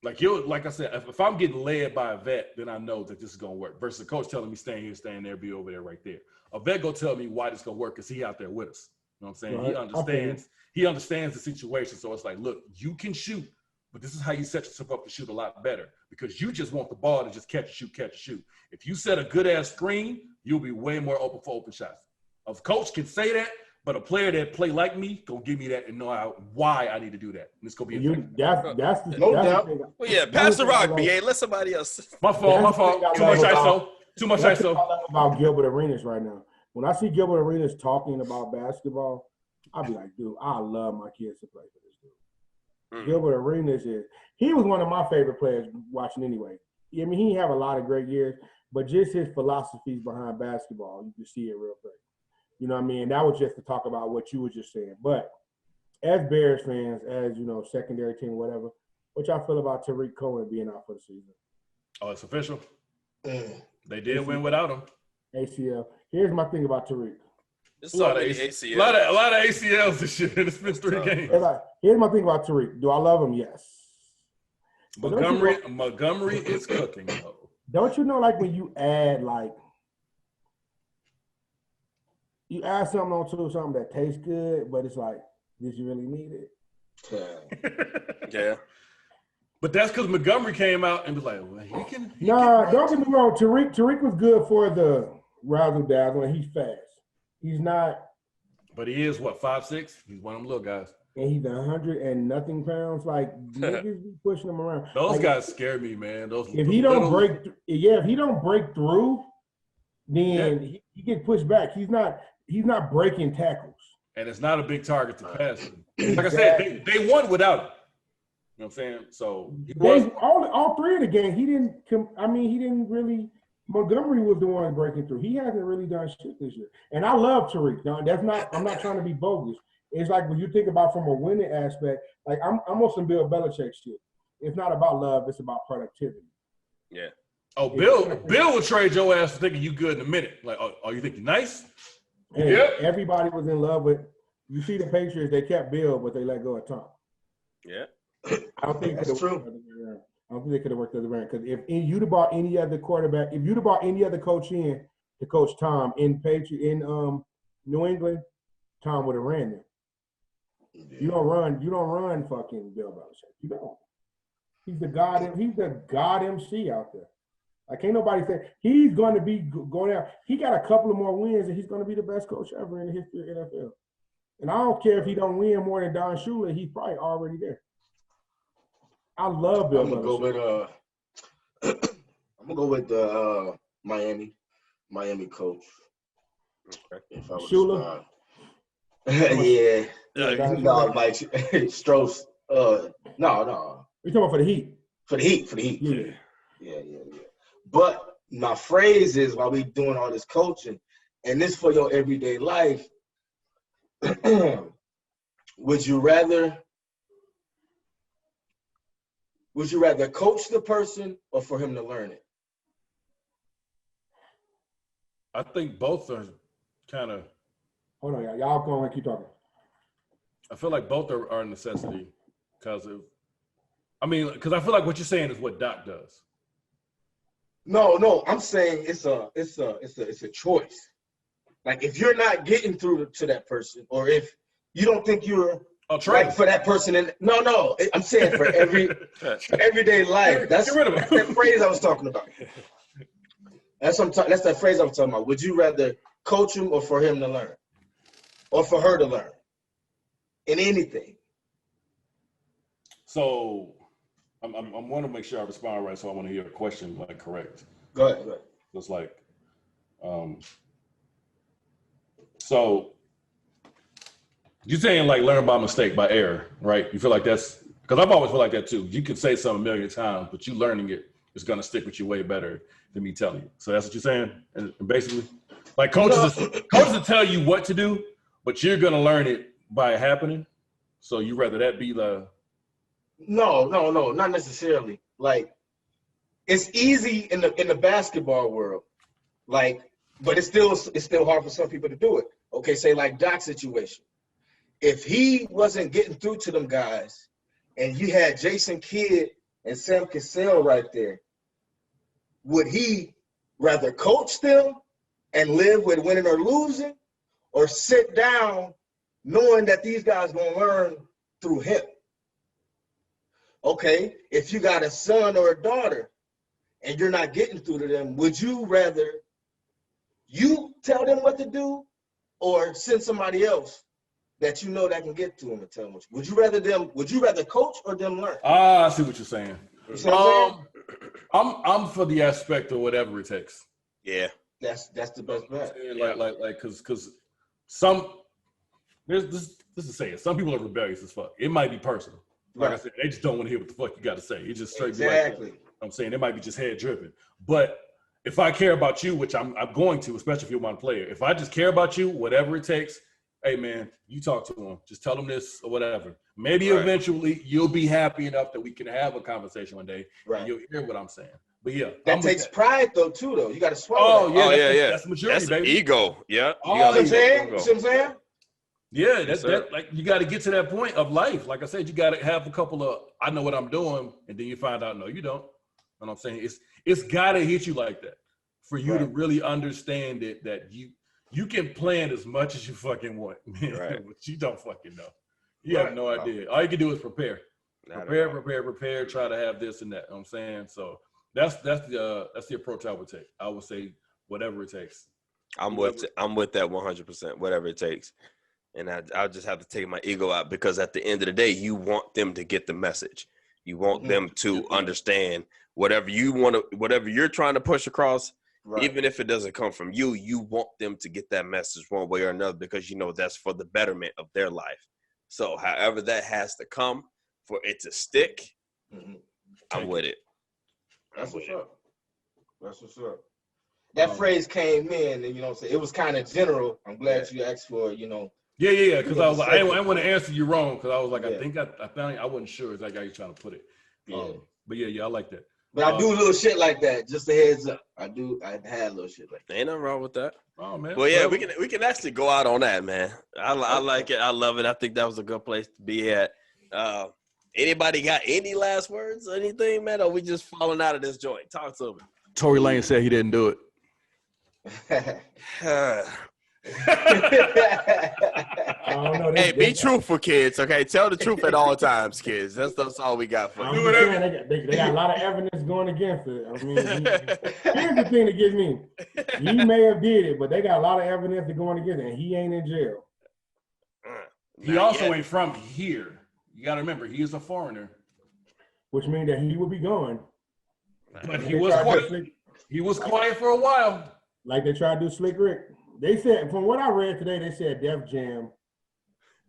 Like I said, if I'm getting led by a vet, then I know that this is gonna work. Versus a coach telling me staying here, staying there, be over there, right there. A vet go tell me why this gonna work because he out there with us. You know what I'm saying? Right. He understands the situation. So it's like, look, you can shoot, but this is how you set yourself up to shoot a lot better, because you just want the ball to just catch and shoot. If you set a good ass screen, you'll be way more open for open shots. A coach can say that, but a player that play like me gonna give me that and know why I need to do that. And it's gonna be that's no doubt. Well, yeah, pass the rock, BA. Let somebody else. My fault. Too much ISO. That's what I love about Gilbert Arenas right now. When I see Gilbert Arenas talking about basketball, I'll be like, dude, I love my kids to play for this dude. Gilbert Arenas he was one of my favorite players watching anyway. I mean, he have a lot of great years, but just his philosophies behind basketball, you can see it real quick. You know what I mean? That was just to talk about what you were just saying. But as Bears fans, as you know, secondary team, whatever, what y'all feel about Tariq Cohen being out for the season? Oh, it's official. They did win without him. ACL. Here's my thing about Tariq. It's a lot of ACLs. A lot of ACLs this year. It's been 3 games. Here's my thing about Tariq. Do I love him? Yes. Montgomery is cooking, though. Don't you know, like, when you add, like, you add something onto something that tastes good, but it's like, did you really need it? Yeah. But that's because Montgomery came out and was like, well, don't get me wrong. Tariq was good for the razzle dazzle, and he's fast. He's not. But he is, 5'6"? He's one of them little guys. And he's 100 and nothing pounds. Like, niggas be pushing him around. Those guys scare me, man. If he don't break through, then he gets pushed back. He's not breaking tackles. And it's not a big target to pass. Like I said, they won without him. You know what I'm saying? So all 3 of the games, he didn't really. Montgomery was the one breaking through. He hasn't really done shit this year. And I love Tariq. Now, I'm not trying to be bogus. It's like when you think about from a winning aspect, like I'm on some Bill Belichick shit. It's not about love, it's about productivity. Yeah. Oh, Bill will trade your ass for thinking you good in a minute. Like, oh, you think you're nice? Yeah. Everybody was in love with. You see the Patriots, they kept Bill, but they let go of Tom. Yeah. I don't think that's true. I don't think they could have worked the other way. Because if you'd have brought any other quarterback, if you'd have brought any other coach in to coach Tom in New England, Tom would have ran them. Yeah. You don't run fucking Bill Belichick. You don't. He's the God MC out there. Like, ain't nobody say he's going to be going out. He got a couple of more wins and he's going to be the best coach ever in the history of the NFL. And I don't care if he don't win more than Don Shula, he's probably already there. I love Bill Belichick. I'm gonna go with the Miami coach. Okay. If I was Shula. Yeah. No, Mike Strauss. No. You're talking about for the Heat. For the Heat. Yeah. But my phrase is, while we doing all this coaching, and this for your everyday life, would you rather coach the person or for him to learn it? I think both are kind of. Hold on, y'all go and keep talking. I feel like both are a necessity because I feel like what you're saying is what Doc does. No, I'm saying it's a choice. Like, if you're not getting through to that person, or if you don't think you're right for that person. No, I'm saying for everyday life. That's that phrase I was talking about. That's that phrase I was talking about. Would you rather coach him or for him to learn, or for her to learn in anything? So, I want to make sure I respond right. So I want to hear a question like correct. Go ahead. It's like, so you're saying like learn by mistake, by error, right? You feel like that's, because I've always felt like that too. You can say something a million times, but you learning it is going to stick with you way better than me telling you. So that's what you're saying? And basically, like coaches will tell you what to do, but you're going to learn it by it happening. So you rather that be the... No, not necessarily. Like, it's easy in the basketball world, like, but it's still hard for some people to do it. Okay, say like Doc's situation. If he wasn't getting through to them guys, and you had Jason Kidd and Sam Cassell right there, would he rather coach them and live with winning or losing, or sit down knowing that these guys gonna learn through him? Okay, if you got a son or a daughter and you're not getting through to them, would you rather you tell them what to do, or send somebody else that you know that can get to them and tell them? Would you rather coach or them learn? I see what you're saying. You see what I'm saying? I'm for the aspect of whatever it takes. Yeah, that's the best bet. Like, because some this is saying some people are rebellious as fuck. It might be personal. Like I said, they just don't want to hear what the fuck you got to say. It's just straight. Exactly. I'm saying it might be just head driven. But if I care about you, which I'm going to, especially if you're my player, if I just care about you, whatever it takes, hey man, you talk to him. Just tell him this or whatever. Maybe eventually you'll be happy enough that we can have a conversation one day. And you'll hear what I'm saying. But yeah, that takes pride though too. Though you got to swallow. That's maturity, that's baby. Ego. Yeah. You know what I'm saying? You know what I'm saying? Yeah, that's like you got to get to that point of life. Like I said, you got to have a couple of I know what I'm doing, and then you find out no, you don't. You know what I'm saying? It's got to hit you like that for you to really understand it. That you can plan as much as you fucking want, man, but you don't fucking know. You have no idea. All you can do is prepare. Prepare. Try to have this and that. You know what I'm saying? So that's the approach I would take. I would say whatever it takes. I'm with that 100%. Whatever it takes. And I'll just have to take my ego out, because at the end of the day, you want them to get the message. You want them to understand whatever you're trying to push across, even if it doesn't come from you, you want them to get that message one way or another, because you know that's for the betterment of their life. So however that has to come for it to stick, I'm with it. That's what's up. That phrase came in, and you know what I'm saying, it was kind of general. I'm glad you asked for, Yeah, because I was like, I didn't want to answer you wrong, because I was like, I think I found I wasn't sure exactly how you're trying to put it. But yeah, I like that. But I do a little shit like that, just a heads up. I had a little shit like that. Ain't nothing wrong with that. Oh man. Well, yeah, we can actually go out on that, man. I like it. I love it. I think that was a good place to be at. Anybody got any last words or anything, man? Or we just falling out of this joint? Talk to me. Tory Lane said he didn't do it. I don't know. Hey, be truthful, kids. Okay, tell the truth at all times, kids. That's all we got for you. They got a lot of evidence going against it. I mean, here's the thing that gets me: he may have did it, but they got a lot of evidence that going against it, and he ain't in jail. He also ain't from here. You got to remember, he is a foreigner, which means that he would be gone. But he was quiet. He was quiet for a while. Like they tried to do Slick Rick. They said, from what I read today, they said Def Jam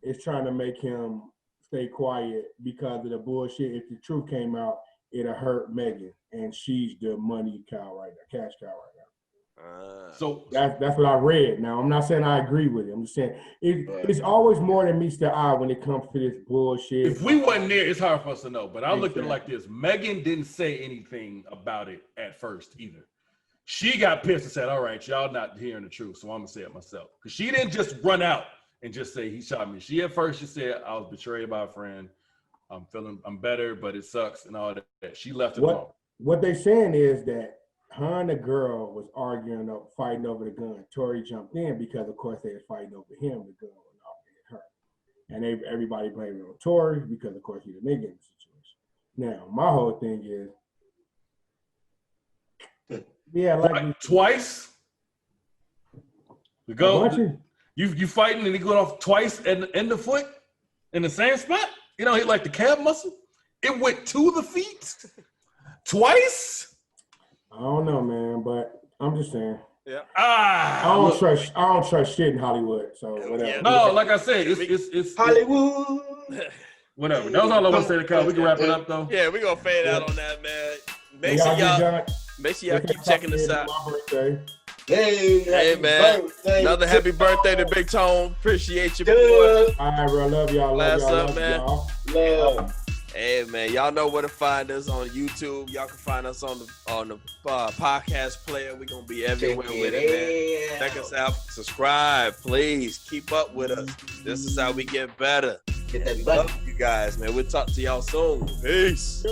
is trying to make him stay quiet because of the bullshit. If the truth came out, it'll hurt Megan, and she's the money cow right now, cash cow right now. So that's what I read. Now I'm not saying I agree with it. I'm just saying it's always more than meets the eye when it comes to this bullshit. If we wasn't there, it's hard for us to know. But I looked at it like this: Megan didn't say anything about it at first either. She got pissed and said, all right, y'all not hearing the truth, so I'm going to say it myself. Because she didn't just run out and just say he shot me. She at first just said, I was betrayed by a friend. I'm better, but it sucks and all that. She left it alone. What they saying is that her and the girl was arguing, fighting over the gun. Tory jumped in because, of course, they was fighting over him. The gun went off and hit her. and everybody blamed it on Tory because, of course, he's a nigga in the situation. Now, my whole thing is, twice. You go. You fighting and he going off twice in the foot in the same spot. You know, hit like the calf muscle. It went to the feet twice. I don't know, man, but I'm just saying. Yeah. I don't trust shit in Hollywood. So whatever. Yeah. No, like I said, it's Hollywood. Whatever. That was all I want to say to Kyle. We can wrap it up though. Yeah, we're gonna fade out on that, man. Make sure y'all keep checking this out. Hey man, another happy birthday to Big Tone. Appreciate you, boy. All right, bro. Love y'all. Last up, man. Love. Hey man, y'all know where to find us on YouTube. Y'all can find us on the podcast player. We're gonna be everywhere with it, man. Check us out. Subscribe, please. Keep up with us. This is how we get better. Get that Love you guys, man. We'll talk to y'all soon. Peace.